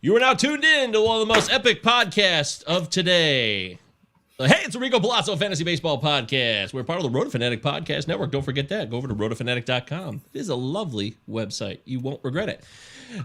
You are now tuned in to one of the most epic podcasts of today. Hey, it's the Rico Palazzo Fantasy Baseball Podcast. We're part of the RotoFanatic Podcast Network. Don't forget that. Go over to rotofanatic.com. It is a lovely website. You won't regret it.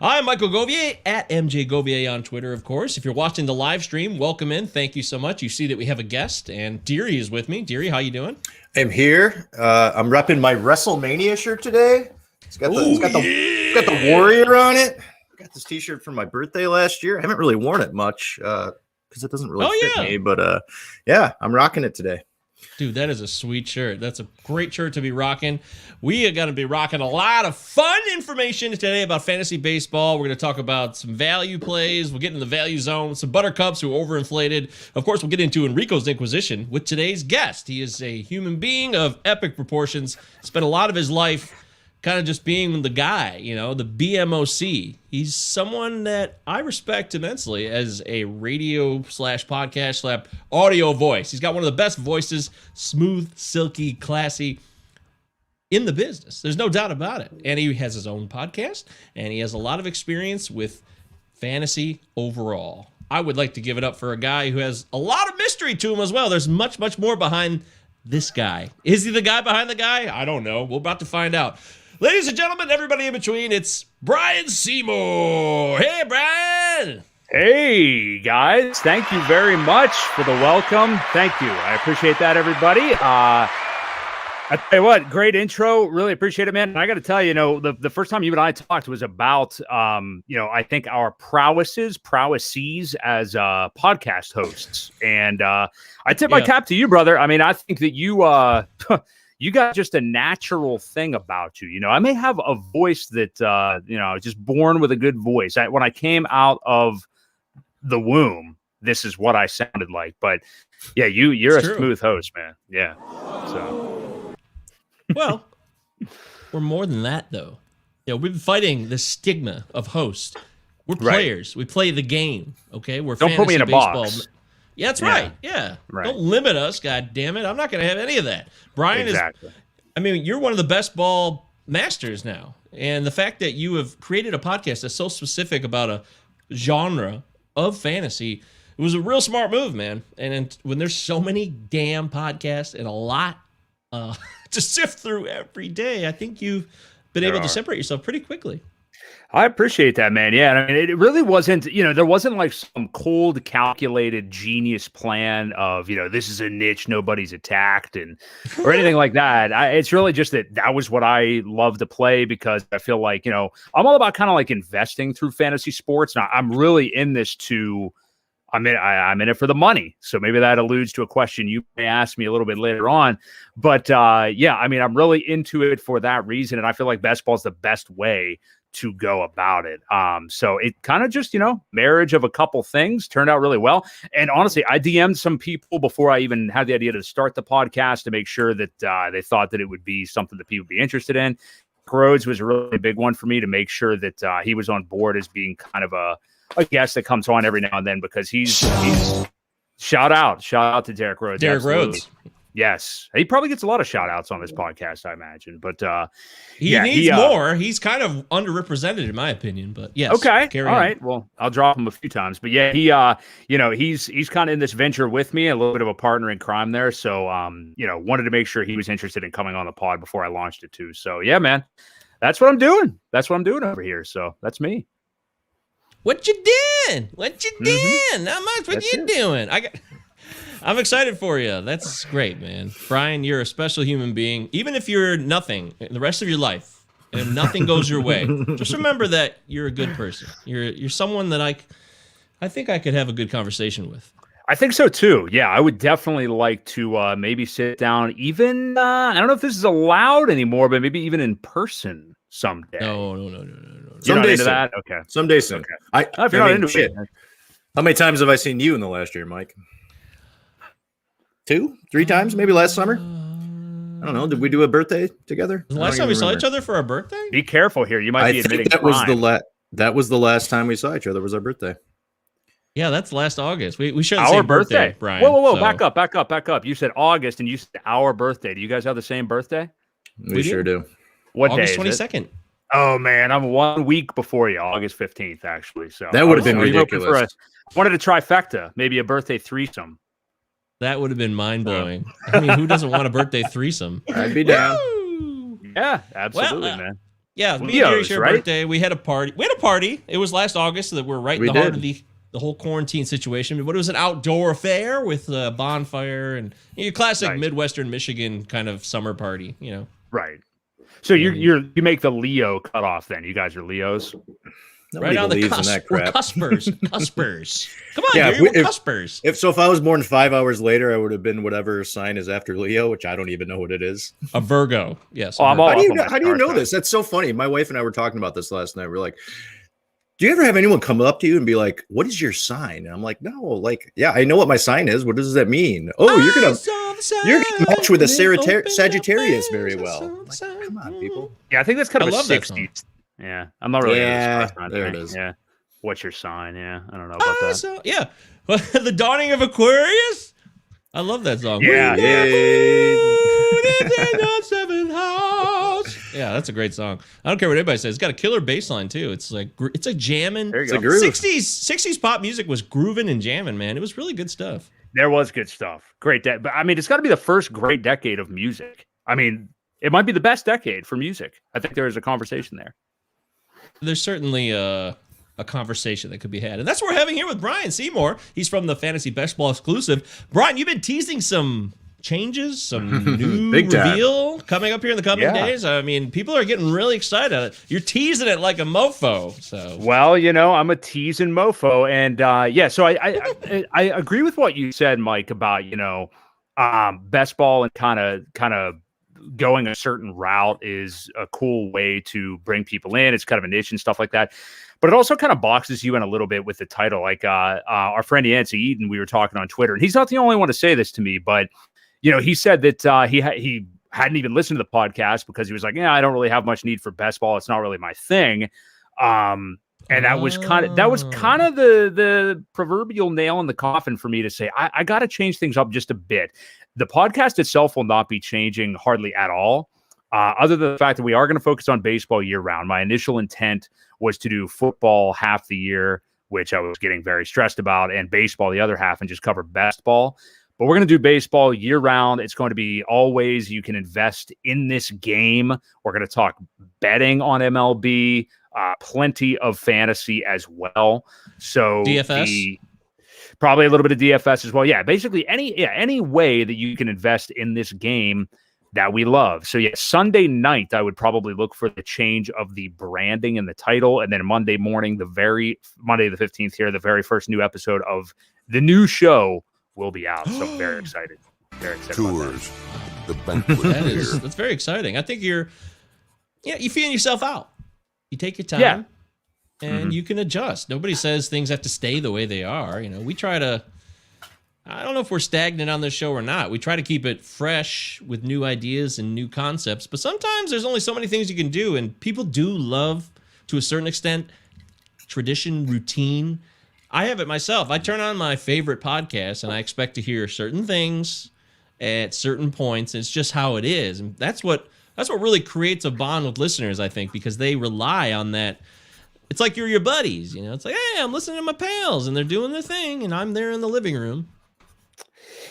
I'm Michael Govier, at MJ Govier on Twitter, of course. If you're watching the live stream, welcome in. Thank you so much. You see that we have a guest, and Deary is with me. Deary, how you doing? I'm here. I'm repping my WrestleMania shirt today. It's got the Warrior on it. Got this t-shirt from my birthday last year. I haven't really worn it much because it doesn't really fit me, but yeah, I'm rocking it today. Dude, that is a sweet shirt. That's a great shirt to be rocking. We are going to be rocking a lot of fun information today about fantasy baseball. We're going to talk about some value plays. We'll get in the value zone, some buttercups who are overinflated. Of course, we'll get into Enrico's Inquisition with today's guest. He is a human being of epic proportions. Spent a lot of his life kind of just being the guy, you know, the BMOC. He's someone that I respect immensely as a radio / podcast / audio voice. He's got one of the best voices, smooth, silky, classy in the business. There's no doubt about it. And he has his own podcast, and he has a lot of experience with fantasy overall. I would like to give it up for a guy who has a lot of mystery to him as well. There's much, much more behind this guy. Is he the guy behind the guy? I don't know. We're about to find out. Ladies and gentlemen, everybody in between, it's Brian Seymour. Hey, Brian. Hey, guys. Thank you very much for the welcome. Thank you. I appreciate that, everybody. I tell you what, great intro. Really appreciate it, man. And I got to tell you, the first time you and I talked was about, I think our prowesses as podcast hosts. And I tip my cap to you, brother. I mean, I think that you you got just a natural thing about you. I may have a voice that, just born with a good voice. When I came out of the womb, this is what I sounded like. But yeah, you're a smooth host, man. Yeah. So, well, we're more than that, though. We've been fighting the stigma of host. We're players. Right. We play the game. Okay, we're don't put me in a baseball. box. Yeah, that's right. Yeah. Right. Don't limit us, God damn it. I'm not going to have any of that. Brian you're one of the best ball masters now. And the fact that you have created a podcast that's so specific about a genre of fantasy, it was a real smart move, man. And when there's so many damn podcasts and a lot to sift through every day, I think you've been able to separate yourself pretty quickly. I appreciate that, man. Yeah, I mean, it really wasn't, there wasn't like some cold, calculated genius plan of, this is a niche nobody's attacked or anything like that. It's really just that was what I love to play because I feel like, I'm all about kind of like investing through fantasy sports. Now, I'm really in this I'm in it for the money. So maybe that alludes to a question you may ask me a little bit later on. But I'm really into it for that reason. And I feel like best ball is the best way to go about it. So it kind of just, marriage of a couple things turned out really well. And honestly, I DM'd some people before I even had the idea to start the podcast to make sure that they thought that it would be something that people would be interested in. Rhodes was a really big one for me to make sure that he was on board as being kind of a guest that comes on every now and then because he's shout out to Derek Rhodes. Derek Rhodes. Yes. He probably gets a lot of shout outs on this podcast, I imagine, but he needs more. He's kind of underrepresented in my opinion, but yes. Okay. All right. Well, I'll drop him a few times, but yeah, he's kind of in this venture with me, a little bit of a partner in crime there. So, wanted to make sure he was interested in coming on the pod before I launched it too. So yeah, man, that's what I'm doing. That's what I'm doing over here. So that's me. What you doing? Not much. What you doing? I'm excited for you. That's great, man. Brian, you're a special human being. Even if you're nothing the rest of your life and if nothing goes your way, just remember that you're a good person. You're someone that I think I could have a good conversation with. I think so too. Yeah, I would definitely like to maybe sit down even, I don't know if this is allowed anymore, but maybe even in person someday. No. Someday soon. That? Okay. Someday soon. Okay. If you're not into it. How many times have I seen you in the last year, Mike? 2, 3 times, maybe last summer. I don't know. Did we do a birthday together? The last time we saw each other for our birthday? Be careful here. You might be admitting that was the last time we saw each other. Was our birthday? Yeah, that's last August. We share the our same birthday, Brian. Whoa! So. Back up. You said August, and you said our birthday. Do you guys have the same birthday? We sure do. What August day? August 22nd. Oh man, I'm 1 week before you, August 15th, actually. So That would have been I was hoping ridiculous. wanted a trifecta, maybe a birthday threesome. That would have been mind blowing. I mean, who doesn't want a birthday threesome? I'd be down. Woo! Yeah, absolutely, Well, man. Yeah, me and Leos, Jerry shared a right? birthday. We had a party. It was last August, so that we're right in We the heart did. of the whole quarantine situation. But it was an outdoor affair with a bonfire and your classic Nice. Midwestern Michigan kind of summer party. Right. So you make the Leo cutoff then. You guys are Leos. Nobody right on the believes in cusp. that We're crap. cuspers. Come on, Yeah, Jerry, we're if- cuspers. If I was born 5 hours later, I would have been whatever sign is after Leo, which I don't even know what it is. A Virgo. Yes. Oh, I'm all How do up you on know, my how do you star know sign. this? That's so funny. My wife and I were talking about this last night. We're like, do you ever have anyone come up to you and be like, what is your sign? And I'm like, no, like, yeah, I know what my sign is. What does that mean? Oh, you're gonna match with a Sagittarius very well. Like, come on, people. Yeah, I think that's kind of I a love that song. 60s. Yeah, I'm not really. into Yeah, the star sign there it thing. is. Yeah. What's your sign? Yeah, I don't know about that. Yeah. The Dawning of Aquarius. I love that song. Yeah. We Yeah. never in the seventh house. Yeah, that's a great song. I don't care what anybody says. It's got a killer bass line too. It's like it's a jamming. There you It's go. a groove. 60s pop music was grooving and jamming, man. It was really good stuff. There was good stuff. Great but I mean, it's got to be the first great decade of music. I mean, it might be the best decade for music. I think there is a conversation there. There's certainly a conversation that could be had. And that's what we're having here with Brian Seymour. He's from the Fantasy Best Ball exclusive. Brian, you've been teasing some changes, some new Big time. reveal coming up here in the coming days. I mean, people are getting really excited. You're teasing it like a mofo. So Well, I'm a tease and mofo, and so I agree with what you said, Mike, about best ball and kind of going a certain route is a cool way to bring people in. It's kind of a niche and stuff like that. But it also kind of boxes you in a little bit with the title. Like our friend Yancey Eaton, we were talking on Twitter, and he's not the only one to say this to me, but he said that he hadn't even listened to the podcast because he was like, yeah, I don't really have much need for best ball. It's not really my thing. And that was kind of the proverbial nail in the coffin for me to say, I got to change things up just a bit. The podcast itself will not be changing hardly at all. Other than the fact that we are going to focus on baseball year round. My initial intent was to do football half the year, which I was getting very stressed about, and baseball the other half, and just cover best ball. But we're going to do baseball year round. It's going to be all ways you can invest in this game. We're going to talk betting on MLB, plenty of fantasy as well. So DFS? Probably a little bit of DFS as well. Yeah, basically any way that you can invest in this game that we love. So yeah, Sunday night, I would probably look for the change of the branding and the title. And then Monday morning, Monday the 15th here, the very first new episode of the new show will be out. So I'm very excited. Very excited. Tours, the banquet. that's very exciting. I think you feeling yourself out. You take your time. Yeah. And you can adjust. Nobody says things have to stay the way they are. We try to, I don't know if we're stagnant on this show or not. We try to keep it fresh with new ideas and new concepts, but sometimes there's only so many things you can do, and people do love, to a certain extent, tradition, routine. I have it myself. I turn on my favorite podcast, and I expect to hear certain things at certain points. It's just how it is, and that's what really creates a bond with listeners, I think, because they rely on that. It's like you're your buddies, It's like, hey, I'm listening to my pals, and they're doing their thing, and I'm there in the living room.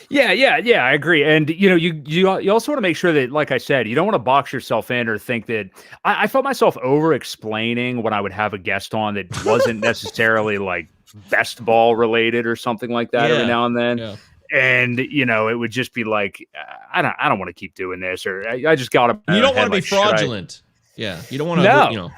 Yeah, I agree. And you also want to make sure that, like I said, you don't want to box yourself in or think that I felt myself over explaining when I would have a guest on that wasn't necessarily like best ball related or something like that every now and then. Yeah. And it would just be like, I don't want to keep doing this, or I just got to. You don't want to be fraudulent. Yeah, you don't want to.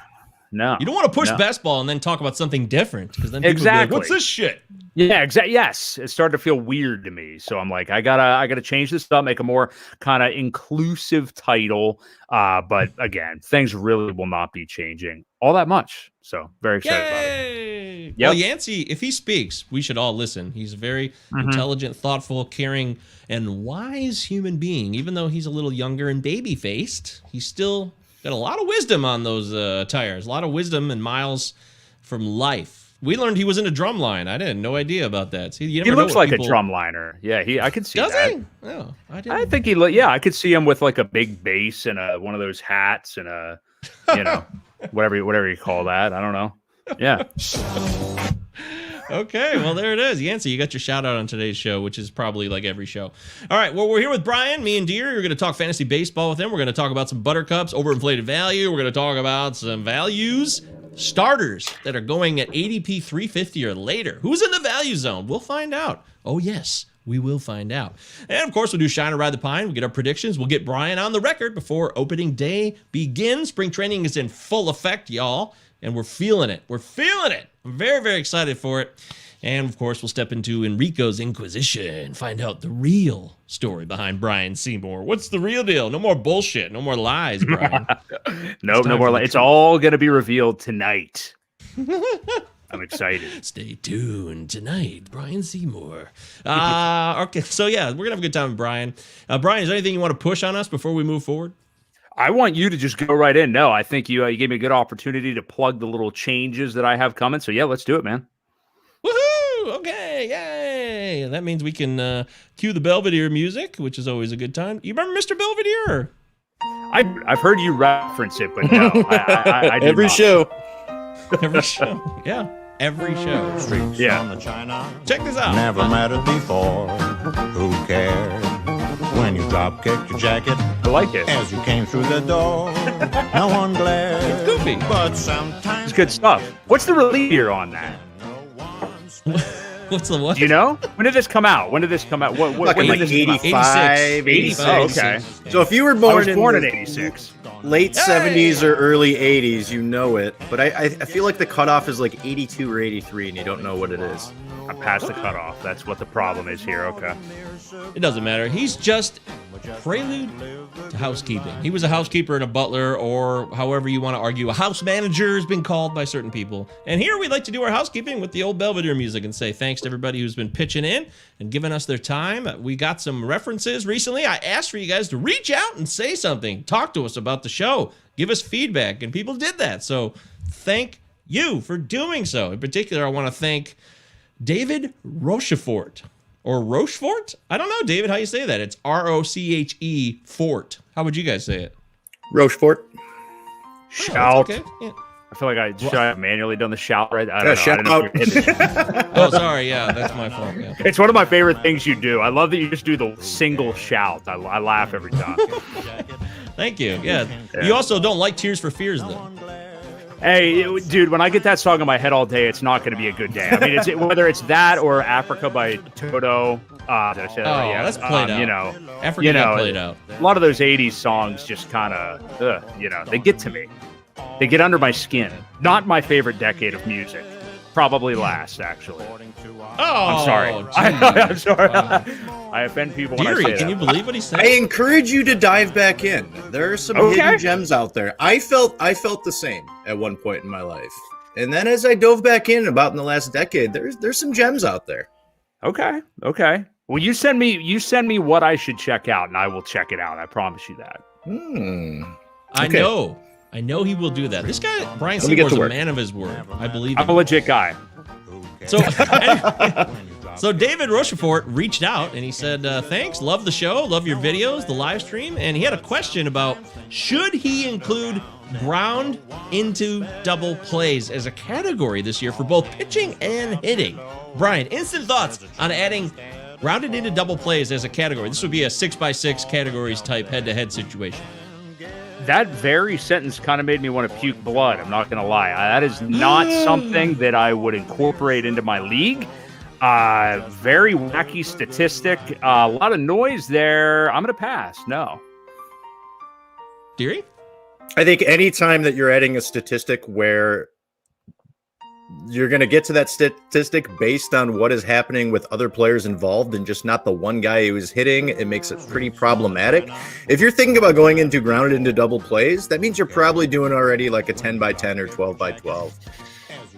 No, you don't want to push best ball and then talk about something different, because then people will be like, what's this shit? Yeah, exactly. Yes, it started to feel weird to me. So I'm like, I gotta change this up, make a more kind of inclusive title. But again, things really will not be changing all that much. So very excited about it. Yep. Well, Yancey, if he speaks, we should all listen. He's a very intelligent, thoughtful, caring, and wise human being. Even though he's a little younger and baby-faced, he's still got a lot of wisdom on those tires. A lot of wisdom and miles from life. We learned he was in a drum line. I had no idea about that. See, he looks like a drum liner. Yeah, I could see that. Does he? Oh, I didn't. I think I could see him with like a big bass and one of those hats and a, whatever you call that. I don't know. Yeah. Okay, well, there it is. Yancey, you got your shout out on today's show, which is probably like every show. All right, well, we're here with Brian, me and Deer. We're going to talk fantasy baseball with him. We're going to talk about some buttercups, overinflated value. We're going to talk about some values, starters that are going at ADP 350 or later. Who's in the value zone? We'll find out. Oh, yes, we will find out. And, of course, we'll do Shine or Ride the Pine. We'll get our predictions. We'll get Brian on the record before opening day begins. Spring training is in full effect, y'all, and we're feeling it. We're feeling it. I'm very, very excited for it. And, of course, we'll step into Enrico's Inquisition, find out the real story behind Brian Seymour. What's the real deal? No more bullshit. No more lies, Brian. No more lies. It's all going to be revealed tonight. I'm excited. Stay tuned tonight, Brian Seymour. Okay, so, yeah, we're going to have a good time with Brian. Brian, is there anything you want to push on us before we move forward? I want you to just go right in. No, I think you gave me a good opportunity to plug the little changes that I have coming. So, yeah, let's do it, man. Woohoo! Okay, yay! That means we can cue the Belvedere music, which is always a good time. You remember Mr. Belvedere? I've heard you reference it, but no, I do Every not. show. Every show. Yeah, every show. Streaks Yeah. on the China. Check this out. Never mattered before. Who cared? When you drop kicked your jacket I like it. as you came through the door. No one glared. It's goofy. But sometimes It's good stuff. What's the release year on that? What's the what? Do you know? When did this come out? What Fucking when like did this come out? 85, 86. 86. Oh, okay. So if you were I born, was born in the '86. late Hey! 70s or early 80s, you know it. But I feel like the cutoff is like 82 or 83, and you don't know what it is. I'm past the cutoff. That's what the problem is here. Okay. It doesn't matter. He's just prelude to housekeeping. He was a housekeeper and a butler, or however you want to argue. A house manager has been called by certain people. And here we'd like to do our housekeeping with the old Belvedere music and say thanks to everybody who's been pitching in and giving us their time. We got some references recently. I asked for you guys to reach out and say something. Talk to us about the show. Give us feedback. And people did that. So thank you for doing so. In particular, I want to thank David Rochefort. Or Rochefort? I don't know, David, how you say that. It's R-O-C-H-E Fort. How would you guys say it? Rochefort. Shout. Okay. Yeah. I feel like should I have manually done the shout right. I don't know. shout I didn't know if you hit it. Oh, sorry. Yeah, that's my fault. Yeah. It's one of my favorite things you do. I love that you just do the single shout. I laugh every time. Thank you. Yeah. You also don't like Tears for Fears, though. Hey, dude, when I get that song in my head all day, it's not going to be a good day. I mean, whether it's that or Africa by Toto. Did I say that? Oh, Yeah. that's played out. You know, Africa got played out. a lot of those 80s songs just kind of, they get to me. They get under my skin. Not my favorite decade of music. Probably last, actually. Oh, I'm sorry. geez. I'm sorry. Oh. I offend people when I Deary, say can that. you believe what he said? I encourage you to dive back in. There are some hidden gems out there. I felt the same at one point in my life. And then as I dove back in about in the last decade, there's some gems out there. Okay. Well, you send me what I should check out, and I will check it out. I promise you that. I know he will do that. This guy, Brian Let me get Seymour, is to a work. man of his word. I believe I'm him. a legit guy. So David Rochefort reached out and he said, thanks, love the show, love your videos, the live stream. And he had a question about, should he include ground into double plays as a category this year for both pitching and hitting? Brian, instant thoughts on adding grounded into double plays as a category. This would be a 6x6 categories type head-to-head situation. That very sentence kind of made me want to puke blood. I'm not going to lie. That is not something that I would incorporate into my league. Very wacky statistic. A lot of noise there. I'm going to pass. No. Deary? I think any time that you're adding a statistic where you're going to get to that statistic based on what is happening with other players involved and just not the one guy who is hitting, it makes it pretty problematic. If you're thinking about going into grounded into double plays, that means you're probably doing already like a 10x10 or 12x12.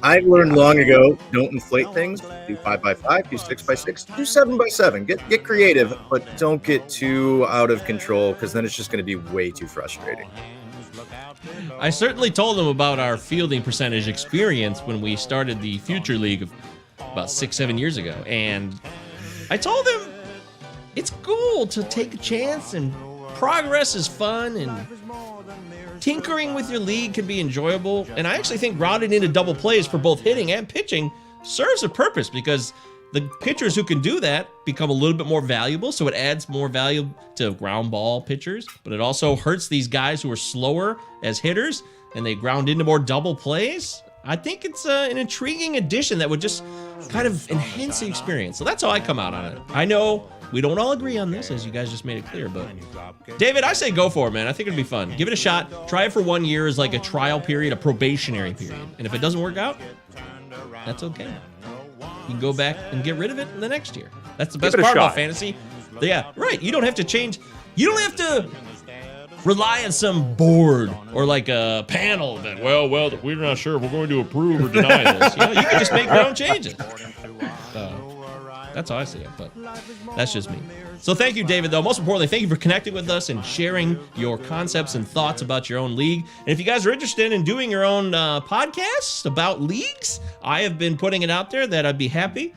I learned long ago, don't inflate things. Do 5x5, do 6x6, do 7x7. Get creative, but don't get too out of control because then it's just going to be way too frustrating. I certainly told him about our fielding percentage experience when we started the Future League about 6-7 years ago. And I told him it's cool to take a chance and progress is fun and tinkering with your league can be enjoyable. And I actually think rounding into double plays for both hitting and pitching serves a purpose because the pitchers who can do that become a little bit more valuable, so it adds more value to ground ball pitchers, but it also hurts these guys who are slower as hitters, and they ground into more double plays. I think it's an intriguing addition that would just kind of enhance the experience. So that's how I come out on it. I know we don't all agree on this, as you guys just made it clear, but David, I say go for it, man. I think it'd be fun. Give it a shot. Try it for 1 year as like a trial period, a probationary period. And if it doesn't work out, that's okay. You can go back and get rid of it in the next year. That's the best part about fantasy. Yeah, right. You don't have to change. You don't have to rely on some board or like a panel that, well, we're not sure if we're going to approve or deny this. You can just make your own changes. That's how I see it, but that's just me. So thank you, David, though. Most importantly, thank you for connecting with us and sharing your concepts and thoughts about your own league. And if you guys are interested in doing your own podcasts about leagues, I have been putting it out there that I'd be happy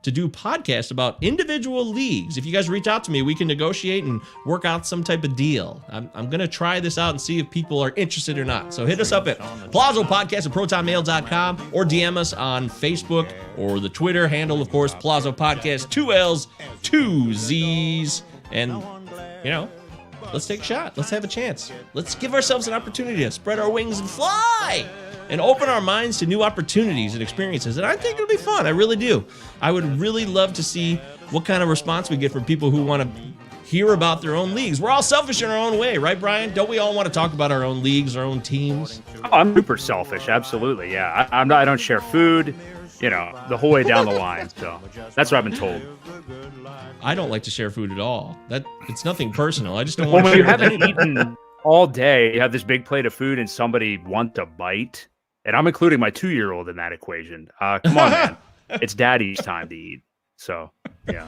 to do podcasts about individual leagues. If you guys reach out to me, we can negotiate and work out some type of deal. I'm going to try this out and see if people are interested or not. So hit us up at PlazzoPodcast@protonmail.com or DM us on Facebook or the Twitter handle, of course, Plazzo Podcast, 2 L's, 2 Z's. And, let's take a shot. Let's have a chance. Let's give ourselves an opportunity to spread our wings and fly and open our minds to new opportunities and experiences. And I think it'll be fun. I really do. I would really love to see what kind of response we get from people who want to hear about their own leagues. We're all selfish in our own way, right, Brian? Don't we all want to talk about our own leagues, our own teams? Oh, I'm super selfish. Absolutely. Yeah. I don't share food, the whole way down the line. So that's what I've been told. I don't like to share food at all. It's nothing personal. I just don't want to share. When you haven't eaten all day, you have this big plate of food and somebody wants a bite. And I'm including my 2-year-old in that equation. Come on, man. It's daddy's time to eat. So, yeah.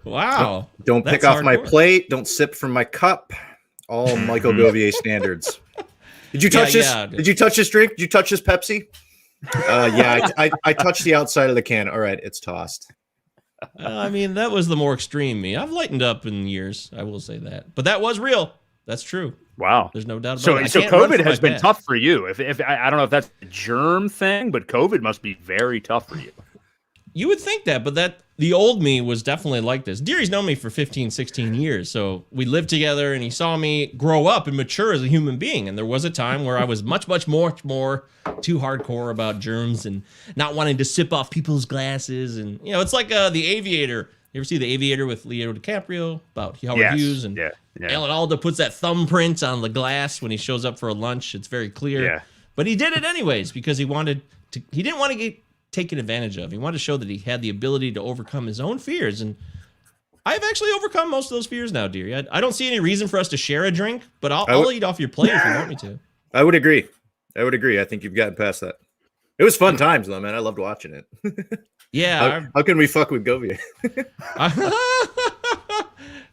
Wow. Don't pick off my plate. Don't sip from my cup. All Michael Govier standards. Did you touch this? Did you touch this drink? Did you touch this Pepsi? I touched the outside of the can. All right, it's tossed. That was the more extreme me. I've lightened up in years. I will say that. But that was real. That's true. Wow. There's no doubt about it. So COVID has been tough for you. If I don't know if that's a germ thing, but COVID must be very tough for you. You would think that, but the old me was definitely like this. Deary's known me for 15, 16 years, so we lived together, and he saw me grow up and mature as a human being, and there was a time where I was much more too hardcore about germs and not wanting to sip off people's glasses, and, it's like The Aviator. You ever see The Aviator with Leonardo DiCaprio about Howard Hughes? And Alan Alda puts that thumbprint on the glass when he shows up for a lunch. It's very clear. Yeah. But he did it anyways because he didn't want to get taken advantage of. He wanted to show that he had the ability to overcome his own fears. And I've actually overcome most of those fears now, dearie. I don't see any reason for us to share a drink, but I'll eat off your plate if you want me to. I would agree. I think you've gotten past that. It was fun times, though, man. I loved watching it. Yeah. How can we fuck with Govier?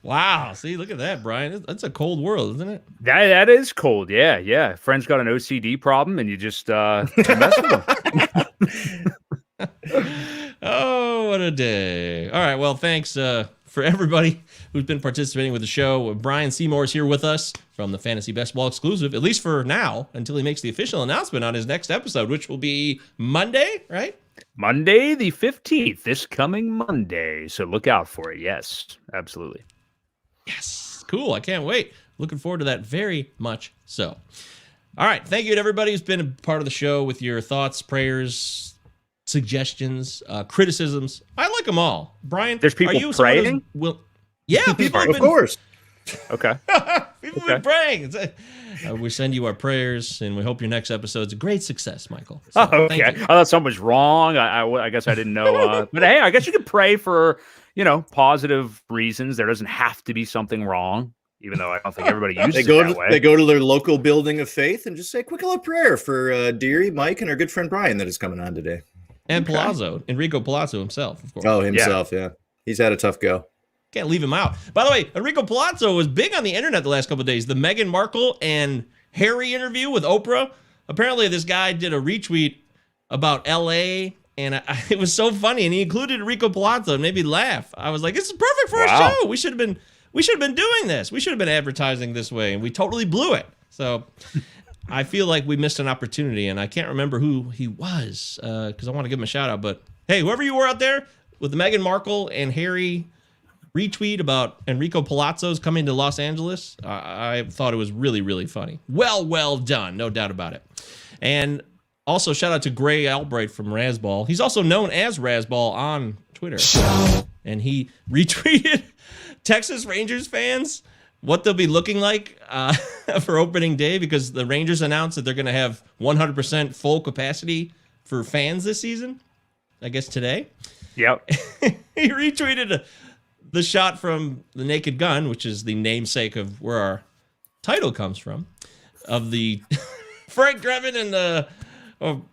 Wow. See, look at that, Brian. That's a cold world, isn't it? That is cold. Yeah. Friend's got an OCD problem, and you just mess with them. Oh, what a day. All right. Well, thanks for everybody who's been participating with the show. Brian Seymour is here with us from the Fantasy Best Ball exclusive, at least for now, until he makes the official announcement on his next episode, which will be Monday, right? Monday the 15th, this coming Monday. So look out for it. Yes, absolutely. Yes. Cool. I can't wait. Looking forward to that very much so. All right. Thank you to everybody who's been a part of the show with your thoughts, prayers, suggestions, criticisms. I like them all. Brian, there's people praying? Yeah, people have been. Of course. Okay. People have been praying. We send you our prayers, and we hope your next episode's a great success, Michael. So, okay. I thought something was wrong. I guess I didn't know. But hey, I guess you can pray for, positive reasons. There doesn't have to be something wrong, even though I don't think everybody uses it that way. They go to their local building of faith and just say a quick little prayer for Deary, Mike, and our good friend Brian that is coming on today. And Palazzo, Enrico Palazzo himself, of course. Oh, himself, yeah. He's had a tough go. Can't leave him out. By the way, Enrico Palazzo was big on the internet the last couple of days. The Meghan Markle and Harry interview with Oprah. Apparently, this guy did a retweet about L.A., and it was so funny, and he included Enrico Palazzo and made me laugh. I was like, this is perfect for our show. We should have been We should have been doing this. We should have been advertising this way, and we totally blew it. So I feel like we missed an opportunity, and I can't remember who he was because I want to give him a shout out. But hey, whoever you were out there with the Meghan Markle and Harry retweet about Enrico Palazzo's coming to Los Angeles, I thought it was really, really funny. Well done. No doubt about it. And also shout out to Gray Albright from Razball. He's also known as Razball on Twitter. And he retweeted Texas Rangers fans what they'll be looking like for opening day, because the Rangers announced that they're going to have 100% full capacity for fans this season, I guess today. Yep. He retweeted the shot from The Naked Gun, which is the namesake of where our title comes from, of the Frank Drebin and the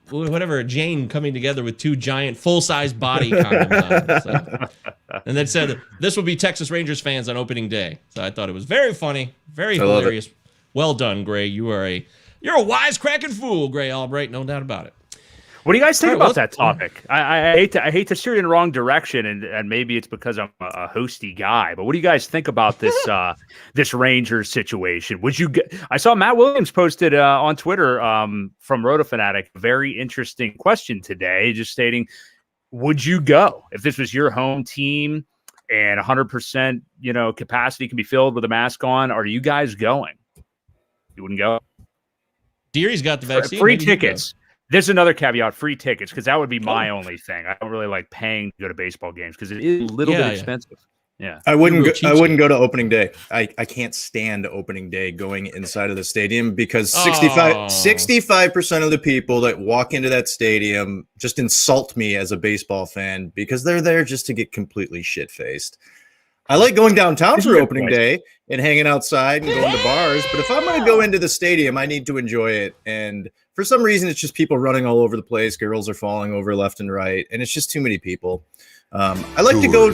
whatever Jane coming together with two giant full-size body condoms on. So. And then said this will be Texas Rangers fans on opening day. So I thought it was very funny, very hilarious. Well done, Gray. You're a wisecracking fool, Gray Albright, no doubt about it. What do you guys think about that topic? I hate to steer you in the wrong direction, and maybe it's because I'm a hosty guy. But what do you guys think about this this Rangers situation? Would you get? I saw Matt Williams posted on Twitter from Rotofanatic a very interesting question today, just stating, would you go if this was your home team and 100% capacity can be filled with a mask on? Are you guys going? You wouldn't go. Deary's got the vaccine. Free tickets. There's another caveat, free tickets, because that would be my only thing. I don't really like paying to go to baseball games because it is a little bit expensive. Yeah. I wouldn't go to opening day. I can't stand opening day going inside of the stadium because 65% of the people that walk into that stadium just insult me as a baseball fan because they're there just to get completely shit-faced. I like going downtown for opening day and hanging outside and going to bars, but if I'm going to go into the stadium, I need to enjoy it. And for some reason, it's just people running all over the place. Girls are falling over left and right, and it's just too many people. I like to go.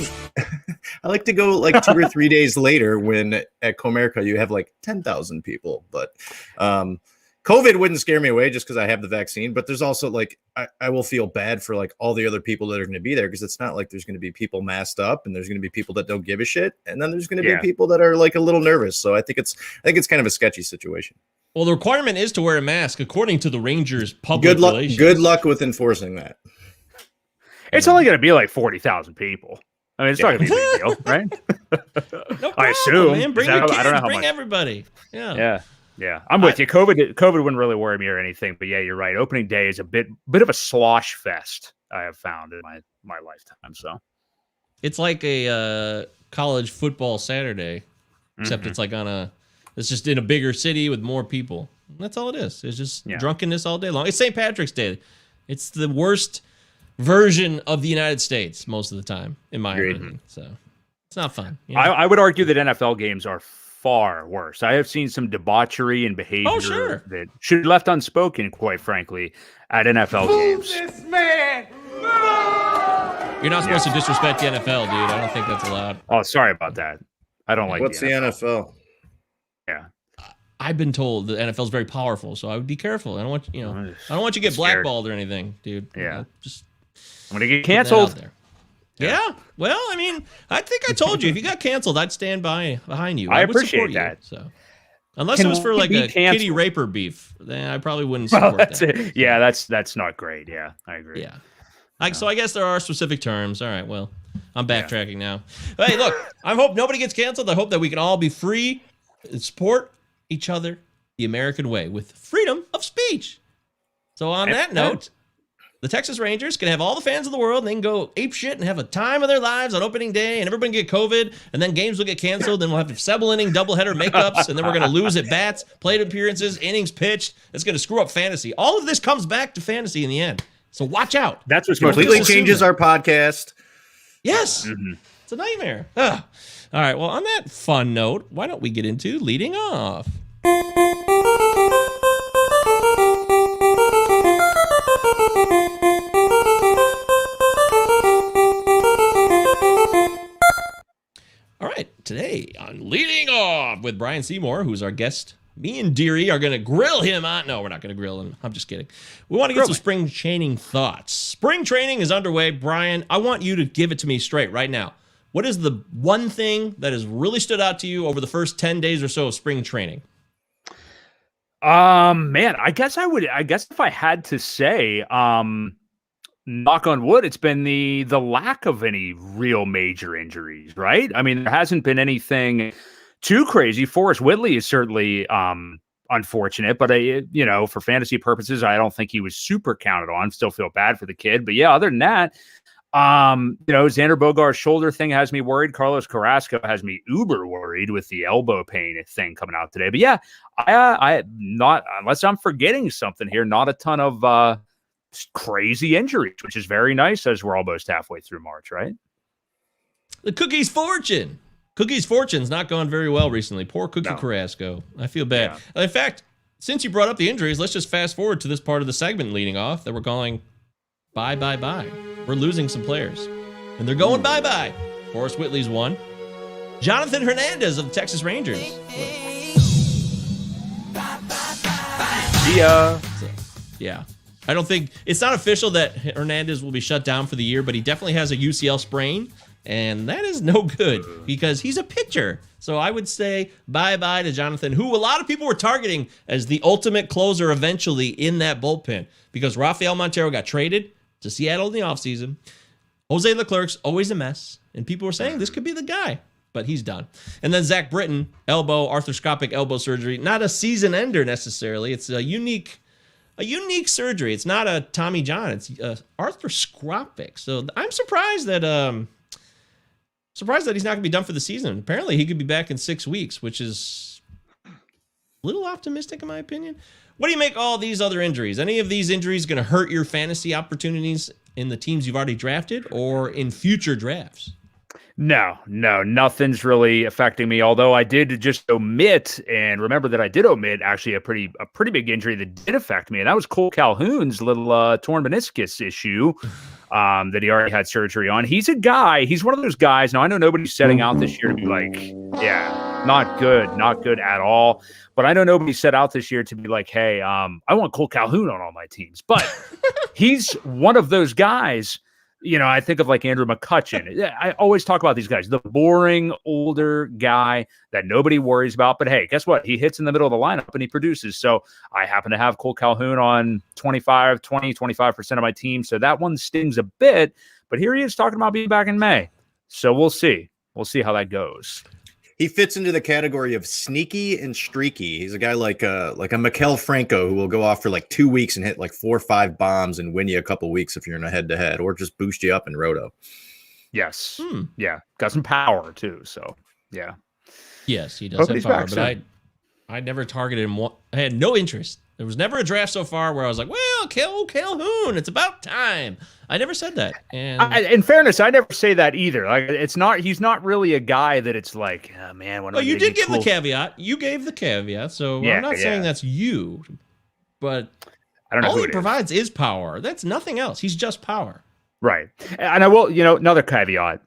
I like to go like 2 or 3 days later when at Comerica you have like 10,000 people. But COVID wouldn't scare me away just because I have the vaccine. But there's also like I will feel bad for like all the other people that are going to be there because it's not like there's going to be people masked up and there's going to be people that don't give a shit, and then there's going to be people that are like a little nervous. So I think it's kind of a sketchy situation. Well, the requirement is to wear a mask, according to the Rangers' public relations. Good luck with enforcing that. It's only going to be like 40,000 people. I mean, it's not going to be a big deal, right? No problem, I assume. Man. Bring your kids, I don't know how bring much. Everybody. Yeah. I'm with you. COVID wouldn't really worry me or anything, but yeah, you're right. Opening day is a bit of a slosh fest. I have found in my lifetime. So it's like a college football Saturday, except it's like it's just in a bigger city with more people. That's all it is. It's just drunkenness all day long. It's St. Patrick's Day. It's the worst version of the United States most of the time, in my opinion. So it's not fun. I would argue that NFL games are far worse. I have seen some debauchery and behavior that should be left unspoken, quite frankly, at NFL games. This man! You're not supposed to disrespect the NFL, dude. I don't think that's allowed. Oh, sorry about that. I don't like What's the NFL? Yeah. I've been told the NFL is very powerful, so I would be careful. I don't want I don't want you to get blackballed or anything, dude. Yeah. Just I'm gonna get canceled. Yeah. Well, I mean, I think I told you if you got canceled, I'd stand behind you. I would appreciate support that. You, so unless it was for like a kitty raper beef, then I probably wouldn't support that. Yeah, that's not great. Yeah, I agree. Yeah. So I guess there are specific terms. All right. Well, I'm backtracking now. But hey, look, I hope nobody gets canceled. I hope that we can all be free and support each other the American way with freedom of speech. So on that note, the Texas Rangers can have all the fans of the world and they can go ape shit and have a time of their lives on opening day and everybody get COVID and then games will get canceled. Then we'll have 7-inning doubleheader makeups and then we're going to lose at bats, plate appearances, innings pitched. It's going to screw up fantasy. All of this comes back to fantasy in the end. So watch out. That's what's completely changes our podcast. Yes. It's a nightmare. Ugh. All right. Well, on that fun note, why don't we get into leading off? All right, today on Leading Off with Brian Seymour, who's our guest, me and Deary are going to grill him on... No, we're not going to grill him. I'm just kidding. We want to get some spring training thoughts. Spring training is underway. Brian, I want you to give it to me straight right now. what is the one thing that has really stood out to you over the first 10 days or so of spring training? Man, I guess if I had to say, knock on wood, it's been the lack of any real major injuries, right? I mean, there hasn't been anything too crazy. Forrest Whitley is certainly unfortunate, but for fantasy purposes, I don't think he was super counted on. Still feel bad for the kid, but yeah, other than that, Xander Bogaerts' shoulder thing has me worried. Carlos Carrasco has me uber worried with the elbow pain thing coming out today. But yeah, I not, unless I'm forgetting something here, not a ton of crazy injuries, which is very nice as we're almost halfway through March, right? The Cookie's fortune. Cookie's fortune's not gone very well recently. Poor Cookie Carrasco. I feel bad. Yeah. In fact, since you brought up the injuries, let's just fast forward to this part of the segment leading off that we're calling bye, bye, bye. We're losing some players, and they're going bye-bye. Forrest Whitley's one. Jonathan Hernandez of the Texas Rangers. See ya. Yeah. I don't think, it's not official that Hernandez will be shut down for the year, but he definitely has a UCL sprain, and that is no good because he's a pitcher. So I would say bye-bye to Jonathan, who a lot of people were targeting as the ultimate closer eventually in that bullpen because Rafael Montero got traded to Seattle in the offseason. Jose Leclerc's always a mess, and people were saying this could be the guy, but he's done. And then Zach Britton, arthroscopic elbow surgery, not a season ender necessarily. It's a unique surgery. It's not a Tommy John. It's arthroscopic. So I'm surprised that he's not going to be done for the season. Apparently, he could be back in 6 weeks, which is a little optimistic in my opinion. What do you make all these other injuries? Any of these injuries going to hurt your fantasy opportunities in the teams you've already drafted or in future drafts? No, nothing's really affecting me. Although I did just omit, and remember that I did omit actually a pretty big injury that did affect me, and that was Cole Calhoun's little torn meniscus issue that he already had surgery on. He's a guy. He's one of those guys. Now I know nobody's setting out this year to be like, yeah, not good at all. But I know nobody set out this year to be like, hey, I want Cole Calhoun on all my teams. But he's one of those guys. I think of like Andrew McCutchen. I always talk about these guys, the boring older guy that nobody worries about. But hey, guess what? He hits in the middle of the lineup and he produces. So I happen to have Cole Calhoun on 25% of my team. So that one stings a bit. But here he is talking about being back in May. So we'll see. We'll see how that goes. He fits into the category of sneaky and streaky. He's a guy like a Maikel Franco who will go off for like 2 weeks and hit like 4 or 5 bombs and win you a couple weeks if you're in a head-to-head, or just boost you up in roto. Yes. Yeah. Got some power too. So yeah. Yes, he does have power, but I never targeted him. I had no interest. There was never a draft so far where I was like, well, Calhoun, it's about time. I never said that. And in fairness, I never say that either. Like, he's not really a guy that it's like, oh, man. You did give the caveat. You gave the caveat. So I'm not saying that's you, but I don't know all he provides is power. That's nothing else. He's just power. Right. And I will, another caveat.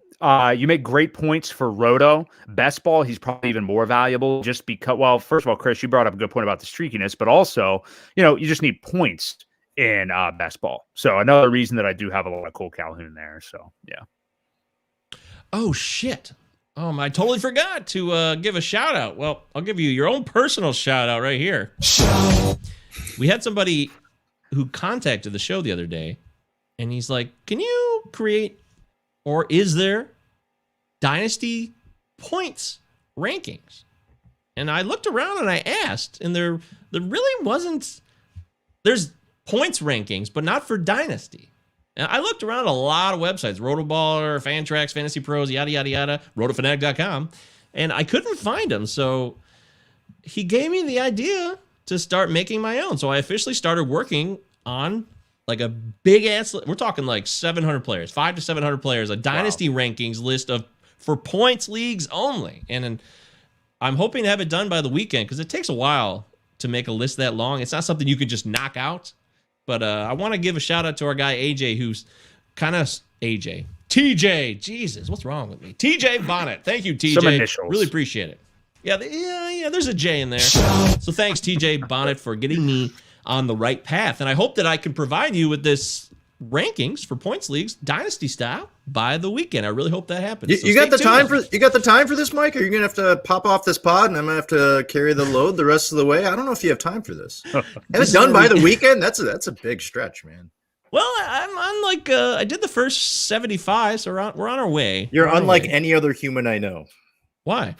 You make great points for roto. Best ball, he's probably even more valuable just because, well, first of all, Chris, you brought up a good point about the streakiness, but also, you just need points in best ball. So another reason that I do have a lot of Cole Calhoun there. So, yeah. Oh, shit. I totally forgot to give a shout out. Well, I'll give you your own personal shout out right here. We had somebody who contacted the show the other day, and he's like, can you create, or is there dynasty points rankings? And I looked around and I asked, and there really wasn't. There's points rankings, but not for dynasty. And I looked around a lot of websites, Rotoballer, Fantrax, Fantasy Pros, yada, yada, yada, rotofanatic.com, and I couldn't find them. So he gave me the idea to start making my own. So I officially started working on like a big ass, we're talking like 700 players, 500 to 700 players, a dynasty rankings list for points leagues only. And then I'm hoping to have it done by the weekend because it takes a while to make a list that long. It's not something you could just knock out. But I want to give a shout out to our guy AJ, who's kind of TJ. Jesus, what's wrong with me? TJ Bonnet. Thank you, TJ. Some initials. Really appreciate it. Yeah, there's a J in there. So thanks, TJ Bonnet, for getting me on the right path. And I hope that I can provide you with this rankings for points leagues, dynasty style, by the weekend. I really hope that happens. You got the time for this, Mike? Or are you gonna have to pop off this pod and I'm gonna have to carry the load the rest of the way? I don't know if you have time for this. Have it done by the weekend? That's a big stretch, man. Well, I'm on like I did the first 75, so we're on our way. You're unlike any other human I know. Why?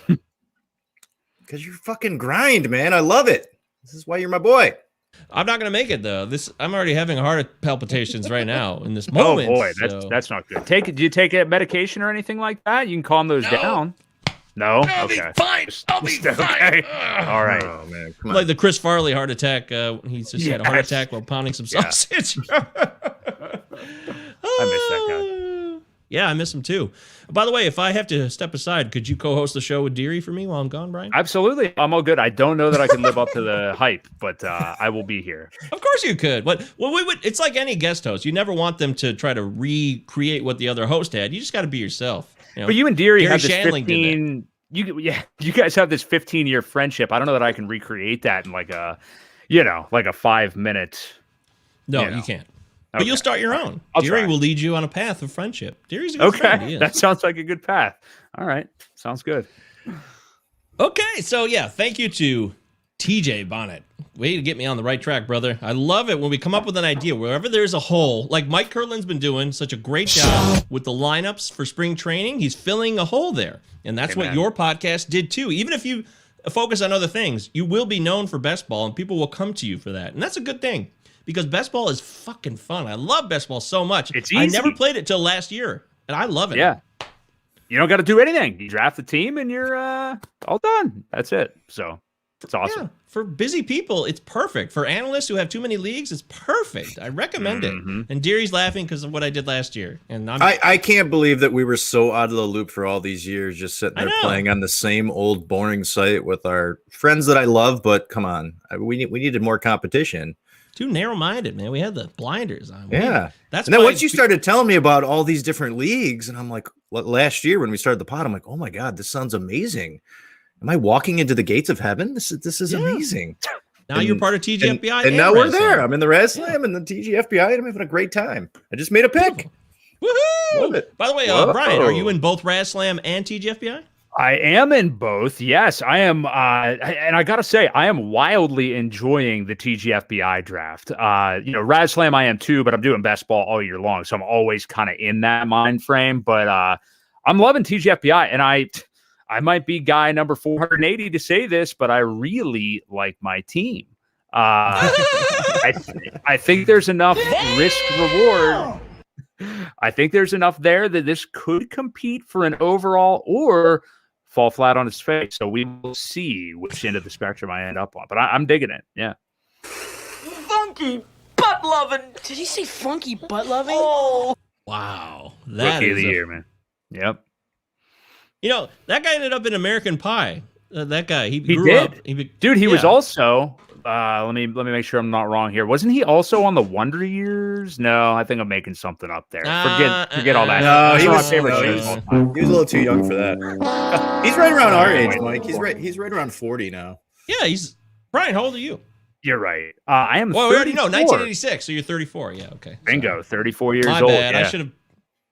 Because you're fucking grind, man. I love it. This is why you're my boy. I'm not gonna make it though. I'm already having heart palpitations right now in this moment. Oh boy, that's not good. Do you take a medication or anything like that? You can calm those down. No, I'll okay. be fine. I'll be fine. Okay. All right. Oh man, come on. Like the Chris Farley heart attack. He just had a heart attack while pounding some sausage. I miss that guy. Yeah, I miss him too. By the way, if I have to step aside, could you co-host the show with Deary for me while I'm gone, Brian? Absolutely. I'm all good. I don't know that I can live up to the hype, but I will be here. Of course you could. Well, we would. It's like any guest host. You never want them to try to recreate what the other host had. You just got to be yourself. You know? But you and Deary have this Shandling 15. You guys have this 15-year friendship. I don't know that I can recreate that in like a 5-minute. No, you can't. But Okay. you'll start your own. I'll Deary try. will lead you on a path of friendship. Deary's a good friend. He is. That sounds like a good path. All right, sounds good. Okay, so yeah, thank you to TJ Bonnet. Way to get me on the right track, brother. I love it when we come up with an idea. Wherever there's a hole, like Mike Kirtland's been doing such a great job with the lineups for spring training, he's filling a hole there. And that's what your podcast did too. Even if you focus on other things, you will be known for best ball and people will come to you for that. And that's a good thing. Because best ball is fucking fun. I love best ball so much. It's easy. I never played it till last year, and I love it. Yeah. You don't got to do anything. You draft the team and you're all done. That's it. So it's awesome. Yeah, for busy people, it's perfect. For analysts who have too many leagues, it's perfect. I recommend it. And Deary's laughing because of what I did last year. And I can't believe that we were so out of the loop for all these years, just sitting there playing on the same old boring site with our friends that I love. But come on, we needed more competition. Too narrow-minded, man. We had the blinders on. Yeah. That's and then once you started telling me about all these different leagues, and I'm like, last year when we started the pod, I'm like, oh my God, this sounds amazing. Am I walking into the gates of heaven? This is amazing. Now you're part of TGFBI. And now we're there. I'm in the Raz Slam and the TGFBI, and I'm having a great time. I just made a pick. Woohoo! Love it. By the way, Brian, are you in both Raz Slam and TGFBI? I am in both. Yes, I am. And I got to say, I am wildly enjoying the TGFBI draft. Raz Slam I am too, but I'm doing best ball all year long. So I'm always kind of in that mind frame. But I'm loving TGFBI. And I might be guy number 480 to say this, but I really like my team. I think there's enough risk reward. I think there's enough there that this could compete for an overall or fall flat on its face. So we will see which end of the spectrum I end up on. But I'm digging it. Yeah. Funky butt loving. Did he say funky butt loving? Oh. Wow. Rookie of the year, man. Yep. You know, that guy ended up in American Pie. That guy, he grew did. Up. Dude, he was also, let me make sure I'm not wrong here. Wasn't he also on the Wonder Years? No, I think I'm making something up there. Forget all that. No, he was favorite shows of all time. He was a little too young for that. He's right around our age, Mike. He's right around 40 now. Yeah, Brian, how old are you? You're right. I am. Well, we already know 1986, so you're 34. Yeah, okay. Bingo, 34 years My old. bad. Yeah.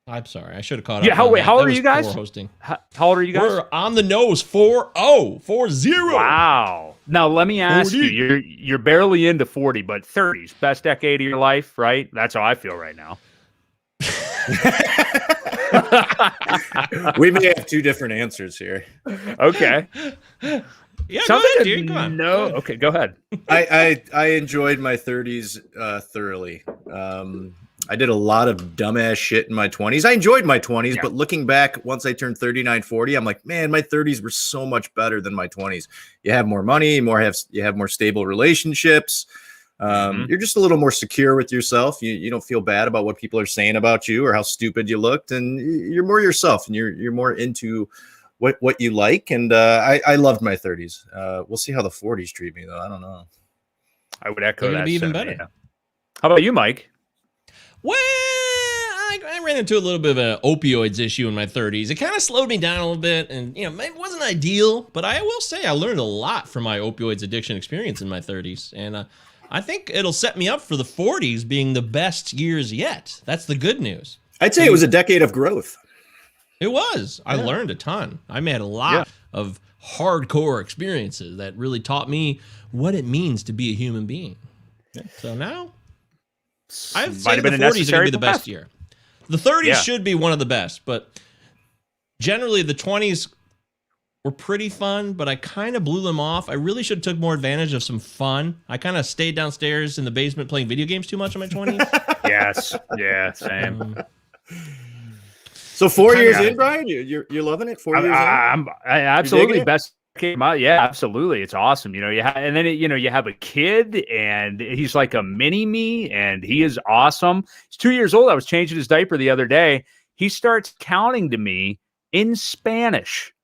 I'm sorry. I should have caught up. Yeah, how old are you guys? Hosting. How old are you guys? We're on the nose. 40. Wow. Now let me ask 40. you. You're barely into 40, but 30s, best decade of your life, right? That's how I feel right now. We may have two different answers here. Okay. Yeah, Sounds go ahead, like dude. Come on. No. Okay, go ahead. I enjoyed my 30s thoroughly. I did a lot of dumbass shit in my 20s. I enjoyed my 20s, but looking back, once I turned 39, 40, I'm like, man, my 30s were so much better than my 20s. You have more money, you have more stable relationships. You're just a little more secure with yourself. You don't feel bad about what people are saying about you or how stupid you looked, and you're more yourself, and you're more into what you like. And I loved my 30s. We'll see how the 40s treat me, though. I don't know. I would echo They're that. be even sentiment, better. Yeah. How about you, Mike? Well, I ran into a little bit of an opioids issue in my 30s. It kind of slowed me down a little bit, and it wasn't ideal, but I will say I learned a lot from my opioids addiction experience in my 30s, and I think it'll set me up for the 40s being the best years yet. That's the good news. I'd say it was a decade of growth. It was. I learned a ton. I made a lot of hardcore experiences that really taught me what it means to be a human being. So now, I'd say the 40s are going to be the best year. The 30s should be one of the best, but generally the 20s were pretty fun, but I kind of blew them off. I really should have took more advantage of some fun. I kind of stayed downstairs in the basement playing video games too much in my 20s. Yes. Yeah, same. So 4 years in, Brian, you're loving it. 4 years in. I absolutely best. Yeah, absolutely. It's awesome. You know, and then you have a kid, and he's like a mini me, and he is awesome. He's 2 years old. I was changing his diaper the other day. He starts counting to me in Spanish,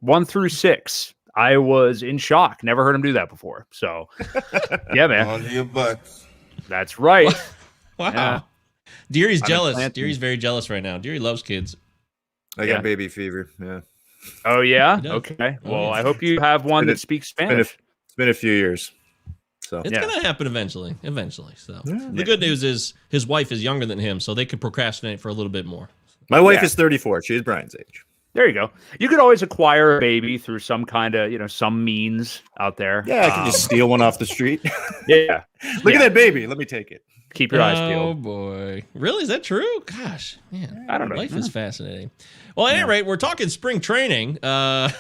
1 through 6. I was in shock. Never heard him do that before. So, yeah, man. On your butt. That's right. Wow. Yeah. Deary's jealous. Deary's very jealous right now. Deary loves kids. I got baby fever. Yeah. Oh, yeah? Okay. Well, I hope you have one that speaks Spanish. It's been a few years. So it's going to happen eventually. So the good news is his wife is younger than him, so they could procrastinate for a little bit more. My wife is 34. She's Brian's age. There you go. You could always acquire a baby through some kind of, some means out there. Yeah, I can just steal one off the street. Yeah. Look at that baby. Let me take it. Keep your eyes peeled. Oh, boy. Really? Is that true? Gosh, man. I don't know. Life is fascinating. Well, at any rate, we're talking spring training. What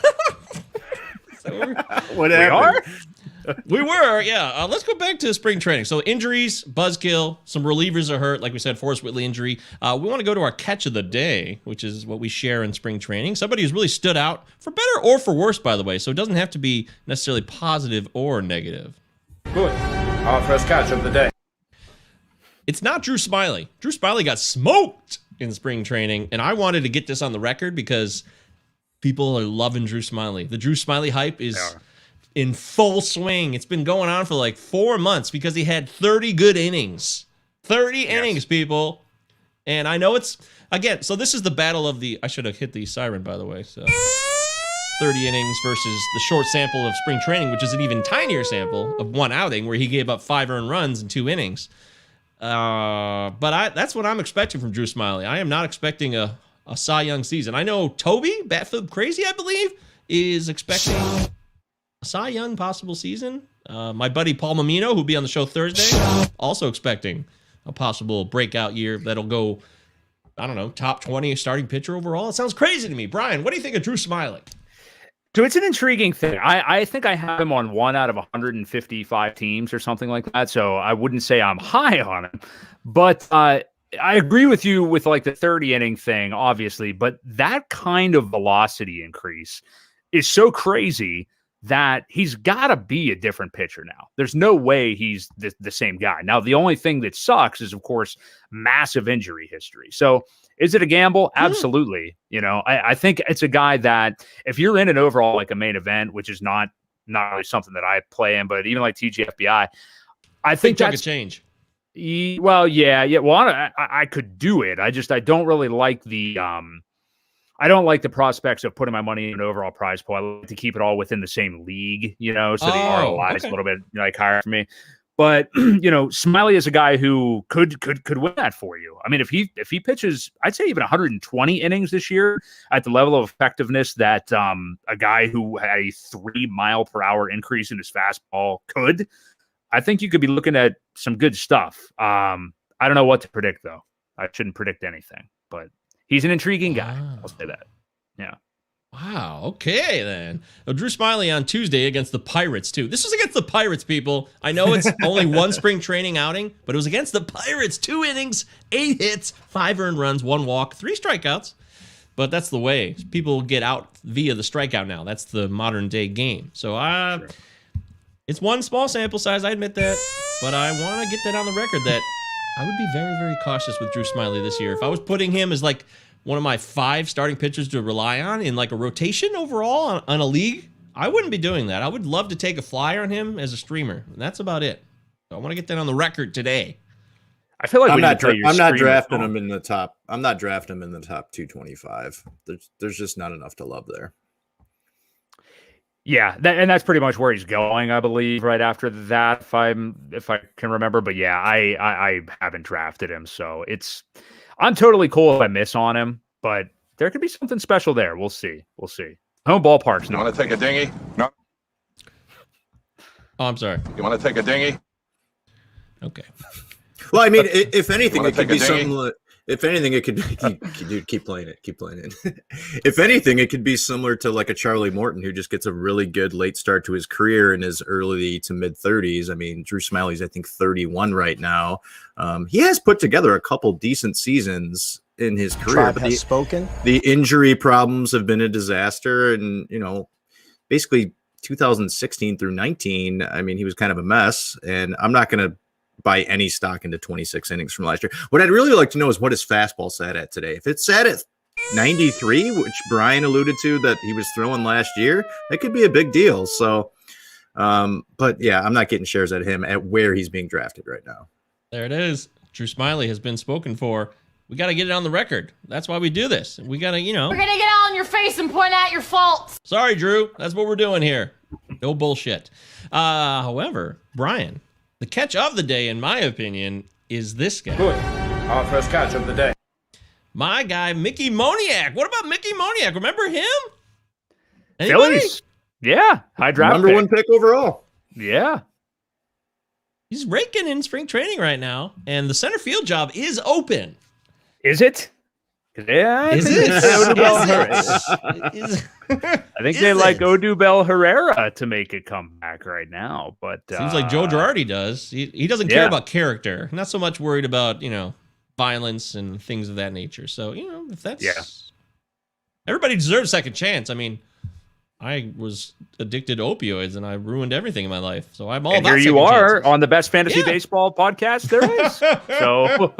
We happened? are? We were, yeah. Let's go back to spring training. So injuries, buzzkill, some relievers are hurt. Like we said, Forrest Whitley injury. We want to go to our catch of the day, which is what we share in spring training. Somebody who's really stood out for better or for worse, by the way. So it doesn't have to be necessarily positive or negative. Good. Our first catch of the day. It's not Drew Smiley. Drew Smiley got smoked in spring training, and I wanted to get this on the record because people are loving Drew Smiley. The Drew Smiley hype is in full swing. It's been going on for like 4 months because he had 30 good innings. 30 innings, people. And I know it's, again, so this is the battle of the, I should have hit the siren, by the way. So 30 innings versus the short sample of spring training, which is an even tinier sample of one outing where he gave up 5 earned runs in 2 innings. But that's what I'm expecting from Drew Smiley. I am not expecting a Cy Young season. I know Toby, Batfield Crazy, I believe, is expecting a Cy Young possible season. My buddy Paul Mamino, who'll be on the show Thursday, also expecting a possible breakout year that'll go, I don't know, top 20 starting pitcher overall. It sounds crazy to me. Brian, what do you think of Drew Smiley? So it's an intriguing thing. I think I have him on 1 out of 155 teams or something like that. So I wouldn't say I'm high on him, but I agree with you with like the 30 inning thing, obviously, but that kind of velocity increase is so crazy that he's got to be a different pitcher now. There's no way he's the same guy. Now, the only thing that sucks is, of course, massive injury history. So is it a gamble? Absolutely. I think it's a guy that if you're in an overall, like a main event, which is not really something that I play in, but even like TGFBI, I think that's a change. Well, yeah. Well, I could do it. I don't really like the, I don't like the prospects of putting my money in an overall prize pool. I like to keep it all within the same league, so the ROI is a little bit like higher for me. But Smiley is a guy who could win that for you. I mean, if he pitches, I'd say even 120 innings this year at the level of effectiveness that a guy who had a 3 mile per hour increase in his fastball could, I think you could be looking at some good stuff. I don't know what to predict though. I shouldn't predict anything, but he's an intriguing guy. I'll say that. Yeah. Wow. Okay, then. Well, Drew Smiley on Tuesday against the Pirates, too. This was against the Pirates, people. I know it's only one spring training outing, but it was against the Pirates. 2 innings, 8 hits, 5 earned runs, 1 walk, 3 strikeouts. But that's the way. People get out via the strikeout now. That's the modern day game. So it's one small sample size, I admit that. But I want to get that on the record that I would be very, very cautious with Drew Smiley this year. If I was putting him as like one of my 5 starting pitchers to rely on in like a rotation overall on a league, I wouldn't be doing that. I would love to take a flyer on him as a streamer. And that's about it. So I want to get that on the record today. I feel like I'm not drafting him in the top. I'm not drafting him in the top 225. There's just not enough to love there. Yeah, and that's pretty much where he's going, I believe, right after that, if I can remember. But yeah, I haven't drafted him, so I'm totally cool if I miss on him, but there could be something special there. We'll see. Home ballpark's You not. want to take a dinghy? No. Oh, I'm sorry. You want to take a dinghy? Okay. Well, I mean, if anything, wanna it could take a be dinghy? something. If anything, it could dude, keep playing it. If anything, it could be similar to like a Charlie Morton who just gets a really good late start to his career in his early to mid 30s. I mean, Drew Smiley's I think 31 right now. He has put together a couple decent seasons in his career. Tribe has spoken. The injury problems have been a disaster, and basically 2016 through 19. I mean, he was kind of a mess, and I'm not going to buy any stock into 26 innings from last year. What I'd really like to know is what his fastball sat at today. If it's sat at 93, which Brian alluded to that he was throwing last year, that could be a big deal. So, but yeah, I'm not getting shares at him at where he's being drafted right now. There it is. Drew Smiley has been spoken for. We got to get it on the record. That's why we do this. We got to, We're gonna get all in your face and point out your faults. Sorry, Drew. That's what we're doing here. No bullshit. However, Brian, the catch of the day, in my opinion, is this guy. Good. Our first catch of the day. My guy, Mickey Moniak. What about Mickey Moniak? Remember him? Anybody? Phillies. Yeah, high draft Number pick. one pick overall. Yeah. He's raking in spring training right now, and the center field job is open. Is it? Yeah. Is think it? it's Odubel I think they like Odubel Herrera to make a comeback right now, but Seems like Joe Girardi does. He doesn't care about character. Not so much worried about, violence and things of that nature. So, if that's... Everybody deserves a second chance. I mean, I was addicted to opioids and I ruined everything in my life. So I'm all and about here you second are chances. on the best fantasy baseball podcast there is. So,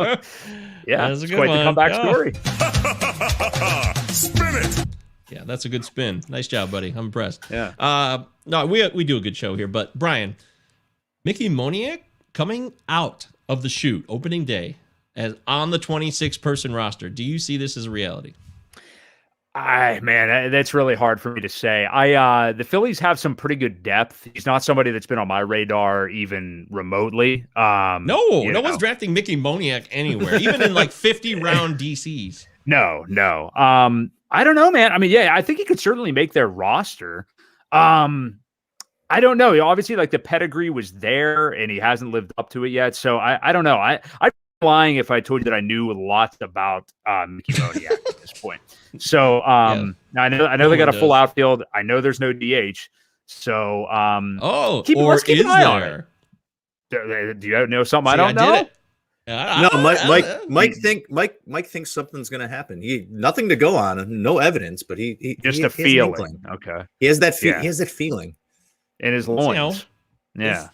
yeah, That's a it's good quite one. the comeback Yeah. story. Spin it. Yeah, that's a good spin. Nice job, buddy. I'm impressed. Yeah. No, we do a good show here. But Brian, Mickey Moniak coming out of the chute opening day as on the 26-person roster. Do you see this as a reality? Man, that's really hard for me to say. The Phillies have some pretty good depth. He's not somebody that's been on my radar even remotely. No one's drafting Mickey Moniak anywhere, even in like 50-round DCs. No. I don't know, man. I mean, yeah, I think he could certainly make their roster. I don't know. Obviously, like the pedigree was there, and he hasn't lived up to it yet. So I don't know. I'd be lying if I told you that I knew lots about Mickey Moniak at this point. So I know they got a full outfield. I know there's no DH. So let's keep an eye on it. Do you know something I don't know? Mike thinks something's going to happen. Nothing to go on, no evidence, but he just he a has an feeling. inkling. Okay, he has that. He has that feeling in his loins. Yeah,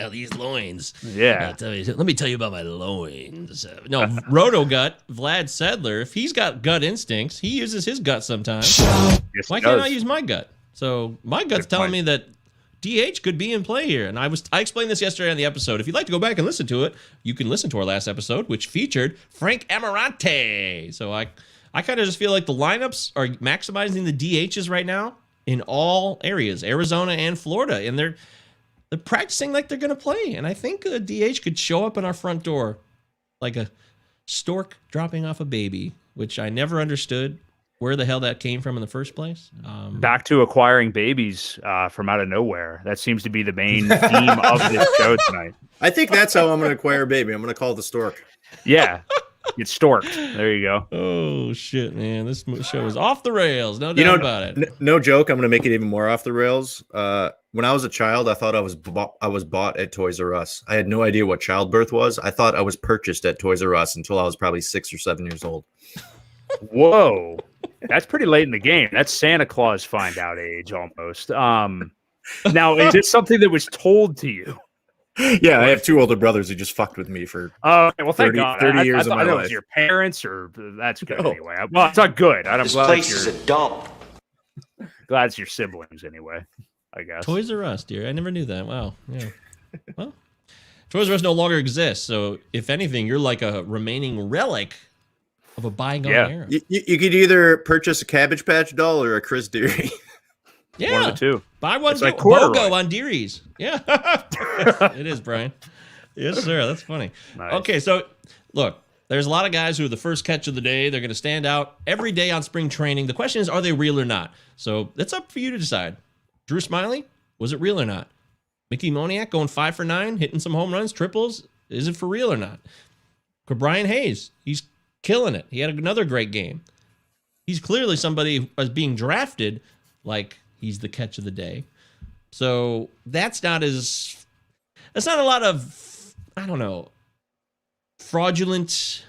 these loins. Yeah, let me tell you about my loins. No, Roto Gut, Vlad Sedler. If he's got gut instincts, he uses his gut sometimes. Yes, Why can't I use my gut? So my gut's telling me that DH could be in play here, and I explained this yesterday on the episode. If you'd like to go back and listen to it, you can listen to our last episode, which featured Frank Amarante. So I kind of just feel like the lineups are maximizing the DHs right now in all areas, Arizona and Florida, and they're practicing like they're going to play. And I think a DH could show up in our front door like a stork dropping off a baby, which I never understood where the hell that came from in the first place. Back to acquiring babies from out of nowhere. That seems to be the main theme of this show tonight. I think that's how I'm going to acquire a baby. I'm going to call it the stork. Yeah, get storked. There you go. Oh, shit, man. This show is off the rails. No doubt about it. No joke. I'm going to make it even more off the rails. When I was a child, I thought I was bought at Toys R Us. I had no idea what childbirth was. I thought I was purchased at Toys R Us until I was probably 6 or 7 years old. Whoa. That's pretty late in the game. That's Santa Claus find out age almost. Now, is it something that was told to you? Yeah, I have two older brothers who just fucked with me for well, thank 30, God. 30 years I of my thought it life. was your parents, or that's good anyway. Well, it's not good. I'm glad it's your dump. glad it's your siblings anyway, I guess. Toys R Us, dear. I never knew that. Wow. Yeah. Well, Toys R Us no longer exists. So, if anything, you're like a remaining relic of a bygone era. You could either purchase a Cabbage Patch doll or a Chris Deary. Yeah. One of the two. Buy one, It's get like corduroy. BOGO on Dearies. Yeah. It is, Brian. Yes, sir. That's funny. Nice. Okay, so look, there's a lot of guys who are the first catch of the day. They're going to stand out every day on spring training. The question is, are they real or not? So it's up for you to decide. Drew Smiley, was it real or not? Mickey Moniak going 5 for 9, hitting some home runs, triples. Is it for real or not? Brian Hayes, he's killing it. He had another great game. He's clearly somebody who is being drafted like he's the catch of the day. So that's not a lot of, I don't know, fraudulent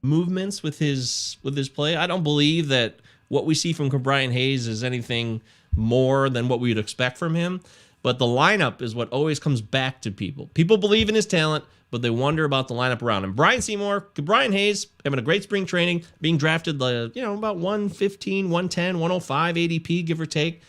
movements with his play. I don't believe that what we see from Brian Hayes is anything more than what we'd expect from him. But the lineup is what always comes back to people. People believe in his talent, but they wonder about the lineup around him. Brian Seymour, Brian Hayes, having a great spring training, being drafted, about 115, 110, 105 ADP, give or take.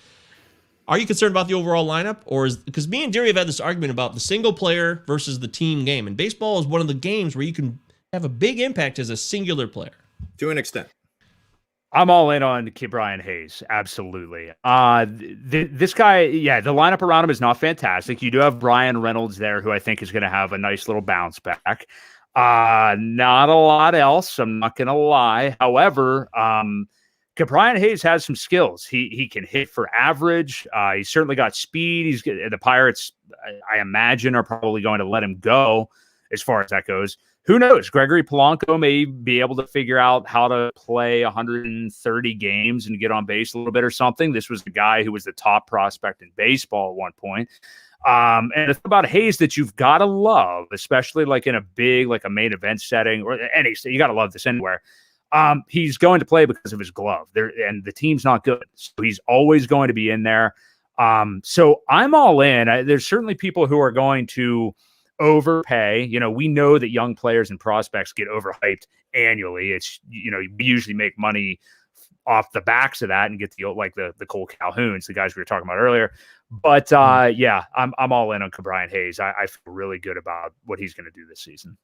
Are you concerned about the overall lineup? Because me and Deary have had this argument about the single player versus the team game. And baseball is one of the games where you can have a big impact as a singular player. To an extent. I'm all in on Brian Hayes. Absolutely. This guy, the lineup around him is not fantastic. You do have Brian Reynolds there, who I think is going to have a nice little bounce back. Not a lot else. I'm not going to lie. However, Brian Hayes has some skills. He can hit for average. He's certainly got speed. The Pirates, I imagine, are probably going to let him go as far as that goes. Who knows? Gregory Polanco may be able to figure out how to play 130 games and get on base a little bit or something. This was the guy who was the top prospect in baseball at one point. And the thing about Hayes that you've got to love, especially like in a big, like a main event setting or any, you got to love this anywhere. He's going to play because of his glove there, and the team's not good. So he's always going to be in there. So I'm all in. There's certainly people who are going to overpay. We know that young players and prospects get overhyped annually. It's, we usually make money off the backs of that and get the Cole Calhouns, the guys we were talking about earlier. But I'm all in on Brian Hayes. I feel really good about what he's going to do this season.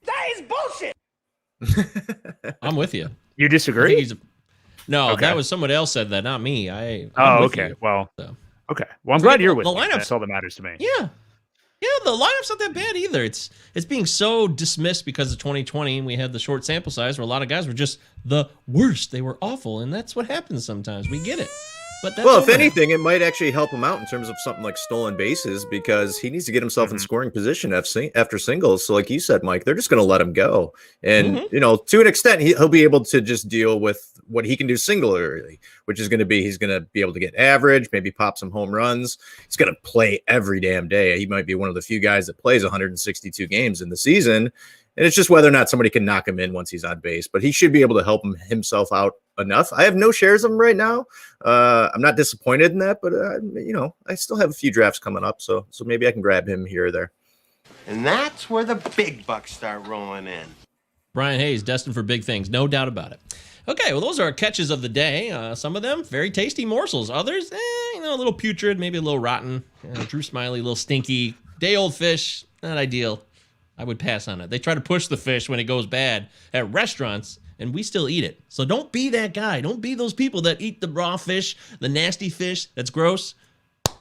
That is bullshit. I'm with you. You disagree? No, Okay. that was someone else said that, not me. I'm with okay. you. Well, So. okay. Well, I'm glad you're with the me. lineups. That's all that matters to me. Yeah. Yeah, the lineup's not that bad either. It's being so dismissed because of 2020, and we had the short sample size where a lot of guys were just the worst. They were awful, and that's what happens sometimes. We get it. But that's Well, if anything, it might actually help him out in terms of something like stolen bases because he needs to get himself in scoring position after singles. So like you said, Mike, they're just going to let him go. And, to an extent, he'll be able to just deal with what he can do singularly, which is going to be he's going to be able to get average, maybe pop some home runs. He's going to play every damn day. He might be one of the few guys that plays 162 games in the season. And it's just whether or not somebody can knock him in once he's on base. But he should be able to help himself out enough. I have no shares of him right now. I'm not disappointed in that, but I still have a few drafts coming up, so maybe I can grab him here or there. And that's where the big bucks start rolling in. Brian Hayes, destined for big things, no doubt about it. Okay, well, those are our catches of the day. Some of them, very tasty morsels. Others, a little putrid, maybe a little rotten. Drew Smiley, a little stinky. Day-old fish, not ideal. I would pass on it. They try to push the fish when it goes bad at restaurants, and we still eat it. So don't be that guy. Don't be those people that eat the raw fish, the nasty fish that's gross.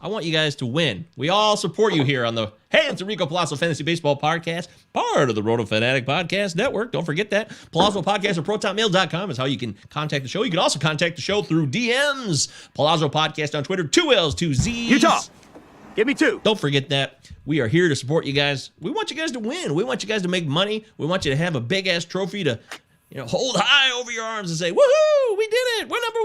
I want you guys to win. We all support you here on the Hands Rico Palazzo Fantasy Baseball Podcast, part of the Roto Fanatic Podcast Network. Don't forget that. Palazzo Podcast or ProtonMail.com is how you can contact the show. You can also contact the show through DMs. Palazzo Podcast on Twitter, 2 L's, 2 Z's. Utah, give me 2. Don't forget that. We are here to support you guys. We want you guys to win. We want you guys to make money. We want you to have a big-ass trophy to hold high over your arms and say, woohoo, we did it. We're number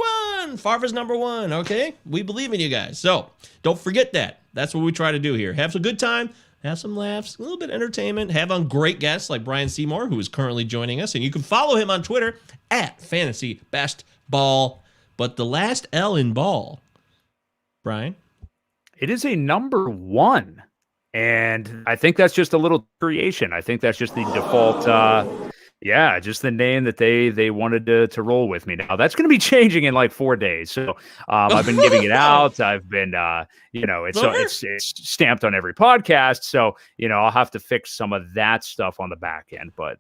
1. Farfa's number 1, okay? We believe in you guys. So don't forget that. That's what we try to do here. Have some good time. Have some laughs. A little bit of entertainment. Have on great guests like Brian Seymour, who is currently joining us. And you can follow him on Twitter at Fantasy Best Ball. But the last L in ball, Brian? It is a number 1. And I think that's just a little creation. I think that's just the default, just the name that they wanted to roll with me. Now that's going to be changing in like 4 days. So I've been giving it out. I've been, it's stamped on every podcast. So I'll have to fix some of that stuff on the back end. But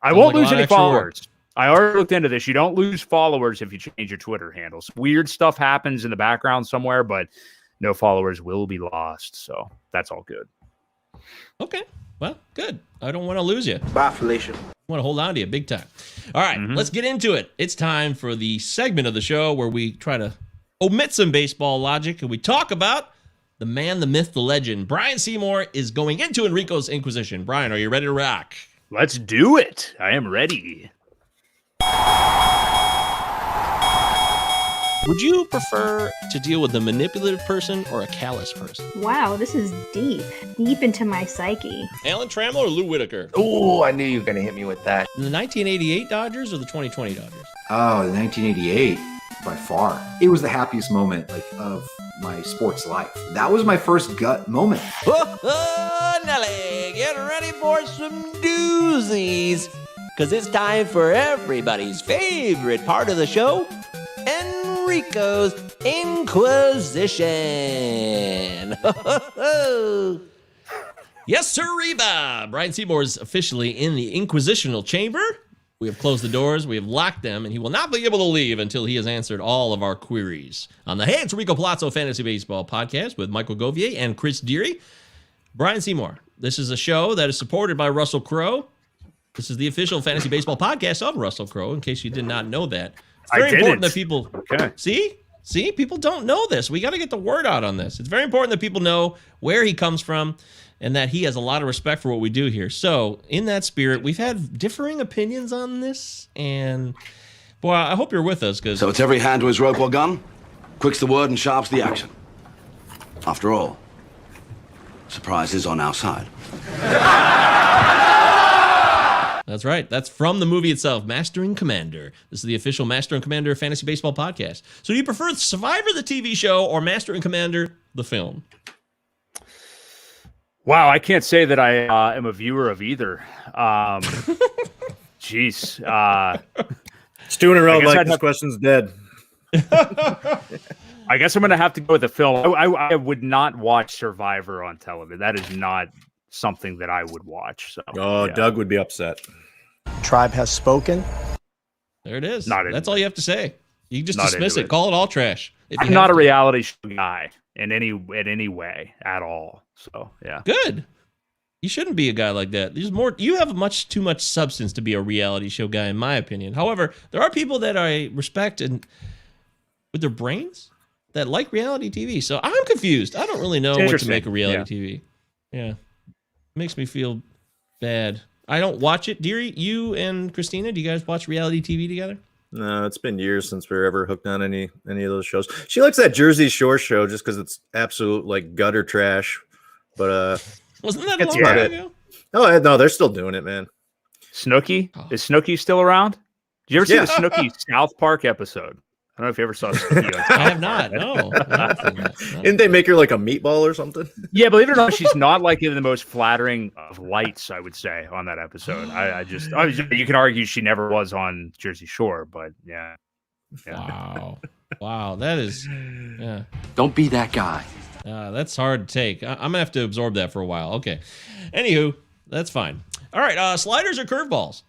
I won't lose any followers. I already looked into this. You don't lose followers if you change your Twitter handles. Weird stuff happens in the background somewhere, but no followers will be lost. So that's all good. Okay. Well, good. I don't want to lose you. Bye, Felicia. I want to hold on to you big time. All right, let's get into it. It's time for the segment of the show where we try to omit some baseball logic and we talk about the man, the myth, the legend. Brian Seymour is going into Enrico's Inquisition. Brian, are you ready to rock? Let's do it. I am ready. Would you prefer to deal with a manipulative person or a callous person? Wow, this is deep into my psyche. Alan Trammell or Lou Whitaker? Oh, I knew you were going to hit me with that. The 1988 Dodgers or the 2020 Dodgers? Oh, the 1988, by far. It was the happiest moment of my sports life. That was my first gut moment. Nelly, get ready for some doozies. Because it's time for everybody's favorite part of the show, Enrico's Inquisition. Yes, sir, Reba. Brian Seymour is officially in the Inquisitional Chamber. We have closed the doors, we have locked them, and he will not be able to leave until he has answered all of our queries. On the Hey, it's Rico Palazzo Fantasy Baseball podcast with Michael Govier and Chris Deary. Brian Seymour, this is a show that is supported by Russell Crowe. This is the official fantasy baseball podcast of Russell Crowe, in case you did not know that. It's very important that people see, people don't know this. We got to get the word out on this. It's very important that people know where he comes from and that he has a lot of respect for what we do here. So, in that spirit, we've had differing opinions on this, and boy, I hope you're with us because So it's every hand to his rope or gun, quicks the word and sharps the action. After all, surprise is on our side. That's right. That's from the movie itself, Master and Commander. This is the official Master and Commander Fantasy Baseball podcast. So do you prefer Survivor, the TV show, or Master and Commander, the film? Wow, I can't say that I am a viewer of either. Jeez. Stu in a row, I guess Mike. This question's dead. I guess I'm going to have to go with the film. I would not watch Survivor on television. That is not something that I would watch. So, yeah. Doug would be upset. Tribe has spoken. There it is. Not That's all you have to say. You can just Not dismiss into it. Call it all trash. I'm not a reality show guy in any way at all. So, yeah. Good. You shouldn't be a guy like that. There's more. You have much too much substance to be a reality show guy, in my opinion. However, there are people that I respect and with their brains that like reality TV. So I'm confused. I don't really know what to make of reality TV. Yeah. Makes me feel bad. I don't watch it. Deary, you and Christina, do you guys watch reality TV together? No, it's been years since we were ever hooked on any of those shows. She likes that Jersey Shore show just because it's absolute like gutter trash. But wasn't that a long time ago? Oh no, they're still doing it, man. Snooki? Is Snooki still around? Did you ever see the Snooki South Park episode? I don't know if you ever saw Snooki. I have not. No. Didn't they make her like a meatball or something? Yeah, believe it or not, she's not like in the most flattering of lights, I would say, on that episode. You can argue she never was on Jersey Shore, but yeah. Wow. That is, yeah. Don't be that guy. That's hard to take. I'm going to have to absorb that for a while. Okay. Anywho, that's fine. All right. Sliders or curveballs?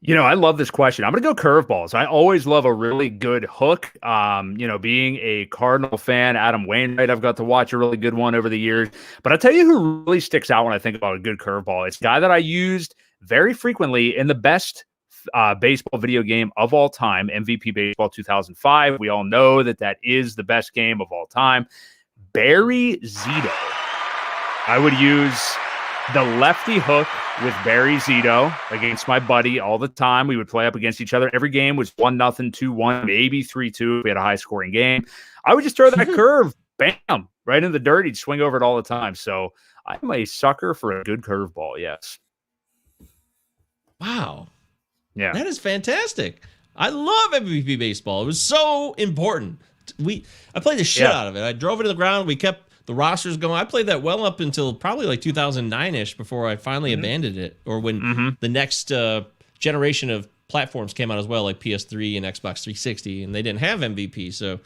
I love this question. I'm going to go curveballs. I always love a really good hook. Being a Cardinal fan, Adam Wainwright, I've got to watch a really good one over the years. But I'll tell you who really sticks out when I think about a good curveball. It's a guy that I used very frequently in the best baseball video game of all time, MVP Baseball 2005. We all know that is the best game of all time. Barry Zito. I would use the lefty hook with Barry Zito against my buddy all the time. We would play up against each other. Every game was 1-0, 2-1, maybe 3-2 if we had a high-scoring game. I would just throw that curve, bam, right in the dirt. He'd swing over it all the time. So I'm a sucker for a good curveball, yes. Wow. Yeah. That is fantastic. I love MVP Baseball. It was so important. I played the shit out of it. I drove it to the ground. We kept the rosters going. I played that well up until probably like 2009-ish before I finally abandoned it, or when the next generation of platforms came out as well, like PS3 and Xbox 360, and they didn't have MVP. So,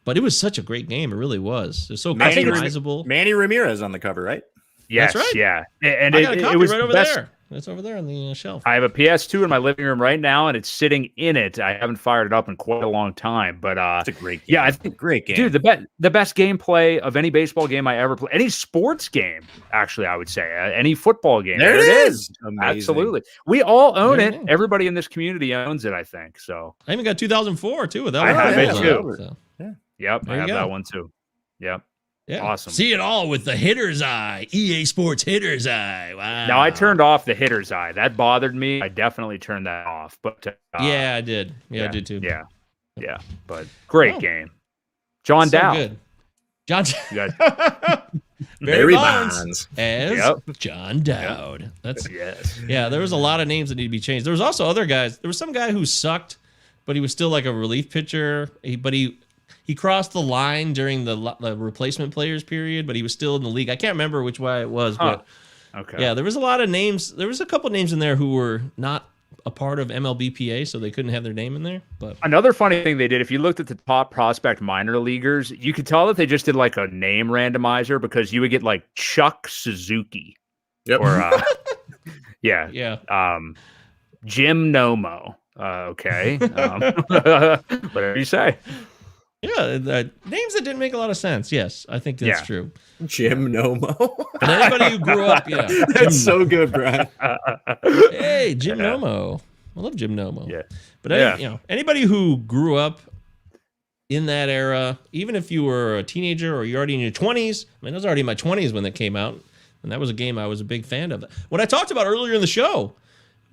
but it was such a great game. It really was. It was so customizable. Manny Ramirez on the cover, right? Yes, that's right. Yeah, and I got a copy it was right over best. there. It's over there on the shelf. I have a PS2 in my living room right now, and it's sitting in it. I haven't fired it up in quite a long time, but It's a great game. yeah, I think great game. dude, the best gameplay of any baseball game I ever played, any sports game, actually, I would say, any football game. There it is. Amazing. Absolutely, we all own There it. it is. Everybody in this community owns it, I think. So I even got 2004 too with that. I have it too. So, yep, There I you have go. that one too. Yep. yeah, Awesome. See it all with the hitter's eye. EA Sports hitter's eye. Wow. Now I turned off the hitter's eye. That bothered me. I definitely turned that off. But yeah, I did. Yeah, I did too. Yeah. But great Oh. game. John So Dow. good. John. You guys- Barry Barry Bonds Bonds. as Yep. John Dowd. That's yes. yeah. There was a lot of names that need to be changed. There was also other guys. There was some guy who sucked, but he was still like a relief pitcher. He crossed the line during the replacement players period, but he was still in the league. I can't remember which way it was, but Okay. yeah, there was a lot of names. There was a couple names in there who were not a part of MLBPA, so they couldn't have their name in there. But Another funny thing they did, if you looked at the top prospect minor leaguers, you could tell that they just did like a name randomizer because you would get like Chuck Suzuki. Yep. Or yeah. yeah, Jim Nomo. Okay. Whatever you say. yeah, names that didn't make a lot of sense. Yes, I think that's Yeah. true. Jim Nomo. And anybody who grew up, yeah, That's so good, Brian. hey, Jim Nomo. I love Jim Nomo. Yeah. But Yeah. anybody who grew up in that era, even if you were a teenager or you're already in your 20s, I mean, I was already in my 20s when that came out, and that was a game I was a big fan of. What I talked about earlier in the show,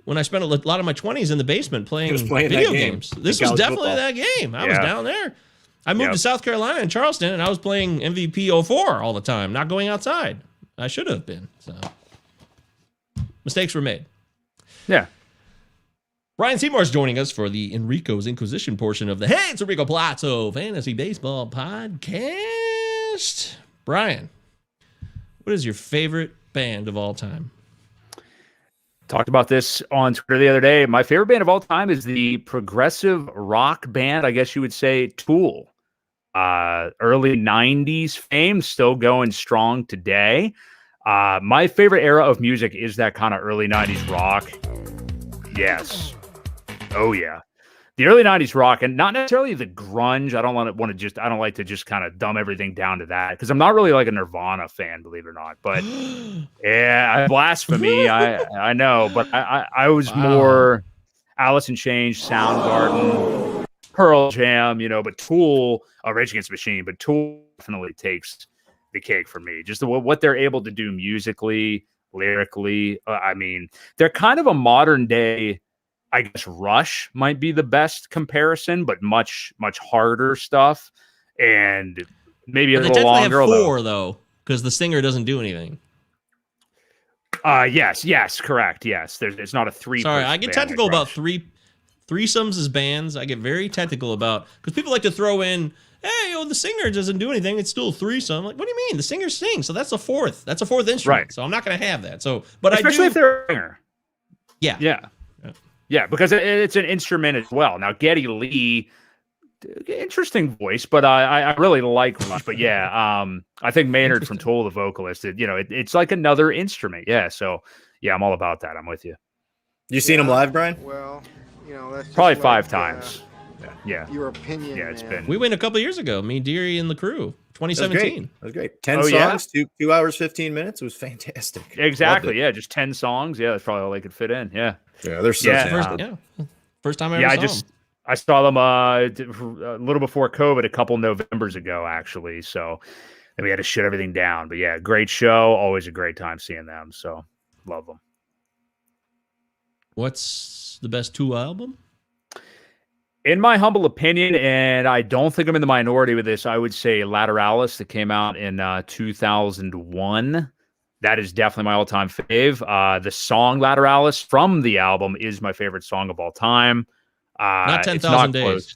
when I spent a lot of my 20s in the basement playing playing video that game. games. This was College definitely football. that game. I was Yeah. down there. I moved Yep. to South Carolina in Charleston, and I was playing MVP 04 all the time, not going outside. I should have been. So mistakes were made. Yeah. Brian Seymour's joining us for the Enrico's Inquisition portion of the Hey, it's Enrico Palazzo Fantasy Baseball Podcast. Brian, what is your favorite band of all time? Talked about this on Twitter the other day. My favorite band of all time is the progressive rock band, I guess you would say, Tool. Early 90s fame, still going strong today. My favorite era of music is that kind of early 90s rock. Yes. Oh, yeah. The early 90s rock, and not necessarily the grunge. I don't like to just kind of dumb everything down to that because I'm not really like a Nirvana fan, believe it or not. But yeah, blasphemy. I know, but I was more Alice in Chains, Soundgarden, Pearl Jam, but Tool, Rage Against the Machine, but Tool definitely takes the cake for me. Just what they're able to do musically, lyrically. I mean, they're kind of a modern day, I guess Rush might be the best comparison, but much, much harder stuff. And maybe a They little technically longer. have four, though, because the singer doesn't do anything. Yes, correct. Yes. It's not a three. Sorry, I get technical about threesomes as bands. I get very technical about, because people like to throw in, hey, the singer doesn't do anything. It's still a threesome. Like, what do you mean? The singer sings, so that's a fourth. That's a fourth instrument. Right. So I'm not going to have that. So, but especially if they're a singer. Yeah. Yeah, because it's an instrument as well. Now, Geddy Lee, interesting voice, but I really like Rush. But yeah, I think Maynard from Tool, the vocalist, it's like another instrument. Yeah, so yeah, I'm all about that. I'm with you. You seen him live, Brian? Well, that's probably 5 times. Yeah. Your opinion. Yeah, it's been. We went a couple of years ago. Me, Deary, and the crew. 2017. That was great. 10 songs, 2 hours, 15 minutes. It was fantastic. Exactly. Yeah, just 10 songs. Yeah, that's probably all they could fit in. Yeah. Yeah, they're so talented. First time I ever saw them. I saw them a little before COVID, a couple Novembers ago, actually. So then we had to shut everything down. But yeah, great show. Always a great time seeing them. So love them. What's the best Tool album? In my humble opinion, and I don't think I'm in the minority with this, I would say Lateralis that came out in 2001. That is definitely my all-time fave. The song Lateralis from the album is my favorite song of all time. Not 10,000 Days.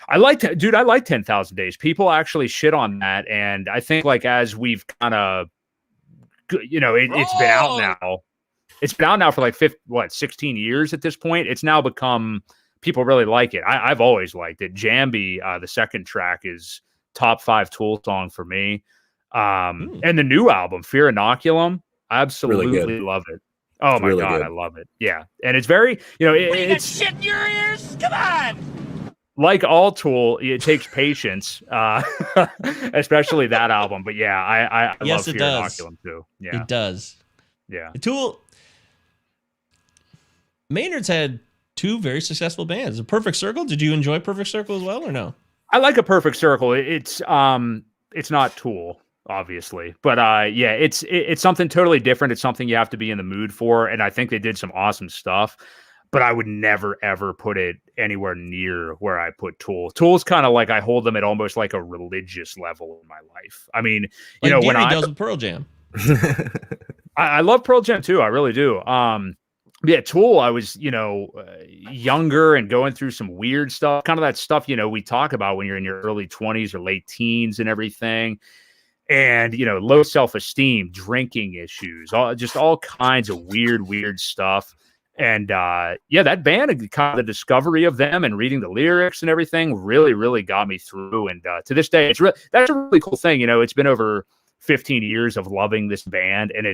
I like 10,000 Days. People actually shit on that, and I think like as we've kind of, it's been out now. It's been out now for like 16 years at this point. It's now become, people really like it. I've always liked it. Jambi, the second track, is top 5 Tool song for me. And the new album, Fear Inoculum, absolutely Really love it. Oh It's my really God, good. I love it. Yeah. And it's very, it's shit in your ears? Come on! like all Tool, it takes patience, especially that album. But yeah, I Yes, love it Fear does. Inoculum too. Yeah. It does. Yeah. Tool. Maynard's had 2 very successful bands. A Perfect Circle. Did you enjoy Perfect Circle as well, or no? I like A Perfect Circle. It's not Tool, obviously, but yeah, it's something totally different. It's something you have to be in the mood for, and I think they did some awesome stuff. But I would never ever put it anywhere near where I put Tool. Tool's kind of like I hold them at almost like a religious level in my life. I mean, Like when Deary I does with Pearl Jam. I love Pearl Jam too. I really do. Yeah, Tool, I was, younger and going through some weird stuff, kind of that stuff, we talk about when you're in your early 20s or late teens and everything. And, low self-esteem, drinking issues, all kinds of weird stuff. And that band, kind of the discovery of them and reading the lyrics and everything really, really got me through. And to this day, that's a really cool thing. It's been over 15 years of loving this band, and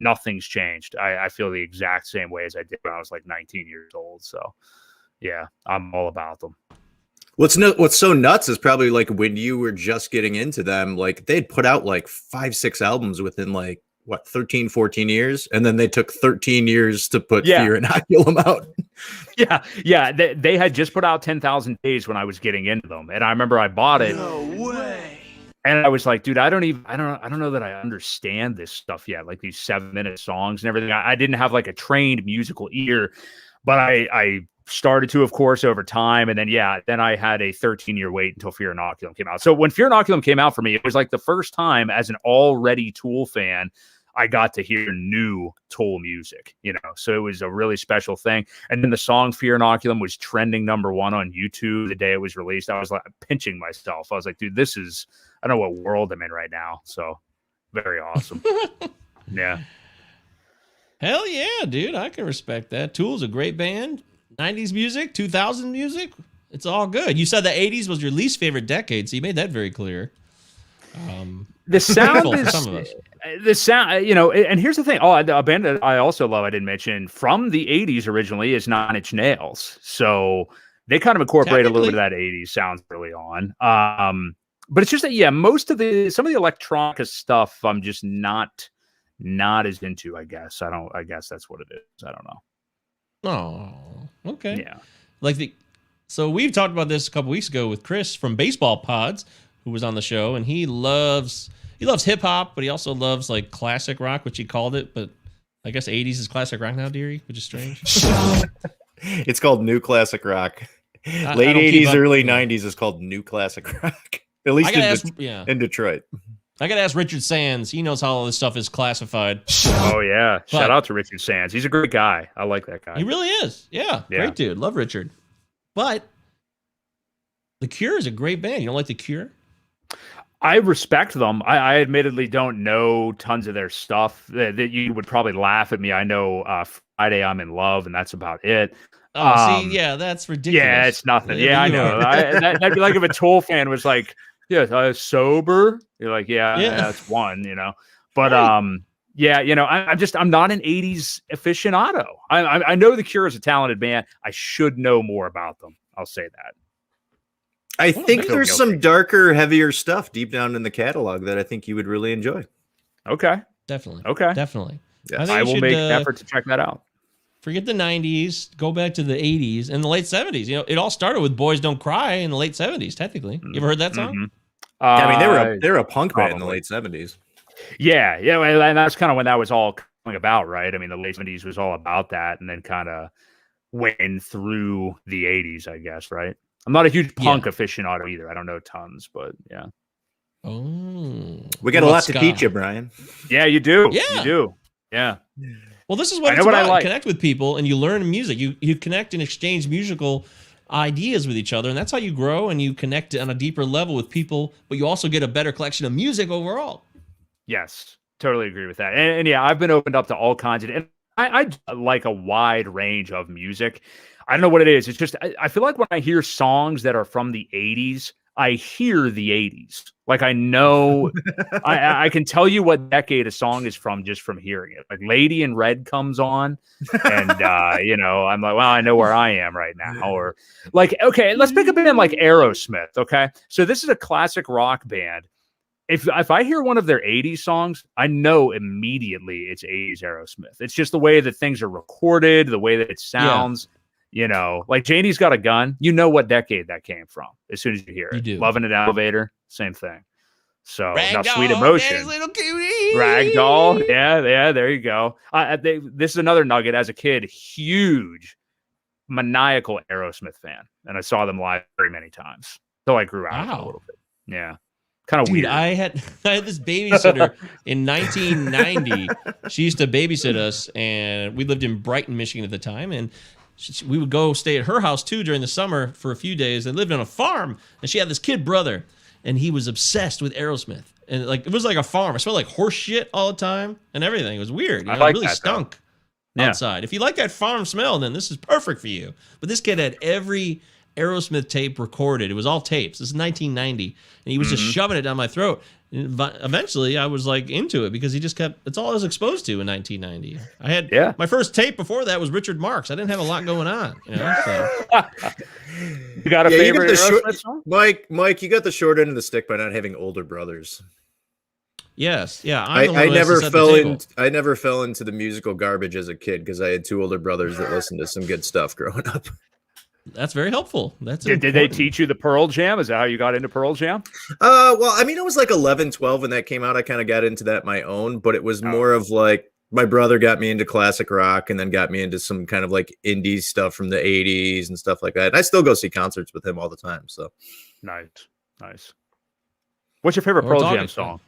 nothing's changed. I feel the exact same way as I did when I was like 19 years old. So yeah, I'm all about them. What's so nuts is probably like when you were just getting into them, like they'd put out like 5-6 albums within like 13, 14 years, and then they took 13 years to put Fear Inoculum out. Yeah. They had just put out 10,000 Days when I was getting into them, and I remember I bought it. No way. And I was like, dude, I don't know that I understand this stuff yet. Like these 7-minute songs and everything. I didn't have like a trained musical ear, but I started to, of course, over time. And then I had a 13-year wait until Fear Inoculum came out. So when Fear Inoculum came out for me, it was like the first time as an already Tool fan, I got to hear new Tool music, so it was a really special thing. And then the song Fear Inoculum was trending #1 on YouTube the day it was released. I was like pinching myself. I was like, dude, I don't know what world I'm in right now. So very awesome. Yeah. Hell yeah, dude. I can respect that. Tool's a great band. 90s music, 2000 music. It's all good. You said the 80s was your least favorite decade, so you made that very clear. The sound for is some of us. The sound, and here's the thing. Oh, a band that I also love, I didn't mention, from the 80s originally is 9 Inch Nails. So they kind of incorporate a little bit of that 80s sound early on. But it's just that, some of the electronica stuff I'm just not as into, I guess. I guess that's what it is. I don't know. Oh, okay. Yeah. So we've talked about this a couple weeks ago with Chris from Baseball Pods, who was on the show, and he loves hip hop, but he also loves like classic rock, which he called it. But I guess 80s is classic rock now, Deary, which is strange. It's called new classic rock. I Late don't keep 80s, up. early 90s is called new classic rock. At least in Detroit. I gotta ask Richard Sands. He knows how all this stuff is classified. Oh yeah, shout out to Richard Sands. He's a great guy. I like that guy. He really is. Yeah, great dude. Love Richard. But The Cure is a great band. You don't like The Cure? I respect them. I admittedly don't know tons of their stuff. That you would probably laugh at me. I know Friday I'm in Love, and that's about it. Oh, that's ridiculous. Yeah, it's nothing. Yeah, I know. That'd be like if a Tool fan was like, Sober. You're like, that's one, But I'm not an 80s aficionado. I know The Cure is a talented band. I should know more about them. I'll say that. I think there's some darker, heavier stuff deep down in the catalog that I think you would really enjoy. Okay. Definitely. Okay. Definitely. Yes. I will make an effort to check that out. Forget the 90s, go back to the 80s and the late 70s. It all started with Boys Don't Cry in the late 70s, technically. You ever heard that song? Mm-hmm. I mean, they were a punk band in the late 70s. Yeah, and that's kind of when that was all coming about, right? I mean, the late 70s was all about that, and then kind of went through the 80s, I guess, right? I'm not a huge punk aficionado either. I don't know tons, but yeah. Oh. We got a lot to teach you, Brian. Yeah, you do. Yeah. You do. Yeah. Well, this is what it's about. You connect with people and you learn music. You connect and exchange musical ideas with each other, and that's how you grow and you connect on a deeper level with people, but you also get a better collection of music overall. Yes, totally agree with that. And yeah, I've been opened up to all kinds of, and I like a wide range of music. I don't know what it is. It's just, I feel like when I hear songs that are from the 80s, I hear the 80s. Like I know, I can tell you what decade a song is from just from hearing it. Like Lady in Red comes on, and I'm like, well, I know where I am right now. Or like, okay, let's pick a band like Aerosmith. Okay, so this is a classic rock band. If I hear one of their 80s songs, I know immediately it's 80s Aerosmith. It's just the way that things are recorded, the way that it sounds. Like Janie's Got a Gun. You know what decade that came from as soon as you hear it. You do. Love in an Elevator, same thing. So now Ragdoll, Sweet Emotion, Daddy's little cutie. Ragdoll. Yeah, there you go. This is another nugget. As a kid, huge, maniacal Aerosmith fan, and I saw them live very many times. So I grew out of it a little bit. Yeah. Kind of Dude, weird. I had this babysitter in 1990. She used to babysit us, and we lived in Brighton, Michigan at the time, and we would go stay at her house too during the summer for a few days. They lived on a farm, and she had this kid brother, and he was obsessed with Aerosmith. And like it was like a farm. It smelled like horse shit all the time and everything. It was weird. I like it really that, stunk outside. If you like that farm smell, then this is perfect for you. But this kid had every Aerosmith tape recorded. It was all tapes. This is 1990, and he was just shoving it down my throat. And eventually, I was like into it because he just kept. It's all I was exposed to in 1990. I had my first tape before that was Richard Marx. I didn't have a lot going on. So. You got a favorite Aerosmith song? Mike, you got the short end of the stick by not having older brothers. Yes, yeah. I never fell into the musical garbage as a kid because I had two older brothers that listened to some good stuff growing up. That's very helpful. Did they teach you the Pearl Jam? Is that how you got into Pearl Jam? Well, I mean, it was like 11, 12 when that came out. I kind of got into that my own, but it was more of like my brother got me into classic rock and then got me into some kind of like indie stuff from the 80s and stuff like that. And I still go see concerts with him all the time. So nice. What's your favorite Pearl Jam song?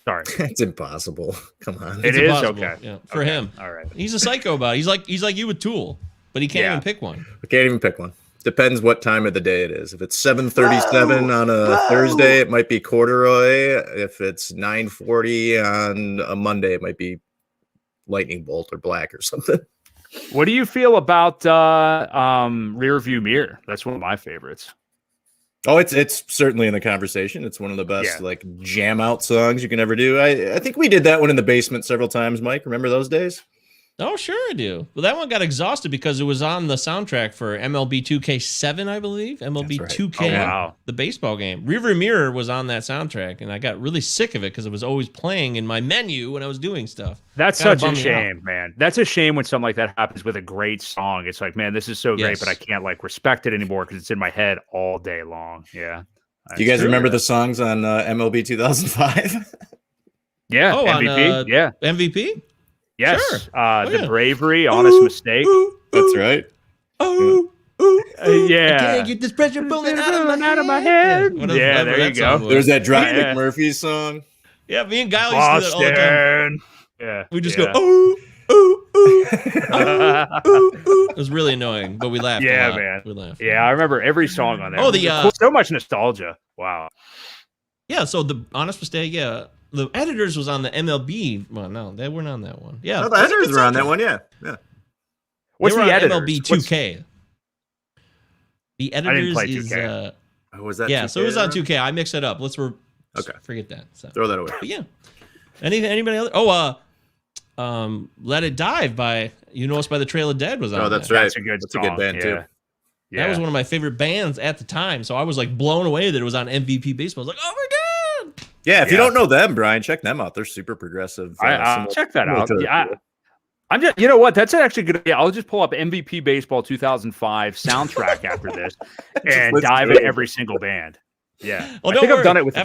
Sorry. It's impossible. Come on. It is okay. Yeah, for him. All right. He's a psycho about it. He's like you with Tool. But he can't even pick one. I can't even pick one. Depends what time of the day it is. If it's 7:37 on a Thursday, it might be Corduroy. If it's 9:40 on a Monday, it might be Lightning Bolt or Black or something. What do you feel about Rear View Mirror? That's one of my favorites. Oh, it's certainly in the conversation. It's one of the best like jam out songs you can ever do. I think we did that one in the basement several times, Mike. Remember those days? Oh, sure I do. Well, that one got exhausted because it was on the soundtrack for MLB 2K7, I believe. MLB 2K, the baseball game. Rearview Mirror was on that soundtrack, and I got really sick of it because it was always playing in my menu when I was doing stuff. That's such a shame, man. That's a shame when something like that happens with a great song. It's like, man, this is so great, but I can't like respect it anymore because it's in my head all day long. Yeah. Do you guys remember the songs on MLB 2005? Yeah. Oh, MVP. On, MVP? Yes. Sure. The Bravery, Honest Mistake. That's right. Yeah. I can't get this pressure pulling out of my head. Yeah, there you go. There's that Dropkick Murphys song. Yeah, me and Guy used to do that all the time. Yeah. We just go, ooh, ooh, ooh, ooh. It was really annoying, but we laughed a lot. Man. We laughed. Yeah, I remember every song on there. Oh, so much nostalgia. Wow. Yeah, so the Honest Mistake, the Editors was on the MLB. Well, no, they weren't on that one. Yeah, the Editors were on that one. Yeah. What's the Editors? MLB 2K. The Editors I didn't play 2K. Was that? Yeah, 2K so it was on 2K. I mixed it up. Let's forget that. So. Throw that away. But yeah. Anybody else? Oh, Let It Dive by You Know Us by the Trail of Dead was on. Oh, that's right. That's a good band too. Yeah. That was one of my favorite bands at the time. So I was like blown away that it was on MVP Baseball. I was like, oh my God. Yeah, if you don't know them, Brian, check them out. They're super progressive. Check that out. Yeah, I'm just, you know what? That's actually good. Yeah, I'll just pull up MVP Baseball 2005 soundtrack after this and dive into every single band. Yeah, well, I think I've done it with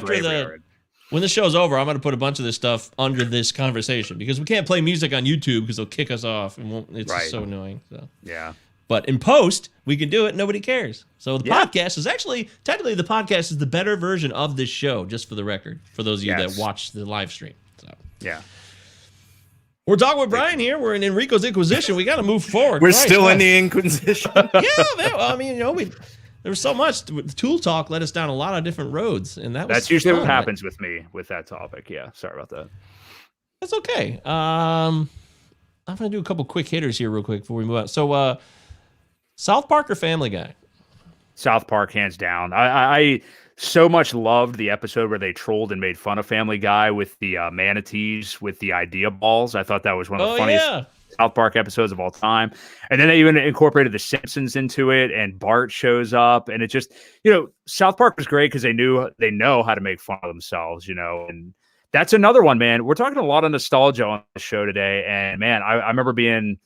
when the show's over. I'm going to put a bunch of this stuff under this conversation because we can't play music on YouTube because they'll kick us off and it's just so annoying. So yeah. But in post, we can do it. Nobody cares. So the podcast is actually, technically, the podcast is the better version of this show, just for the record, for those of you that watch the live stream. So yeah. We're talking with Brian here. We're in Enrico's Inquisition. We got to move forward. We're still in the Inquisition. Yeah, man. Well, I mean, there was so much. Tool Talk led us down a lot of different roads, and that's usually what happens with me with that topic. Yeah, sorry about that. That's okay. I'm going to do a couple quick hitters here real quick before we move on. So, South Park or Family Guy? South Park, hands down. I so much loved the episode where they trolled and made fun of Family Guy with the manatees with the idea balls. I thought that was one of the funniest South Park episodes of all time. And then they even incorporated the Simpsons into it, and Bart shows up, and it just, South Park was great because they know how to make fun of themselves, and that's another one, man. We're talking a lot of nostalgia on the show today, and man, I remember being,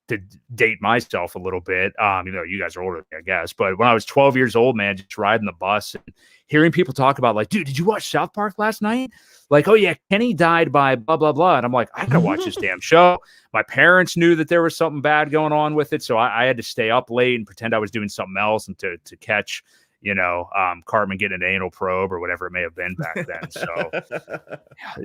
to date myself a little bit, you guys are older than me, I guess, but when I was 12 years old, man, just riding the bus and hearing people talk about like, dude, did you watch South Park last night? Like, oh yeah, Kenny died by blah, blah, blah. And I'm like, I gotta watch this damn show. My parents knew that there was something bad going on with it. So I had to stay up late and pretend I was doing something else and to catch, Cartman getting an anal probe or whatever it may have been back then. So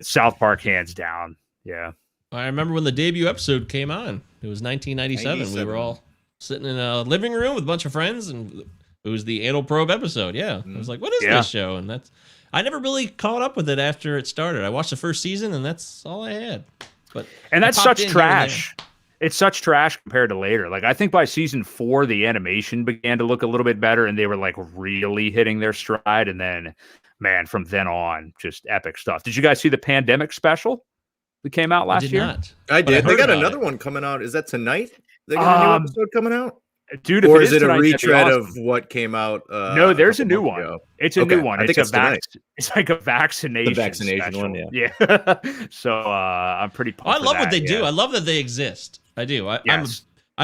South Park, hands down. Yeah. I remember when the debut episode came on. It was 1997. We were all sitting in a living room with a bunch of friends, and it was the anal probe episode. Yeah. I was like, what is this show? And I never really caught up with it after it started. I watched the first season, and that's all I had. And that's such trash. It's such trash compared to later. Like, I think by season 4, the animation began to look a little bit better, and they were like really hitting their stride. And then, man, from then on, just epic stuff. Did you guys see the pandemic special that came out last year? I did. They got another one coming out. Is that tonight? They got a new episode coming out? Dude, or is it a retread of what came out? No, there's a new one. It's a new one. I think it's like a vaccination. The vaccination special. one, yeah. So I'm pretty pumped. I love what they do. I love that they exist. I do. I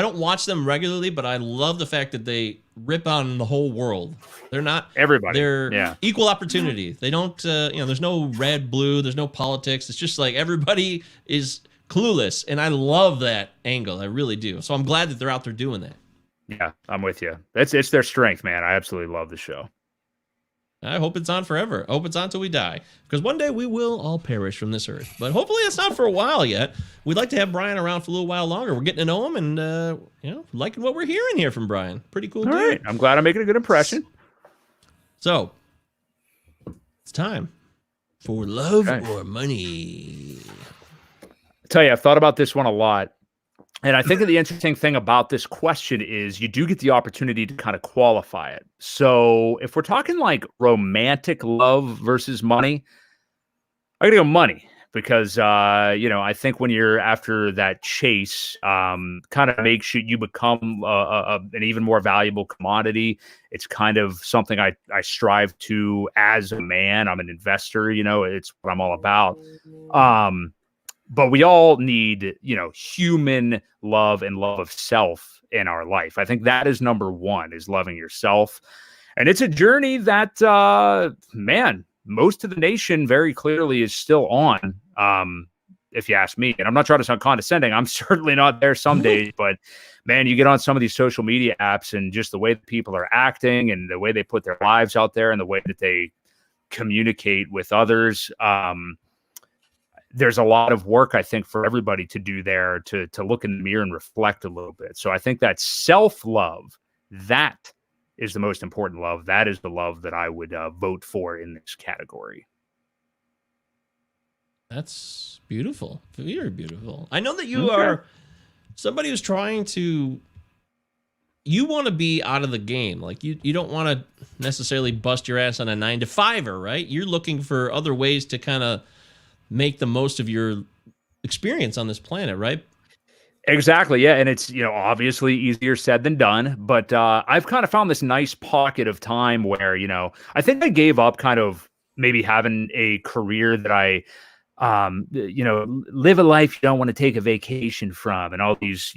don't watch them regularly, but I love the fact that they rip on the whole world. They're not everybody. They're equal opportunity. They don't. There's no red, blue. There's no politics. It's just like everybody is clueless, and I love that angle. I really do. So I'm glad that they're out there doing that. Yeah, I'm with you. It's their strength, man. I absolutely love the show. I hope it's on forever. I hope it's on till we die, because one day we will all perish from this earth. But hopefully it's not for a while yet. We'd like to have Brian around for a little while longer. We're getting to know him, and liking what we're hearing here from Brian. Pretty cool dude. All right. I'm glad I'm making a good impression. So it's time for Love or Money. I tell you, I've thought about this one a lot. And I think that the interesting thing about this question is you do get the opportunity to kind of qualify it. So if we're talking like romantic love versus money, I gotta go money, because I think when you're after that chase, kind of makes you become an even more valuable commodity. It's kind of something I strive to as a man. I'm an investor, it's what I'm all about. But we all need, human love and love of self in our life. I think that is number one, is loving yourself. And it's a journey that, most of the nation very clearly is still on, if you ask me. And I'm not trying to sound condescending. I'm certainly not there some days. But, man, you get on some of these social media apps and just the way that people are acting and the way they put their lives out there and the way that they communicate with others. There's a lot of work, I think, for everybody to do there to look in the mirror and reflect a little bit. So I think that self-love, that is the most important love. That is the love that I would vote for in this category. That's beautiful. Very beautiful. I know that you are somebody who's trying to, you want to be out of the game. Like you don't want to necessarily bust your ass on a 9-to-5er, right? You're looking for other ways to kind of make the most of your experience on this planet, right? Exactly. Yeah. And it's, obviously easier said than done, but I've kind of found this nice pocket of time where, I think I gave up kind of maybe having a career that I, live a life you don't want to take a vacation from, and all these,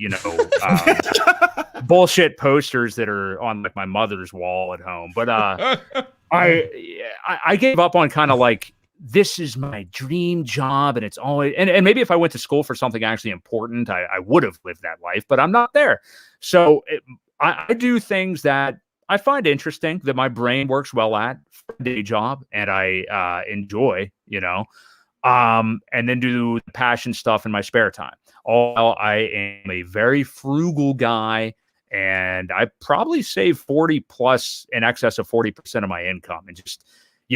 bullshit posters that are on like my mother's wall at home. But I gave up on kind of like, this is my dream job, and it's always, and maybe if I went to school for something actually important, I would have lived that life, but I'm not there. So I do things that I find interesting, that my brain works well at for a day job, and I enjoy, and then do the passion stuff in my spare time. I am a very frugal guy, and I probably save 40 plus, in excess of 40% of my income, and just,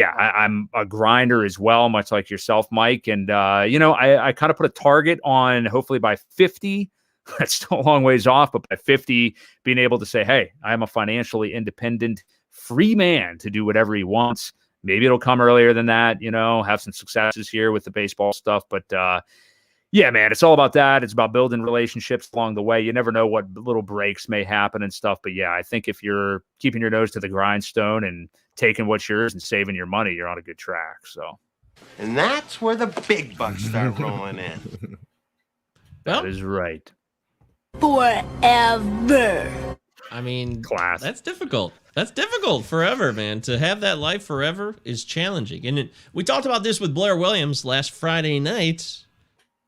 I'm a grinder as well, much like yourself, Mike. And, I kind of put a target on hopefully by 50. That's still a long ways off, but by 50, being able to say, hey, I am a financially independent, free man to do whatever he wants. Maybe it'll come earlier than that, have some successes here with the baseball stuff. But yeah, man, it's all about that. It's about building relationships along the way. You never know what little breaks may happen and stuff. But yeah, I think if you're keeping your nose to the grindstone and taking what's yours and saving your money, you're on a good track. So, And that's where the big bucks start rolling in. that is right. Forever. I mean, Class. That's difficult. That's difficult forever, man. To have that life forever is challenging. And we talked about this with Blair Williams last Friday night.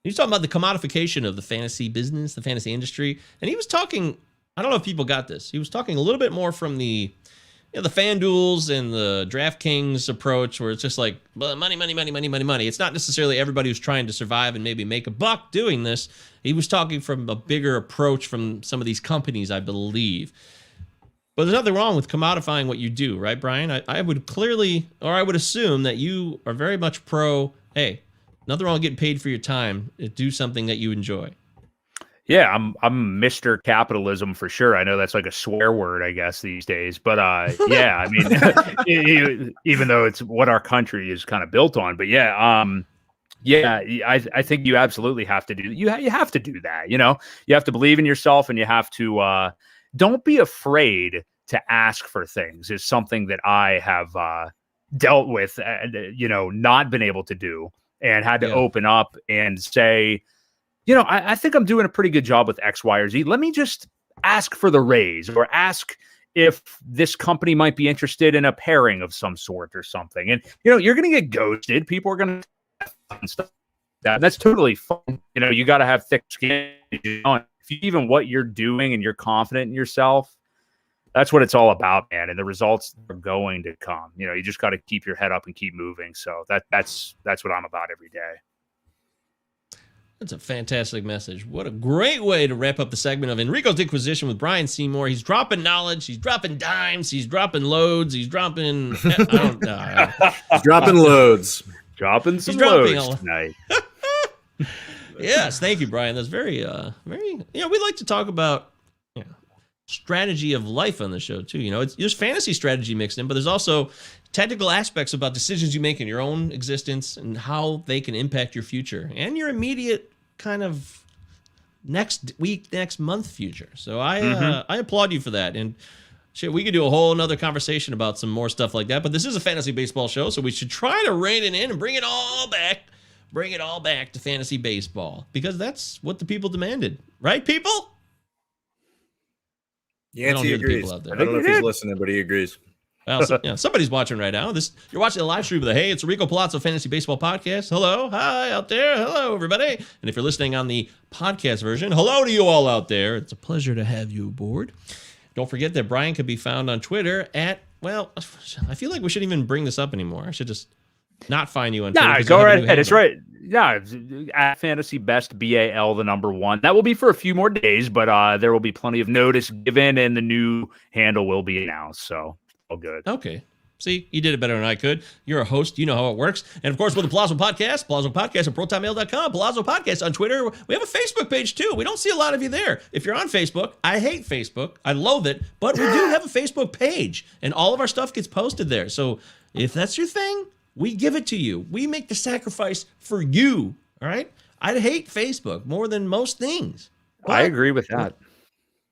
He was talking about the commodification of the fantasy business, the fantasy industry. And he was talking, I don't know if people got this. He was talking a little bit more from the FanDuels and the DraftKings approach, where it's just like money, money, money, money, money, money. It's not necessarily everybody who's trying to survive and maybe make a buck doing this. He was talking from a bigger approach from some of these companies, I believe. But there's nothing wrong with commodifying what you do, right, Brian? I would clearly, or I would assume that you are very much pro, hey, nothing wrong with getting paid for your time. Do something that you enjoy. Yeah, I'm Mr. Capitalism for sure. I know that's like a swear word, I guess, these days. But yeah, I mean, even though it's what our country is kind of built on. But yeah, I think you absolutely have to do. You have to do that. You have to believe in yourself, and you have to don't be afraid to ask for things. Is something that I have dealt with, not been able to do, and had to open up and say, I think I'm doing a pretty good job with X, Y, or Z. Let me just ask for the raise, or ask if this company might be interested in a pairing of some sort or something. And, you're going to get ghosted. People are going to stuff. That's totally fun. You got to have thick skin. If you even what you're doing and you're confident in yourself, that's what it's all about, man. And the results are going to come. You just got to keep your head up and keep moving. So that's what I'm about every day. That's a fantastic message. What a great way to wrap up the segment of Enrico's Disquisition with Brian Seymour. He's dropping knowledge. He's dropping dimes. He's dropping loads. He's dropping... He's dropping loads. Dropping some loads tonight. Yes, thank you, Brian. That's very... we like to talk about strategy of life on the show, too. There's fantasy strategy mixed in, but there's also technical aspects about decisions you make in your own existence and how they can impact your future and your immediate kind of next week, next month future. So I applaud you for that. And shit, we could do a whole nother conversation about some more stuff like that, but this is a fantasy baseball show, so we should try to rein it in and bring it all back to fantasy baseball, because that's what the people demanded. Right, people? Yancey agrees. I don't know if he's listening, but he agrees. Well, somebody's watching right now. You're watching the live stream of the Hey, it's Rico Palazzo Fantasy Baseball Podcast. Hello, hi out there. Hello, everybody. And if you're listening on the podcast version, hello to you all out there. It's a pleasure to have you aboard. Don't forget that Brian can be found on Twitter at, I feel like we shouldn't even bring this up anymore. I should just not find you on Twitter. Nah, go right ahead. It's right. Yeah, at Fantasy Best BAL, the number 1. That will be for a few more days, but there will be plenty of notice given, and the new handle will be announced. So all good. Okay. See, you did it better than I could. You're a host. You know how it works. And, of course, with the Palazzo Podcast at ProtonMail.com, Palazzo Podcast on Twitter. We have a Facebook page, too. We don't see a lot of you there. If you're on Facebook, I hate Facebook. I loathe it. But we do have a Facebook page, and all of our stuff gets posted there. So if that's your thing, we give it to you. We make the sacrifice for you, all right? I hate Facebook more than most things. I agree with that.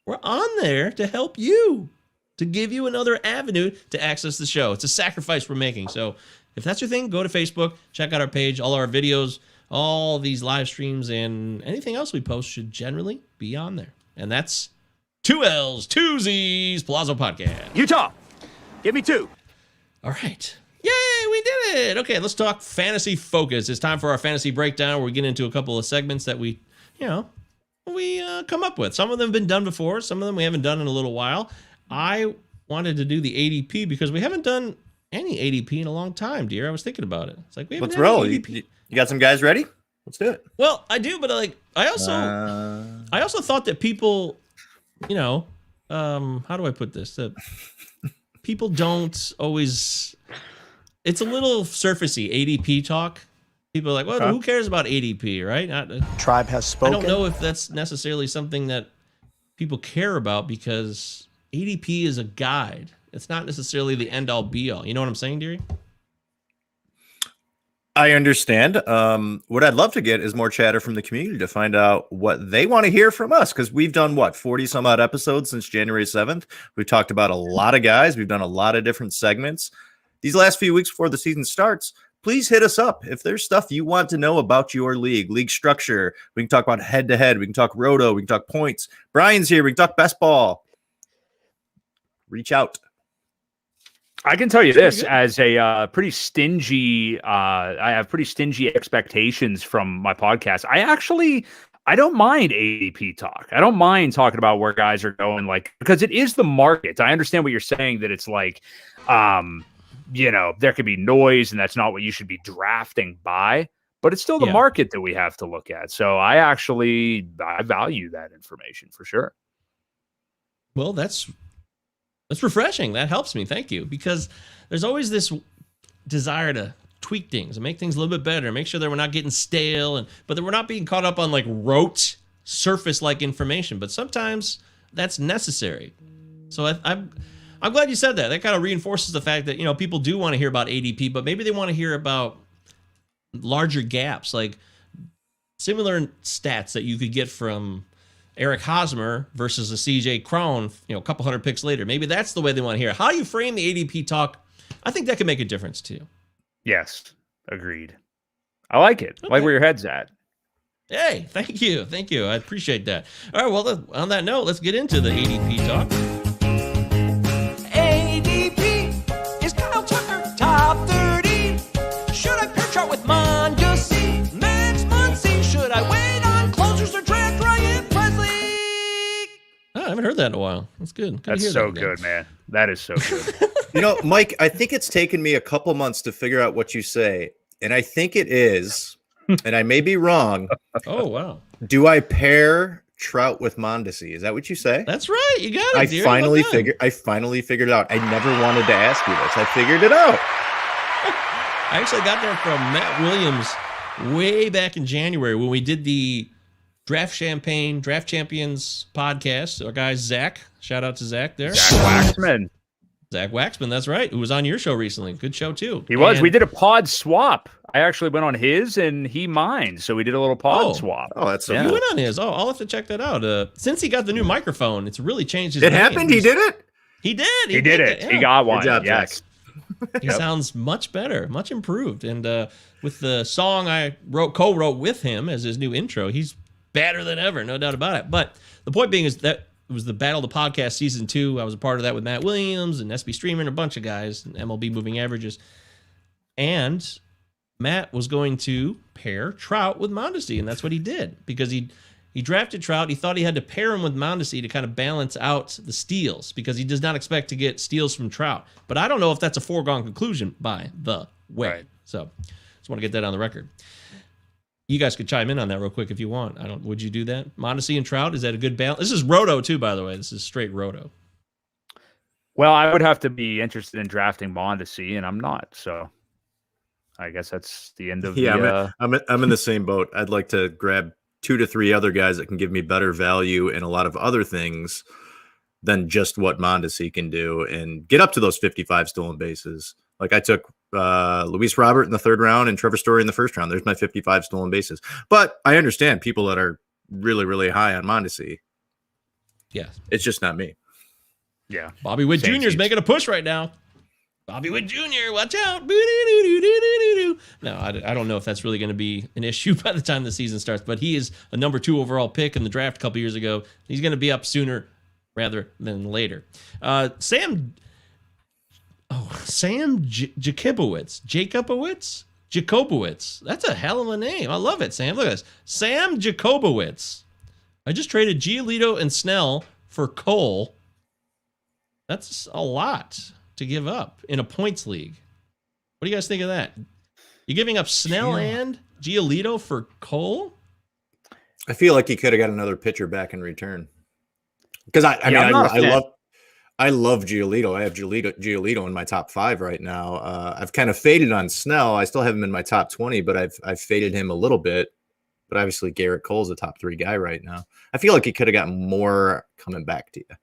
We're on there to help you, to give you another avenue to access the show. It's a sacrifice we're making. So if that's your thing, go to Facebook, check out our page. All our videos, all these live streams, and anything else we post should generally be on there. And that's 2 L's, 2 Z's, Palazzo Podcast. Utah, give me 2. All right. Yay, we did it. Okay, let's talk fantasy focus. It's time for our fantasy breakdown, where we get into a couple of segments that we come up with. Some of them have been done before. Some of them we haven't done in a little while. I wanted to do the ADP because we haven't done any ADP in a long time, dear. I was thinking about it. It's like, we haven't Let's roll. You got some guys ready? Let's do it. Well, I do, but I also thought that people, how do I put this? That people don't always. It's a little surfacey, ADP talk. People are like, well, who cares about ADP, right? Tribe has spoken. I don't know if that's necessarily something that people care about, because ADP is a guide. It's not necessarily the end all be all. You know what I'm saying, Deary? I understand. What I'd love to get is more chatter from the community to find out what they want to hear from us, because we've done 40 some odd episodes since January 7th. We've talked about a lot of guys. We've done a lot of different segments. These last few weeks before the season starts, please hit us up. If there's stuff you want to know about your league structure, we can talk about head to head. We can talk roto. We can talk points. Brian's here. We can talk best ball. Reach out. I can tell you this as a pretty stingy. I have pretty stingy expectations from my podcast. I don't mind ADP talk. I don't mind talking about where guys are going, because it is the market. I understand what you're saying, that it's there could be noise and that's not what you should be drafting by, but it's still the market that we have to look at. So I value that information for sure. Well, that's refreshing. That helps me. Thank you. Because there's always this desire to tweak things and make things a little bit better, make sure that we're not getting stale, but that we're not being caught up on rote surface-like information. But sometimes that's necessary. So I'm glad you said that. That kind of reinforces the fact that, people do want to hear about ADP, but maybe they want to hear about larger gaps, like similar stats that you could get from Eric Hosmer versus a CJ Cron, a couple hundred picks later. Maybe that's the way they want to hear it. How you frame the ADP talk, I think that could make a difference too. Yes, agreed. I like it. Okay. I like where your head's at. Hey, thank you. Thank you. I appreciate that. All right, well, on that note, let's get into the ADP talk. ADP is Kyle Tucker, top 30. Should I pair chart with Mondesi? Max Muncy, should I wait on closers or draft Ryan Presley? I haven't heard that in a while. That's good. That's so good, man. That is so good. Mike, I think it's taken me a couple months to figure out what you say. And I think it is, and I may be wrong. Oh, wow. Do I pair Trout with Mondesi? Is that what you say? That's right. You got it. I finally figured it out. I never wanted to ask you this. I figured it out. I actually got that from Matt Williams way back in January when we did the Draft Champions podcast. Our guy Zach, shout out to Zach there. Zach Waxman, that's right. Who was on your show recently. Good show too. He was. We did a pod swap. I actually went on his and he mine. So we did a little pod swap. Oh, that's so You went on his. Oh, I'll have to check that out. Since he got the new microphone, it's really changed his name. happened? He did it? He did. He did it. Yeah. He got one. Good job, yes. He sounds much better, much improved. And with the song I co-wrote with him as his new intro, he's better than ever, no doubt about it. But the point being is that it was the Battle of the Podcast Season 2. I was a part of that with Matt Williams and SB Streamer and a bunch of guys, and MLB Moving Averages. And Matt was going to pair Trout with Mondesi, and that's what he did. Because he drafted Trout. He thought he had to pair him with Mondesi to kind of balance out the steals, because he does not expect to get steals from Trout. But I don't know if that's a foregone conclusion, by the way. Right. So just want to get that on the record. You guys could chime in on that real quick if you want. Would you do that? Mondesi and Trout, is that a good balance? This is Roto too, by the way. This is straight Roto. Well, I would have to be interested in drafting Mondesi, and I'm not. So I guess that's the end of the. I'm in the same boat. I'd like to grab 2 to 3 other guys that can give me better value in a lot of other things than just what Mondesi can do, and get up to those 55 stolen bases. Like I took Luis Robert in the 3rd round and Trevor Story in the 1st round. There's my 55 stolen bases. But I understand people that are really, really high on Mondesi. Yeah. It's just not me. Yeah. Bobby Witt Jr. is making a push right now. Bobby Witt Jr., watch out. No, I don't know if that's really going to be an issue by the time the season starts, but he is a number 2 overall pick in the draft a couple years ago. He's going to be up sooner rather than later. Sam Jacobowitz. That's a hell of a name. I love it, Sam. Look at this. Sam Jacobowitz. I just traded Giolito and Snell for Cole. That's a lot to give up in a points league. What do you guys think of that? You giving up Snell and Giolito for Cole? I feel like he could have got another pitcher back in return. Because I love Giolito. I have Giolito in my top 5 right now. I've kind of faded on Snell. I still have him in my top 20, but I've faded him a little bit. But obviously Garrett Cole's a top 3 guy right now. I feel like he could have gotten more coming back to you.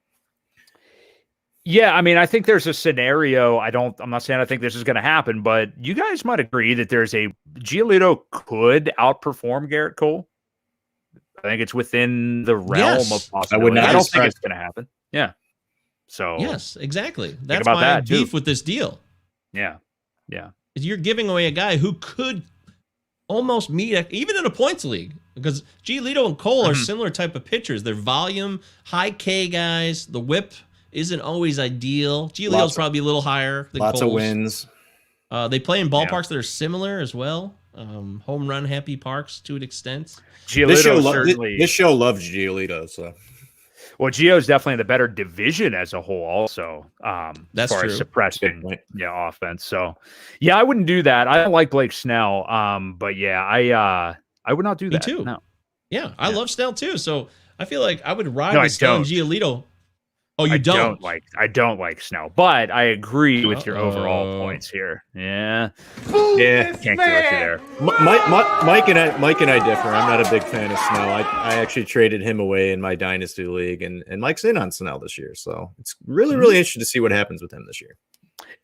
Yeah, I mean, I think there's a scenario. I'm not saying I think this is going to happen, but you guys might agree that Giolito could outperform Garrett Cole. I think it's within the realm of possibility. I don't think it's going to happen. Yeah. So yes, exactly. That's my beef with this deal. Yeah. Yeah. You're giving away a guy who could almost meet even in a points league, because Giolito and Cole are similar type of pitchers. They're volume, high K guys. The whip isn't always ideal. Giolito's probably a little higher than lots Cole's. of wins. They play in ballparks that are similar as well. Home run happy parks to an extent. This show loves Giolito. So, well, Gio's definitely the better division as a whole. Also, that's as far true. as suppressing offense. So, yeah, I wouldn't do that. I don't like Blake Snell. But yeah, I would not do that. Me too. No. Yeah, I love Snell too. So I feel like I would ride with Snell and Giolito. Oh, you don't? I don't like Snell, but I agree with your overall points here. Yeah. Can't get you there. Mike and I differ. I'm not a big fan of Snell. I actually traded him away in my dynasty league, and Mike's in on Snell this year. So it's really interesting to see what happens with him this year.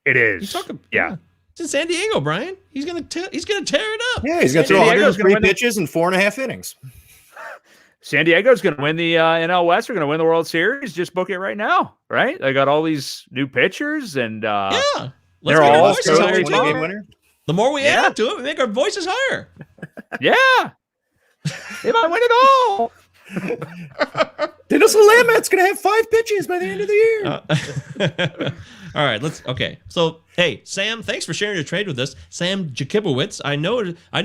It is. Yeah. It's in San Diego, Brian. He's gonna tear it up. Yeah, he's gonna throw 103 pitches in 4.5 innings. San Diego's going to win the NL West. They're going to win the World Series. Just book it right now, right? They got all these new pitchers, and let's they're get our all voices higher too. Game winner. The more we add to it, we make our voices higher. Yeah, they might win it all. Dennis Lamet's going to have 5 pitches by the end of the year. All right, okay. So, hey, Sam, thanks for sharing your trade with us. Sam Jakibowicz. I know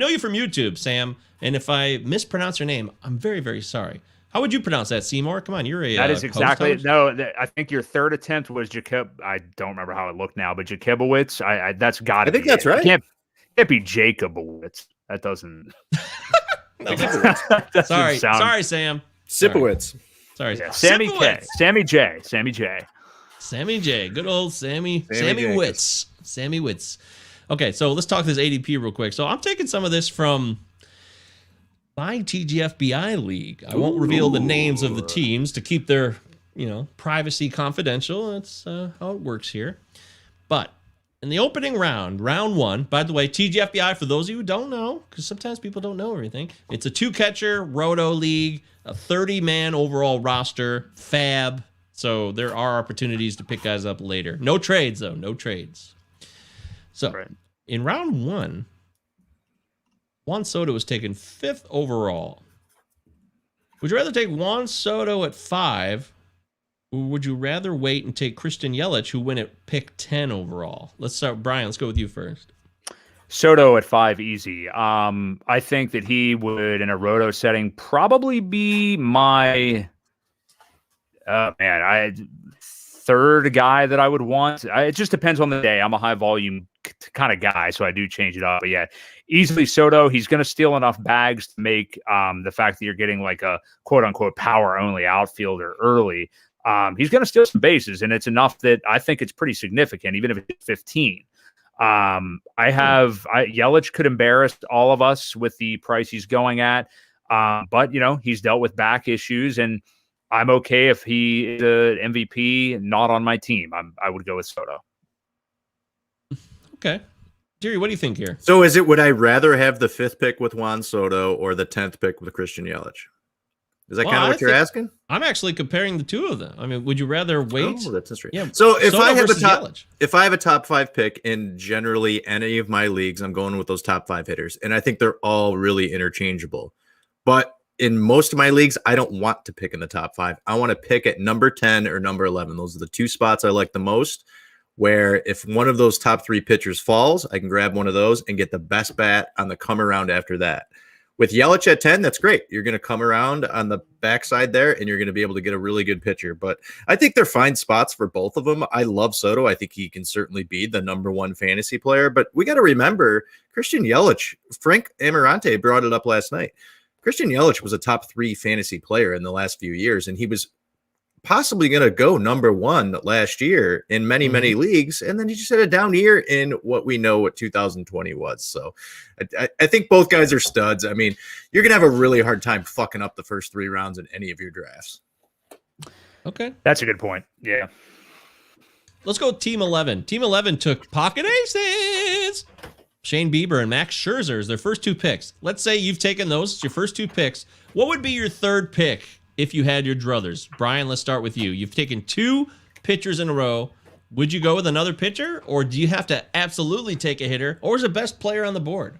you from YouTube, Sam, and if I mispronounce your name, I'm very, very sorry. How would you pronounce that, Seymour? Come on, you're a That is exactly I think your third attempt was Jakib. I don't remember how it looked now, but Jakibowicz. That's got to. I think that's right. It can't be Jacobowicz. That doesn't. Sorry, Sam. Sipowicz. Sorry, yeah, Sammy K. Sammy J. Sammy J. Good old Sammy Witz. Sammy Witz. Okay, so let's talk this ADP real quick. So I'm taking some of this from my TGFBI league. I won't reveal the names of the teams to keep their, privacy confidential. That's how it works here. But in the opening round 1, by the way, TGFBI, for those of you who don't know, because sometimes people don't know everything, it's a 2-catcher roto league, a 30-man overall roster, fab. So there are opportunities to pick guys up later. No trades, though. No trades. So in round 1, Juan Soto was taken 5th overall. Would you rather take Juan Soto at 5, or would you rather wait and take Christian Yelich, who went at pick 10 overall? Let's start, Brian. Let's go with you first. Soto at 5, easy. I think that he would, in a roto setting, probably be my third guy that I would want. It just depends on the day. I'm a high volume kind of guy, so I do change it up. But yeah, easily Soto. He's going to steal enough bags to make the fact that you're getting like a quote unquote power only outfielder early. He's going to steal some bases, and it's enough that I think it's pretty significant, even if it's 15. Yelich could embarrass all of us with the price he's going at. But he's dealt with back issues, and I'm okay if he is an MVP not on my team. I would go with Soto. Okay. Jerry, what do you think here? So would I rather have the 5th pick with Juan Soto or the 10th pick with Christian Yelich? Is that kind of what you're asking? I'm actually comparing the two of them. I mean, would you rather wait? Oh, that's interesting. Yeah. So if I have a top 5 pick in generally any of my leagues, I'm going with those top 5 hitters, and I think they're all really interchangeable. But in most of my leagues, I don't want to pick in the top 5. I want to pick at number 10 or number 11. Those are the 2 spots I like the most, where if one of those top 3 pitchers falls, I can grab one of those and get the best bat on the come around after that. With Yelich at 10, that's great. You're going to come around on the backside there, and you're going to be able to get a really good pitcher. But I think they're fine spots for both of them. I love Soto. I think he can certainly be the number 1 fantasy player. But we got to remember, Christian Yelich, Frank Amarante brought it up last night. Christian Yelich was a top 3 fantasy player in the last few years, and he was possibly going to go number 1 last year in many, many leagues. And then he just had a down year in what we know what 2020 was. So I think both guys are studs. I mean, you're going to have a really hard time fucking up the first 3 rounds in any of your drafts. Okay. That's a good point. Yeah. let's go Team 11. Team 11 took pocket aces. Shane Bieber and Max Scherzer as their first 2 picks. Let's say you've taken those, it's your first 2 picks. What would be your third pick if you had your druthers? Brian, let's start with you. You've taken 2 pitchers in a row. Would you go with another pitcher, or do you have to absolutely take a hitter, or is the best player on the board?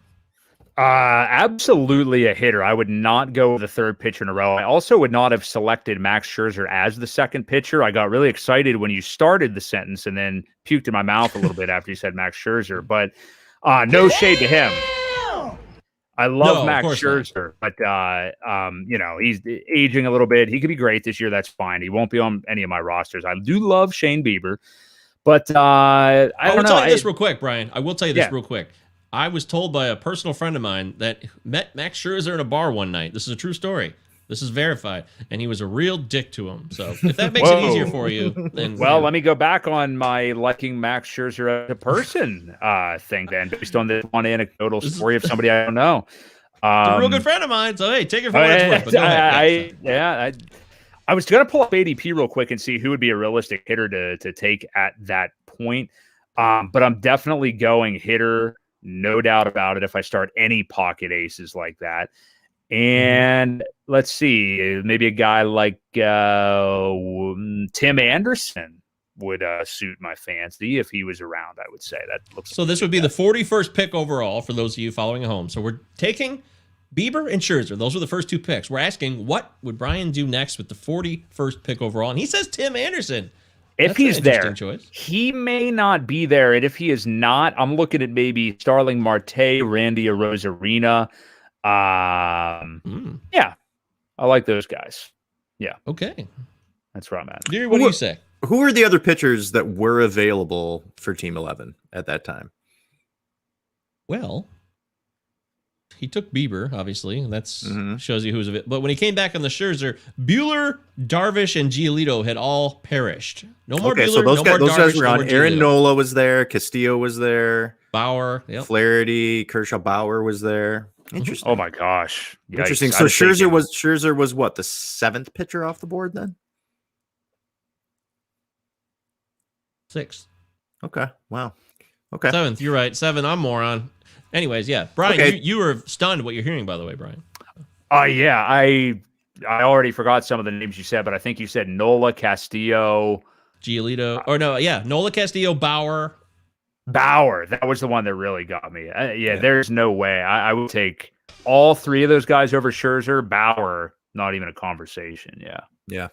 Absolutely a hitter. I would not go with the 3rd pitcher in a row. I also would not have selected Max Scherzer as the 2nd pitcher. I got really excited when you started the sentence and then puked in my mouth a little bit after you said Max Scherzer, but no shade to him. I love Max Scherzer, but he's aging a little bit. He could be great this year. That's fine. He won't be on any of my rosters. I do love Shane Bieber, but I will tell you this real quick, Brian. I will tell you this real quick. I was told by a personal friend of mine that met Max Scherzer in a bar one night. This is a true story. This is verified, and he was a real dick to him. So if that makes it easier for you, then let me go back on my liking Max Scherzer as a person thing. Then based on this one anecdotal story of somebody I don't know, a real good friend of mine. So hey, take it for what it's worth. But go ahead. I was gonna pull up ADP real quick and see who would be a realistic hitter to take at that point. But I'm definitely going hitter, no doubt about it. If I start any pocket aces like that. And let's see, maybe a guy like Tim Anderson would suit my fancy if he was around. I would say that looks. So this would be the 41st pick overall for those of you following at home. So we're taking Bieber and Scherzer. Those were the first 2 picks. We're asking what would Brian do next with the 41st pick overall, and he says Tim Anderson. If he's there, he may not be there, and if he is not, I'm looking at maybe Starling Marte, Randy Arozarena. Yeah, I like those guys. Yeah. Okay. That's where I'm at. Gary, what do you say? Who are the other pitchers that were available for Team 11 at that time? Well, he took Bieber, obviously, and that's shows you who's available. But when he came back on the Scherzer, Buehler, Darvish, and Giolito had all perished. No more Buehler, so those guys Darvish, were on. Aaron Nola was there. Castillo was there. Bauer. Yep. Flaherty, Kershaw, Bauer was there. Interesting. Oh my gosh. Yikes. Interesting. So Scherzer was what, the 7th pitcher off the board then? 6th. Okay. Wow. Okay. 7th. You're right. 7. I'm moron. Anyways, yeah. Brian, you were stunned what you're hearing, by the way, Brian. Yeah. I already forgot some of the names you said, but I think you said Nola, Castillo, Giolito. Or no, yeah. Nola, Castillo, Bauer. That was the one that really got me. There's no way. I would take all 3 of those guys over Scherzer. Bauer, not even a conversation. Yeah.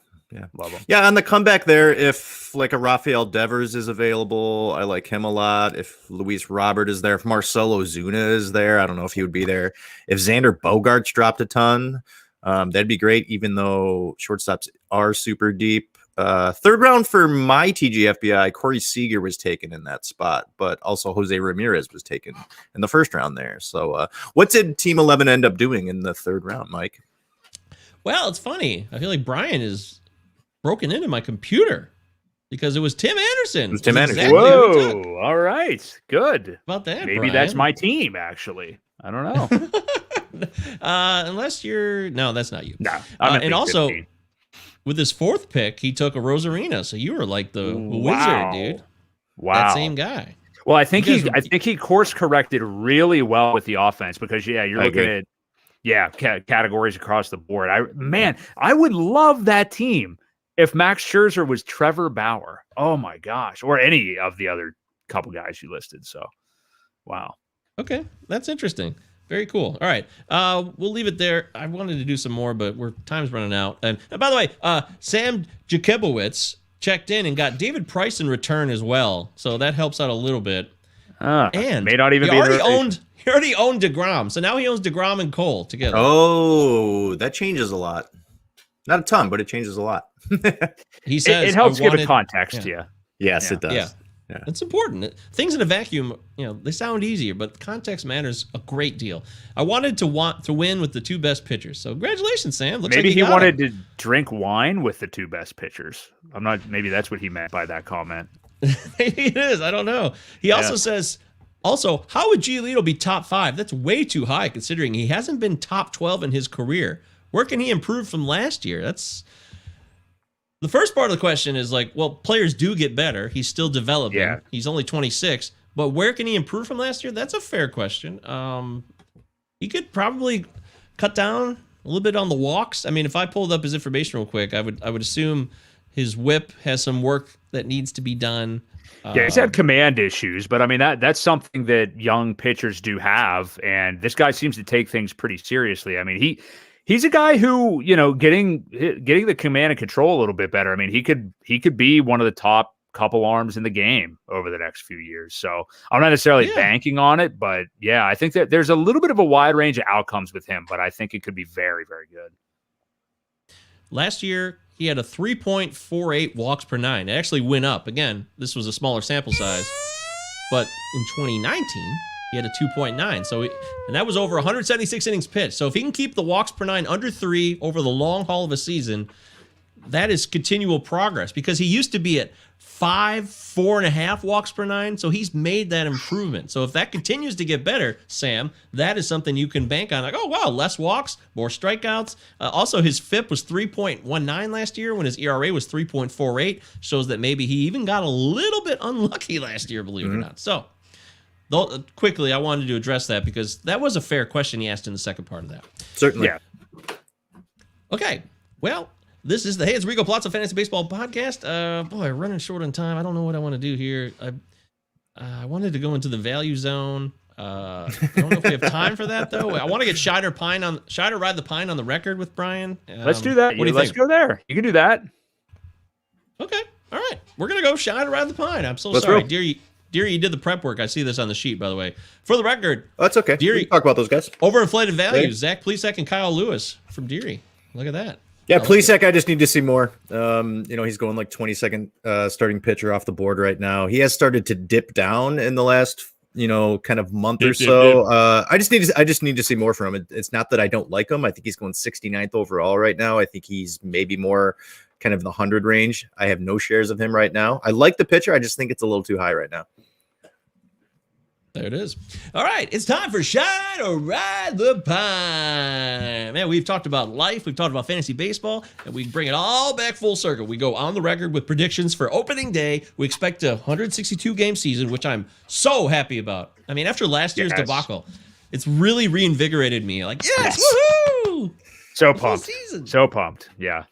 Love him. Yeah, on the comeback there, if like a Rafael Devers is available, I like him a lot. If Luis Robert is there, if Marcelo Zuna is there, I don't know if he would be there. If Xander Bogaerts dropped a ton, that'd be great, even though shortstops are super deep. 3rd round for my TGFBI, Corey Seager was taken in that spot, but also Jose Ramirez was taken in the 1st round there. So what did Team 11 end up doing in the 3rd round, Mike? Well, it's funny. I feel like Brian is broken into my computer because it was Tim Anderson. It was Tim Anderson. Exactly Whoa. All right. Good. About that, Maybe Brian. That's my team, actually. I don't know. Unless you're... No, that's not you. No. And also... 15. With his 4th pick, he took a Rosarina, so you were like the wizard, dude. Wow, that same guy. Well, I think he course corrected really well with the offense because you're looking at categories across the board. I would love that team if Max Scherzer was Trevor Bauer. Oh my gosh, or any of the other couple guys you listed. So, wow. Okay, that's interesting. Very cool. All right. We'll leave it there. I wanted to do some more, but time's running out. And by the way, Sam Jakubowicz checked in and got David Price in return as well. So that helps out a little bit. And may not even he already owned DeGrom. So now he owns DeGrom and Cole together. Oh, that changes a lot. Not a ton, but it changes a lot. He says it helps give a context to you. Yes, it does. Yeah. It's important. Things in a vacuum, they sound easier, but context matters a great deal. I wanted to win with the 2 best pitchers. So congratulations, Sam. Looks maybe like he wanted to drink wine with the 2 best pitchers. Maybe that's what he meant by that comment. Maybe it is. I don't know. He also says, how would Giolito be top 5? That's way too high considering he hasn't been top 12 in his career. Where can he improve from last year? The first part of the question is like, well, players do get better. He's still developing. Yeah. He's only 26, but where can he improve from last year? That's a fair question. He could probably cut down a little bit on the walks. I mean, if I pulled up his information real quick, I would assume his whip has some work that needs to be done. Yeah, he's had command issues, but I mean that's something that young pitchers do have, and this guy seems to take things pretty seriously. I mean, he's a guy who, getting the command and control a little bit better. I mean, he could be one of the top couple arms in the game over the next few years. So I'm not necessarily banking on it, but yeah, I think that there's a little bit of a wide range of outcomes with him, but I think it could be very, very good. Last year, he had a 3.48 walks per nine. It actually went up. Again, this was a smaller sample size. But in 2019, he had a 2.9. So, and that was over 176 innings pitched. So if he can keep the walks per nine under 3 over the long haul of a season, that is continual progress, because he used to be at 4.5 walks per nine. So he's made that improvement. So if that continues to get better, Sam, that is something you can bank on. Like, oh, wow, less walks, more strikeouts. Also, his FIP was 3.19 last year when his ERA was 3.48. Shows that maybe he even got a little bit unlucky last year, believe it or not. So quickly, I wanted to address that because that was a fair question he asked in the second part of that. Certainly. Yeah. Okay, well, this is the Hey, it's Rico Plots of Fantasy Baseball podcast. Boy, running short on time. I don't know what I want to do here. I wanted to go into the value zone. I don't know if we have time for that, though. I want to get Scheider Ride the Pine on the record with Brian. Let's do that. What do you Let's think? go there. You can do that. Okay, all right. We're going to go Scheider Ride the Pine. I'm so Let's sorry. go. Deary, you did the prep work. I see this on the sheet, by the way. For the record. Oh, that's okay. Deary, We can talk about those guys. Overinflated values. Right. Zach Plesac and Kyle Lewis from Deary. Look at that. Yeah, Plesac, I just need to see more. He's going like 22nd starting pitcher off the board right now. He has started to dip down in the last, kind of month or so. I just need to see more from him. It's not that I don't like him. I think he's going 69th overall right now. I think he's maybe more kind of the 100 range. I have no shares of him right now. I like the pitcher. I just think it's a little too high right now. There it is. All right, it's time for Shine or Ride the Pine. Man, we've talked about life, we've talked about fantasy baseball, and we bring it all back full circle. We go on the record with predictions for opening day. We expect a 162-game season, which I'm so happy about. I mean, after last year's debacle, it's really reinvigorated me. Like, yes, woohoo! So pumped. So pumped. Yeah.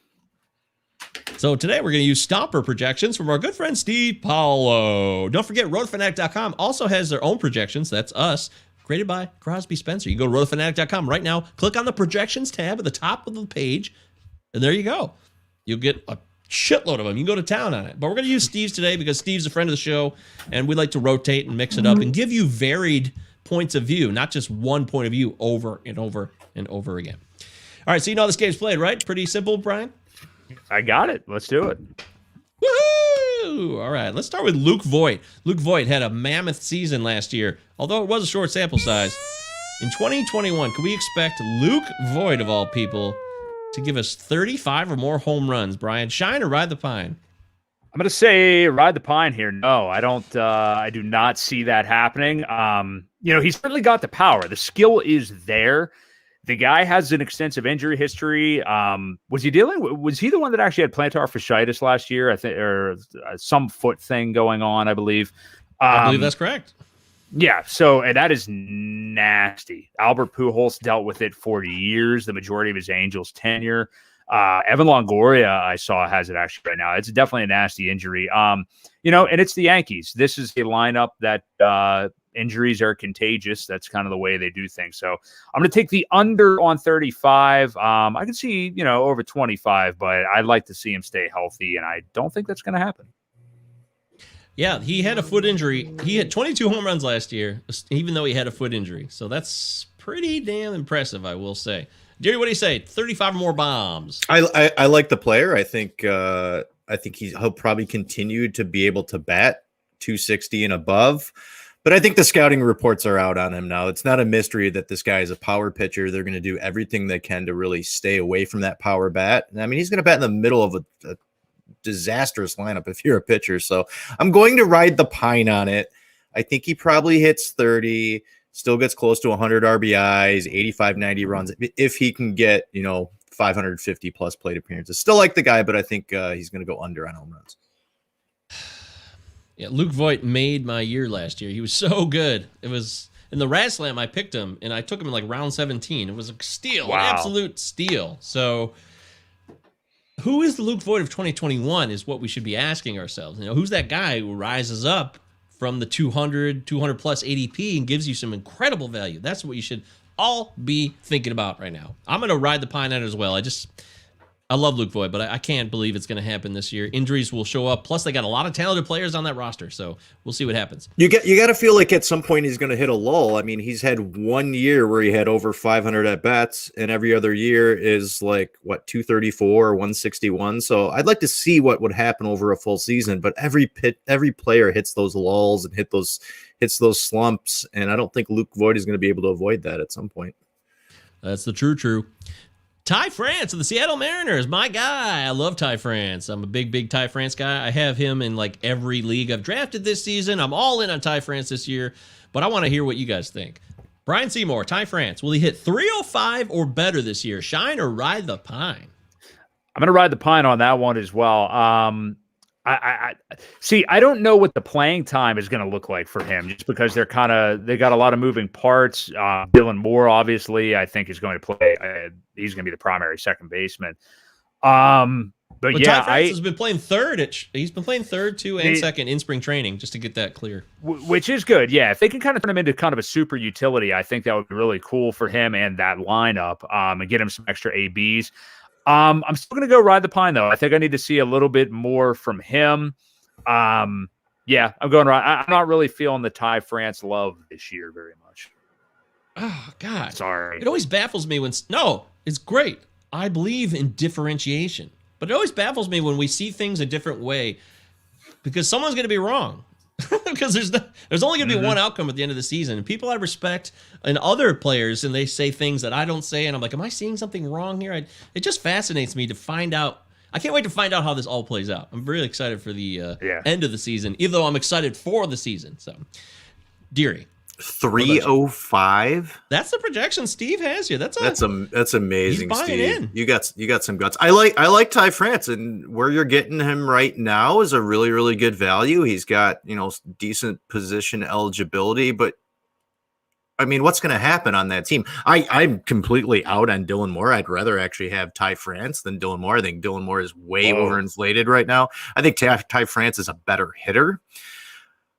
So today we're going to use Stomper projections from our good friend Steve Paolo. Don't forget, rotofanatic.com also has their own projections. That's us, created by Crosby Spencer. You go to rotofanatic.com right now, click on the projections tab at the top of the page, and there you go. You'll get a shitload of them. You can go to town on it. But we're going to use Steve's today because Steve's a friend of the show, and we like to rotate and mix it up and give you varied points of view, not just one point of view over and over and over again. All right, so you know how this game's played, right? Pretty simple, Brian? I got it. Let's do it. Woohoo! All right, let's start with Luke Voigt. Luke Voigt had a mammoth season last year, although it was a short sample size. In 2021, can we expect Luke Voigt, of all people, to give us 35 or more home runs? Brian, shine or ride the pine? I'm going to say ride the pine here. No, I don't. I do not see that happening. He's certainly got the power. The skill is there. The guy has an extensive injury history. Was he the one that actually had plantar fasciitis last year? I think, or some foot thing going on, I believe. I believe that's correct. Yeah. So, and that is nasty. Albert Pujols dealt with it for years, the majority of his Angels tenure. Evan Longoria, I saw, has it actually right now. It's definitely a nasty injury. And it's the Yankees. This is a lineup that, injuries are contagious. That's kind of the way they do things. So I'm going to take the under on 35. I can see, over 25, but I'd like to see him stay healthy, and I don't think that's going to happen. Yeah, he had a foot injury. He had 22 home runs last year, even though he had a foot injury. So that's pretty damn impressive, I will say. Jerry, what do you say? 35 more bombs. I like the player. I think he'll probably continue to be able to bat 260 and above. But I think the scouting reports are out on him now. It's not a mystery that this guy is a power pitcher. They're going to do everything they can to really stay away from that power bat. I mean, he's going to bat in the middle of a disastrous lineup if you're a pitcher. So I'm going to ride the pine on it. I think he probably hits 30, still gets close to 100 RBIs, 85, 90 runs. If he can get, 550 plus plate appearances. Still like the guy, but I think he's going to go under on home runs. Yeah, Luke Voigt made my year last year. He was so good. It was in the Rat Slam. I picked him, and I took him in like round 17. It was a steal, an absolute steal. So, who is the Luke Voigt of 2021 is what we should be asking ourselves. Who's that guy who rises up from the 200 plus ADP and gives you some incredible value? That's what you should all be thinking about right now. I'm going to ride the pine on it as well. I love Luke Voigt, but I can't believe it's going to happen this year. Injuries will show up. Plus, they got a lot of talented players on that roster, so we'll see what happens. You got to feel like at some point he's going to hit a lull. I mean, he's had 1 year where he had over 500 at bats, and every other year is like 234 or 161. So I'd like to see what would happen over a full season. But every player hits those lulls and hits those slumps, and I don't think Luke Voigt is going to be able to avoid that at some point. That's the true. Ty France of the Seattle Mariners, my guy. I love Ty France. I'm a big Ty France guy. I have him in like every league I've drafted this season. I'm all in on Ty France this year, but I want to hear what you guys think. Brian Seymour, Ty France, will he hit 305 or better this year? Shine or ride the pine? I'm going to ride the pine on that one as well. I see. I don't know what the playing time is going to look like for him, just because they got a lot of moving parts. Dylan Moore, obviously, I think is going to play. He's going to be the primary second baseman. But yeah, Ty France has been playing third. He's been playing third too and second in spring training, just to get that clear. Which is good. Yeah, if they can kind of turn him into kind of a super utility, I think that would be really cool for him and that lineup. And get him some extra ABs. I'm still going to go ride the pine, though. I think I need to see a little bit more from him. Yeah, I'm going right. I'm not really feeling the Ty France love this year very much. Oh, God. Sorry. It always baffles me when... No, it's great. I believe in differentiation. But it always baffles me when we see things a different way because someone's going to be wrong. Because there's only going to be one outcome at the end of the season. And people I respect and other players, and they say things that I don't say, and I'm like, am I seeing something wrong here? It just fascinates me to find out. I can't wait to find out how this all plays out. I'm really excited for the end of the season, even though I'm excited for the season. So, Deary. 305. That's the projection Steve has here. That's amazing, he's Steve. in. You got some guts. I like Ty France, and where you're getting him right now is a really, really good value. He's got decent position eligibility, but I mean, what's going to happen on that team? I'm completely out on Dylan Moore. I'd rather actually have Ty France than Dylan Moore. I think Dylan Moore is way overinflated right now. I think Ty France is a better hitter.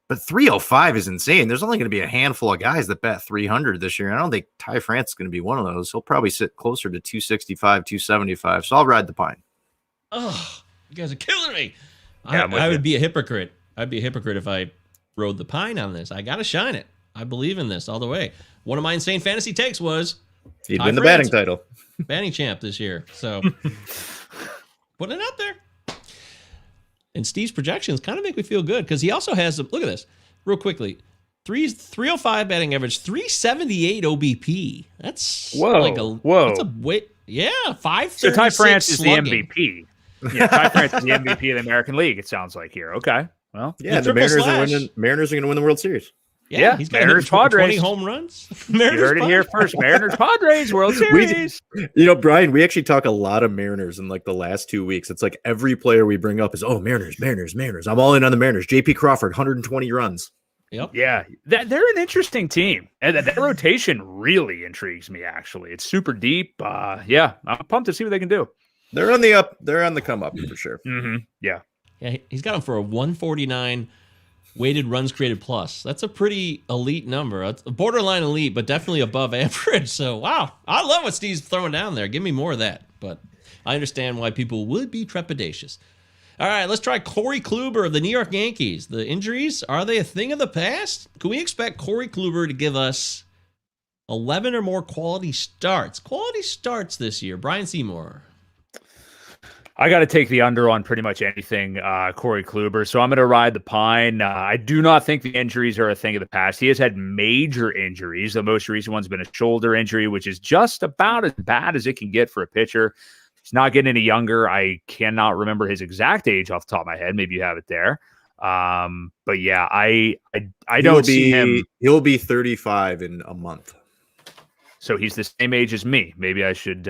But 305 is insane. There's only going to be a handful of guys that bat 300 this year. I don't think Ty France is going to be one of those. He'll probably sit closer to 265, 275. So I'll ride the pine. Oh, you guys are killing me. Yeah, I would be a hypocrite. I'd be a hypocrite if I rode the pine on this. I got to shine it. I believe in this all the way. One of my insane fantasy takes was he'd win the batting title. Batting champ this year. So putting it out there. And Steve's projections kind of make me feel good because he also has look at this real quickly. 305 batting average, 378 OBP. That's That's a wait. Yeah, 536. So Ty France is slugging. the MVP. Yeah, Ty France is the MVP of the American League. It sounds like here. Okay, well, yeah, the Mariners are going to win the World Series. Yeah, he's got Mariners Padres 20 home runs. You heard it here first. Mariners Padres World Series. Brian, we actually talk a lot of Mariners in like the last 2 weeks. It's like every player we bring up is Mariners. I'm all in on the Mariners. JP Crawford, 120 runs. Yep. Yeah, they're an interesting team, and that rotation really intrigues me. Actually, it's super deep. Yeah, I'm pumped to see what they can do. They're on the up. They're on the come up for sure. Yeah. He's got them for a 149. Weighted runs created plus. That's a pretty elite number. It's borderline elite, but definitely above average. So, wow. I love what Steve's throwing down there. Give me more of that. But I understand why people would be trepidatious. All right, let's try Corey Kluber of the New York Yankees. The injuries, are they a thing of the past? Can we expect Corey Kluber to give us 11 or more quality starts? Quality starts this year. Brian Seymour. I got to take the under on pretty much anything, Corey Kluber. So I'm going to ride the pine. I do not think the injuries are a thing of the past. He has had major injuries. The most recent one's been a shoulder injury, which is just about as bad as it can get for a pitcher. He's not getting any younger. I cannot remember his exact age off the top of my head. Maybe you have it there. But yeah, I don't see him. He'll be 35 in a month. So he's the same age as me. Maybe I should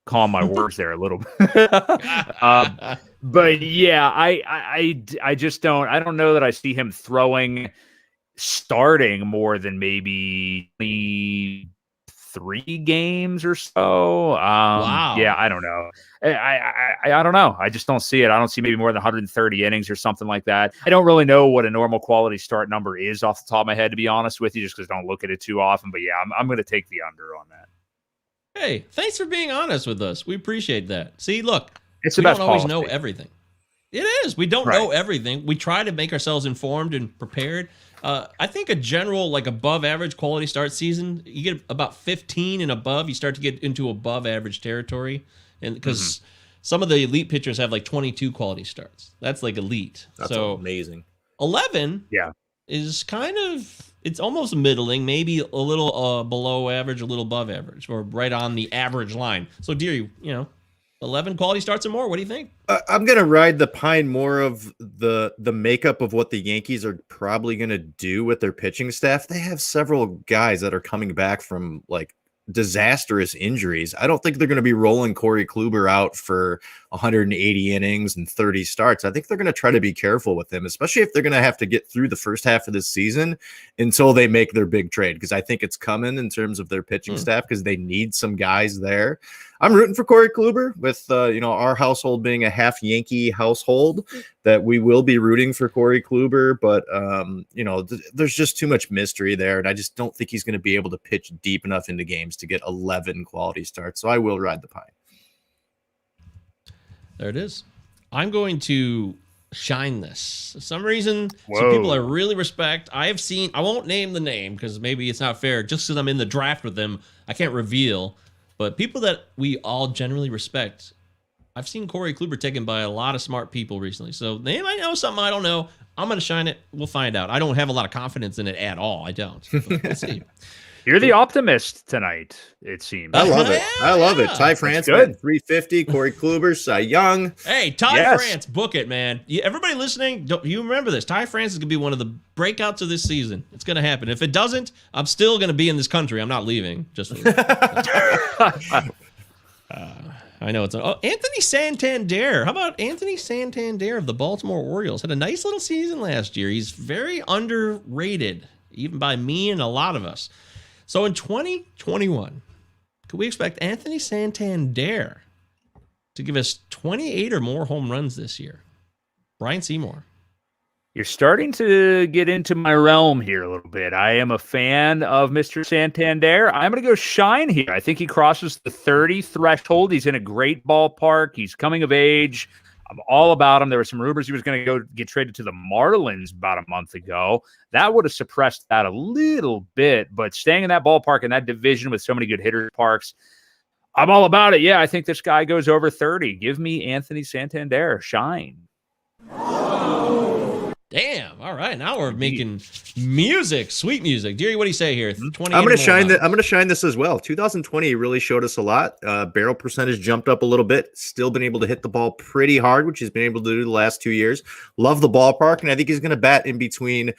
calm my words there a little bit. But yeah, I just don't know that I see him starting more than maybe 3 games or so. Wow. Yeah, I don't know. I don't know. I just don't see it. I don't see maybe more than 130 innings or something like that. I don't really know what a normal quality start number is off the top of my head, to be honest with you, just because I don't look at it too often. But yeah, I'm going to take the under on that. Hey, thanks for being honest with us. We appreciate that. See, look, it's the we best don't always policy. know everything. It is. We don't know everything. We try to make ourselves informed and prepared. I think a general, like, above average quality start season, you get about 15 and above, you start to get into above average territory. And because some of the elite pitchers have like 22 quality starts. That's like elite. That's so amazing. 11 is kind of, it's almost middling, maybe a little below average, a little above average, or right on the average line. So, Deary, 11 quality starts or more. What do you think? I'm going to ride the pine more of the makeup of what the Yankees are probably going to do with their pitching staff. They have several guys that are coming back from like disastrous injuries. I don't think they're going to be rolling Corey Kluber out for 180 innings and 30 starts. I think they're going to try to be careful with him, especially if they're going to have to get through the first half of this season until they make their big trade, because I think it's coming in terms of their pitching staff, because they need some guys there. I'm rooting for Corey Kluber with, our household being a half Yankee household, that we will be rooting for Corey Kluber. But, there's just too much mystery there. And I just don't think he's going to be able to pitch deep enough into games to get 11 quality starts. So I will ride the pine. There it is. I'm going to shine this. For some reason, some people I really respect. I won't name the name because maybe it's not fair. Just because I'm in the draft with them, I can't reveal. But people that we all generally respect, I've seen Corey Kluber taken by a lot of smart people recently. So they might know something I don't know. I'm going to shine it. We'll find out. I don't have a lot of confidence in it at all. I don't. But we'll see. You're the optimist tonight, it seems. I love it. I love it. Ty France, 350. Corey Kluber, Cy Young. Hey, Ty France, book it, man. Everybody listening, you remember this. Ty France is going to be one of the breakouts of this season. It's going to happen. If it doesn't, I'm still going to be in this country. I'm not leaving. Just I know it's Anthony Santander. How about Anthony Santander of the Baltimore Orioles? Had a nice little season last year. He's very underrated, even by me and a lot of us. So in 2021, could we expect Anthony Santander to give us 28 or more home runs this year? Brian Seymour. You're starting to get into my realm here a little bit. I am a fan of Mr. Santander. I'm going to go shine here. I think he crosses the 30 threshold. He's in a great ballpark. He's coming of age. I'm all about him. There were some rumors he was going to go get traded to the Marlins about a month ago. That would have suppressed that a little bit, but staying in that ballpark in that division with so many good hitter parks, I'm all about it. Yeah, I think this guy goes over 30. Give me Anthony Santander. Shine. Damn. All right. Now we're making music, sweet music. Deary, what do you say here? 20. I'm going to shine this as well. 2020 really showed us a lot. Barrel percentage jumped up a little bit. Still been able to hit the ball pretty hard, which he's been able to do the last 2 years. Love the ballpark, and I think he's going to bat in between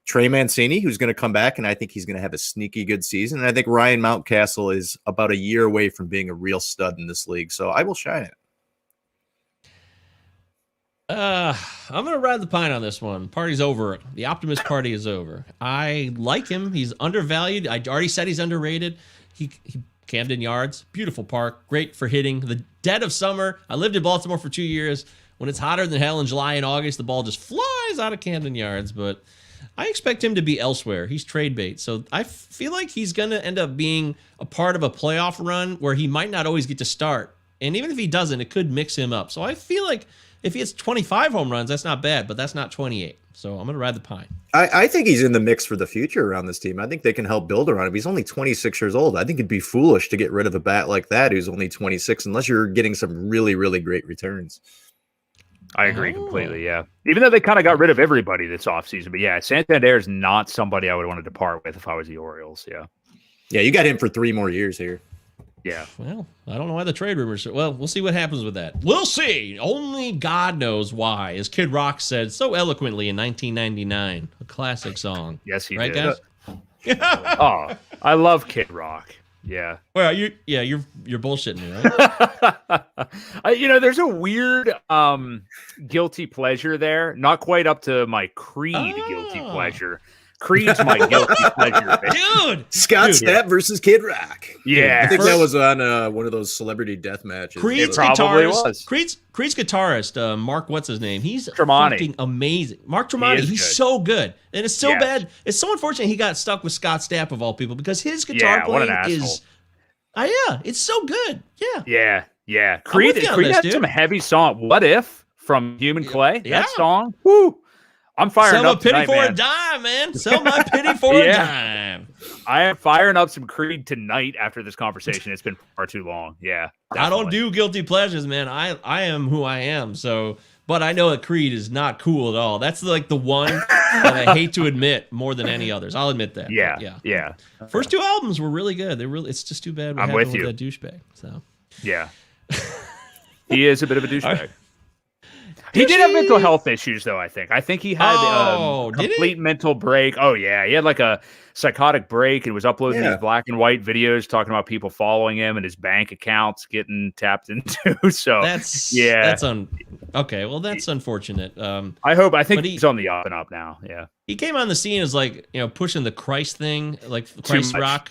Trey Mancini, who's going to come back, and I think he's going to have a sneaky good season. And I think Ryan Mountcastle is about a year away from being a real stud in this league. So I will shine it. I'm going to ride the pine on this one. Party's over. The optimist party is over. I like him. He's undervalued. I already said he's underrated. He Camden Yards, beautiful park, great for hitting. The dead of summer. I lived in Baltimore for 2 years. When it's hotter than hell in July and August, the ball just flies out of Camden Yards. But I expect him to be elsewhere. He's trade bait. So I feel like he's going to end up being a part of a playoff run where he might not always get to start. And even if he doesn't, it could mix him up. So I feel like if he hits 25 home runs, that's not bad, but that's not 28. So I'm going to ride the pine. I think he's in the mix for the future around this team. I think they can help build around him. He's only 26 years old. I think it'd be foolish to get rid of a bat like that who's only 26 unless you're getting some really, really great returns. I agree completely, yeah. Even though they kind of got rid of everybody this offseason. But yeah, Santander is not somebody I would want to depart with if I was the Orioles, yeah. Yeah, you got him for 3 more years here. Yeah. Well, I don't know why the trade rumors. Well, we'll see what happens with that. We'll see. Only God knows why. As Kid Rock said so eloquently in 1999, a classic song. Yes, he did. Guys? Oh, I love Kid Rock. Yeah. Well, you're bullshitting me, right? There's a weird guilty pleasure there. Not quite up to my Creed guilty pleasure. Creed's my guilty pleasure, dude. Scott Stapp versus Kid Rock. Yeah, I think that was on one of those celebrity death matches. Creed's guitarist, Mark, what's his name? He's fucking amazing. Mark Tremonti, he's so good, and it's so bad. It's so unfortunate he got stuck with Scott Stapp of all people because his guitar playing is, it's so good. Yeah. Creed had some heavy song. What If from Human Clay? That song. Woo. I'm firing up. Sell my pity for man. a dime, man. Sell my pity for a dime. I am firing up some Creed tonight after this conversation. It's been far too long. Yeah. Definitely. I don't do guilty pleasures, man. I am who I am. So, but I know that Creed is not cool at all. That's like the one that I hate to admit more than any others. I'll admit that. Yeah. First two albums were really good. It's just too bad what happened with that douchebag. So. Yeah. He is a bit of a douchebag. He did have mental health issues, though, I think. I think he had a complete mental break. Oh, yeah. He had like a psychotic break and was uploading these black and white videos talking about people following him and his bank accounts getting tapped into. So that's okay. Well, that's unfortunate. I think he's on the up and up now. Yeah. He came on the scene as like, pushing the Christ thing, like Christ rock.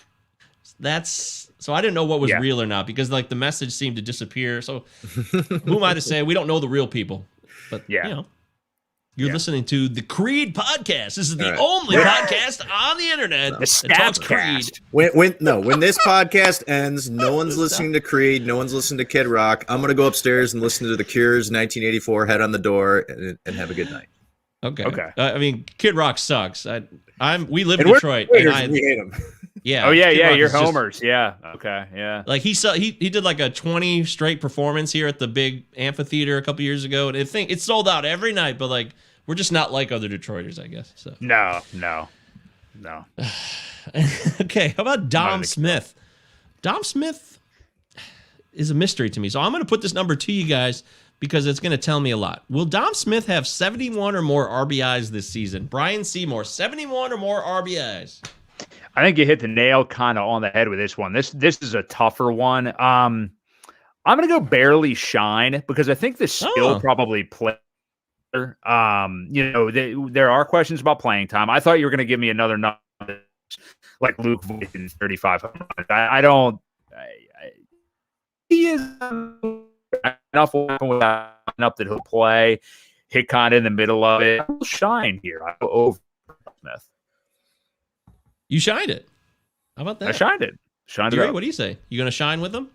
So I didn't know what was real or not because like the message seemed to disappear. So who am I to say? We don't know the real people. But you're listening to the Creed podcast. This is the only podcast on the internet that talks Creed. When this podcast ends, no one's listening to Creed, no one's listening to Kid Rock. I'm gonna go upstairs and listen to The Cure's 1984 Head on the Door and have a good night. Okay. I mean, Kid Rock sucks. We live in Detroit. We hate him. Yeah. Oh yeah, you're homers. Yeah. Okay. Yeah. Like he did like a 20 straight performance here at the big amphitheater a couple years ago, and it sold out every night. But like we're just not like other Detroiters, I guess. So no. Okay, how about Dom Smith? Dom Smith is a mystery to me, so I'm going to put this number to you guys because it's going to tell me a lot. Will Dom Smith have 71 or more RBIs this season? Brian Seymour, 71 or more RBIs. I think you hit the nail kind of on the head with this one. This is a tougher one. I'm going to go barely shine because I think the skill probably plays. There are questions about playing time. I thought you were going to give me another number like Luke Voigt in 3,500. I don't. He is enough enough that he'll play. Hit kind of in the middle of it. I'll shine here. I go over Smith. You shined it. How about that? I shined it. What do you say? You going to shine with them?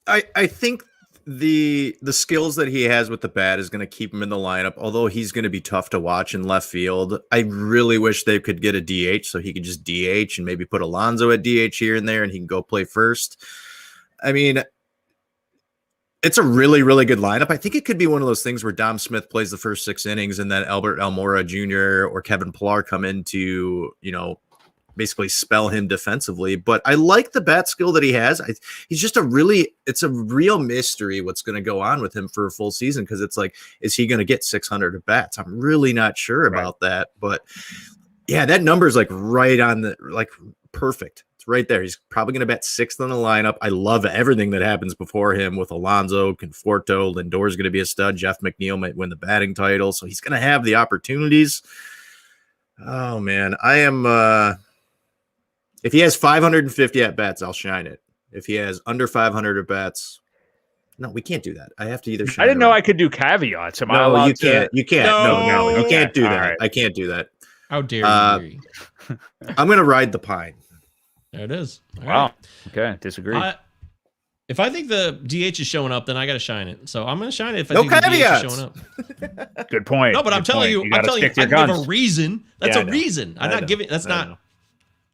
I think the skills that he has with the bat is going to keep him in the lineup, although he's going to be tough to watch in left field. I really wish they could get a DH so he could just DH and maybe put Alonso at DH here and there and he can go play first. I mean, it's a really, really good lineup. I think it could be one of those things where Dom Smith plays the first 6 innings and then Albert Almora Jr. or Kevin Pillar come in to, basically spell him defensively. But I like the bat skill that he has. He's just it's a real mystery what's going to go on with him for a full season because it's like, is he going to get 600 at bats? I'm really not sure about that. But yeah, that number is like right on perfect. It's right there. He's probably going to bat 6th in the lineup. I love everything that happens before him with Alonso, Conforto, Lindor's going to be a stud. Jeff McNeil might win the batting title. So he's going to have the opportunities. Oh man, I am, if he has 550 at bats, I'll shine it. If he has under 500 at bats, no, we can't do that. I have to either shine. I didn't know I could do caveats. Am I allowed you can't. You can't. No, you can't do that. Right. I can't do that. How dare you? I'm going to ride the pine. There it is. All wow. Right. Okay. Disagree. If I think the DH is showing up, then I got to shine it. So I'm going to shine it if I no think caveats. the DH is showing up. Good point. No, but I'm telling you, I give a reason. That's a reason. I'm not giving. That's not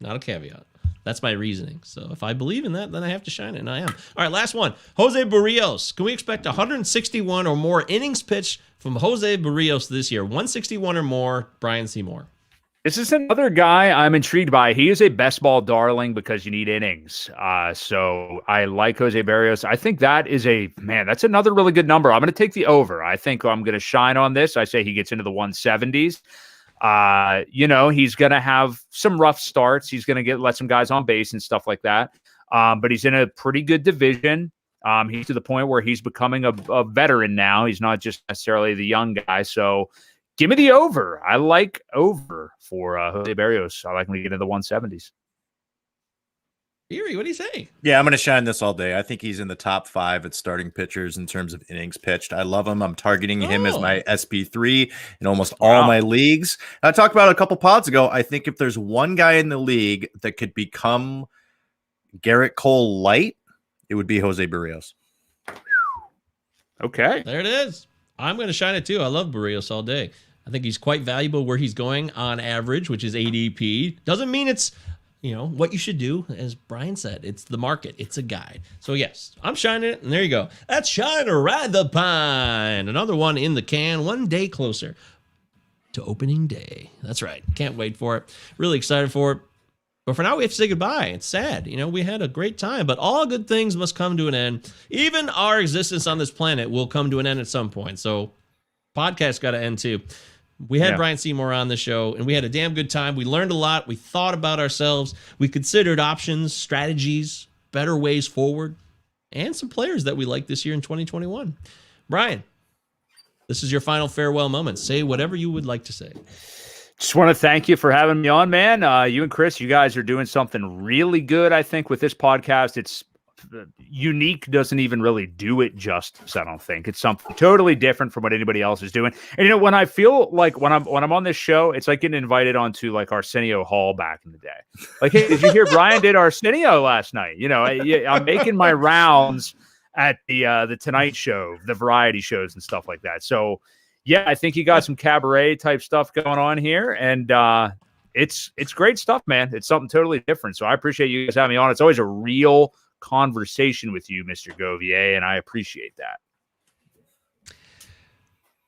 a caveat. That's my reasoning. So if I believe in that, then I have to shine it, and I am. All right, last one. Jose Barrios. Can we expect 161 or more innings pitched from Jose Barrios this year? 161 or more, Brian Seymour. This is another guy I'm intrigued by. He is a best ball darling because you need innings. So I like Jose Barrios. I think that is that's another really good number. I'm going to take the over. I think I'm going to shine on this. I say he gets into the 170s. He's going to have some rough starts. He's going to let some guys on base and stuff like that. but he's in a pretty good division. He's to the point where he's becoming a veteran now. He's not just necessarily the young guy. So give me the over. I like over for Jose Berrios. I like him to get into the 170s. Erie, what do you say? Yeah, I'm going to shine this all day. I think he's in the top 5 at starting pitchers in terms of innings pitched. I love him. I'm targeting him as my SP3 in almost all my leagues. And I talked about it a couple pods ago. I think if there's one guy in the league that could become Garrett Cole light, it would be Jose Berrios. Okay. There it is. I'm going to shine it too. I love Berrios all day. I think he's quite valuable where he's going on average, which is ADP. Doesn't mean it's what you should do, as Brian said, it's the market. It's a guide. So, yes, I'm shining it, and there you go. That's Shine or Ride the Pine. Another one in the can, one day closer to opening day. That's right. Can't wait for it. Really excited for it. But for now, we have to say goodbye. It's sad. We had a great time, but all good things must come to an end. Even our existence on this planet will come to an end at some point. So, podcast got to end too. We had Brian Seymour on the show, and we had a damn good time. We learned a lot. We thought about ourselves. We considered options, strategies, better ways forward, and some players that we like this year in 2021. Brian, this is your final farewell moment. Say whatever you would like to say. Just want to thank you for having me on, man. You and Chris, you guys are doing something really good, I think, with this podcast. It's unique, doesn't even really do it justice, I don't think. It's something totally different from what anybody else is doing. And when I feel like when I'm on this show, it's like getting invited onto like Arsenio Hall back in the day. Like, hey, did you hear Brian did Arsenio last night? I'm making my rounds at the Tonight Show, the variety shows and stuff like that. So yeah, I think you got some cabaret type stuff going on here, and it's great stuff, man. It's something totally different. So I appreciate you guys having me on. It's always a real conversation with you, Mr. Govier, and I appreciate that.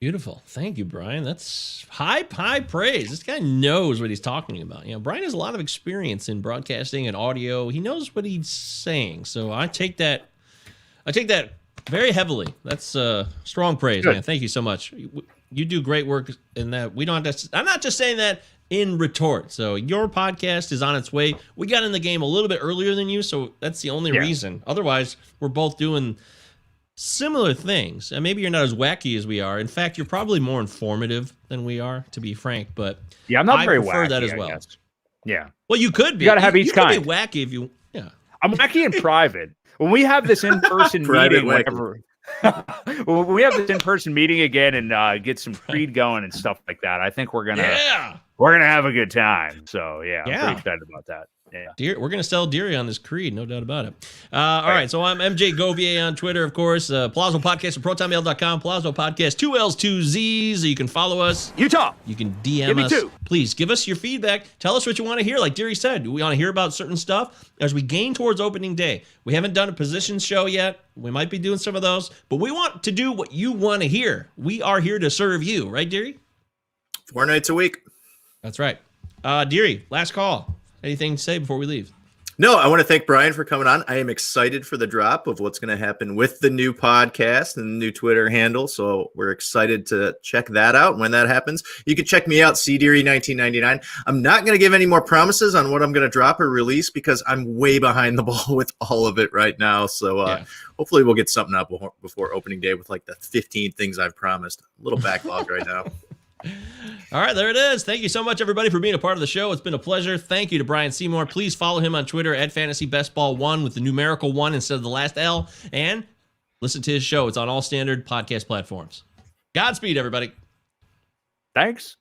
Beautiful. Thank you, Brian. That's high praise. This guy knows what he's talking about. Brian has a lot of experience in broadcasting and audio. He knows what he's saying. So I take that very heavily. That's strong praise, man. Thank you so much. You do great work in that. We don't have to, I'm not just saying that in retort. So your podcast is on its way. We got in the game a little bit earlier than you, so that's the only reason. Otherwise, we're both doing similar things. And maybe you're not as wacky as we are. In fact, you're probably more informative than we are, to be frank. But yeah, I'm not very prefer wacky, that as well. Yeah. Well, you could be. You got to have each kind. You could be wacky if you. Yeah. I'm wacky in private. When we have this in-person meeting, whenever. When we have this in-person meeting again and get some Creed going and stuff like that, I think we're gonna have a good time. So I'm pretty excited about that. Yeah, we're gonna sell Deary on this Creed, no doubt about it. All right, so I'm MJ Govier on Twitter, of course. Palazzo Podcast at protonmail.com. Palazzo Podcast, 2 L's, 2 Z's. You can follow us. Utah. You can DM Give me us. 2. Please give us your feedback. Tell us what you want to hear. Like Deary said, we want to hear about certain stuff as we gain towards opening day. We haven't done a positions show yet. We might be doing some of those, but we want to do what you want to hear. We are here to serve you, right, Deary? 4 nights a week. That's right. Deary, last call. Anything to say before we leave? No, I want to thank Brian for coming on. I am excited for the drop of what's going to happen with the new podcast and the new Twitter handle. So we're excited to check that out when that happens. You can check me out, CDeary1999. I'm not going to give any more promises on what I'm going to drop or release because I'm way behind the ball with all of it right now. So hopefully we'll get something up before opening day with like the 15 things I've promised. A little backlog right now. All right, there it is. Thank you so much, everybody, for being a part of the show. It's been a pleasure. Thank you to Brian Seymour. Please follow him on Twitter at FantasyBestBall1 with the numerical 1 instead of the last L. And listen to his show. It's on all standard podcast platforms. Godspeed, everybody. Thanks.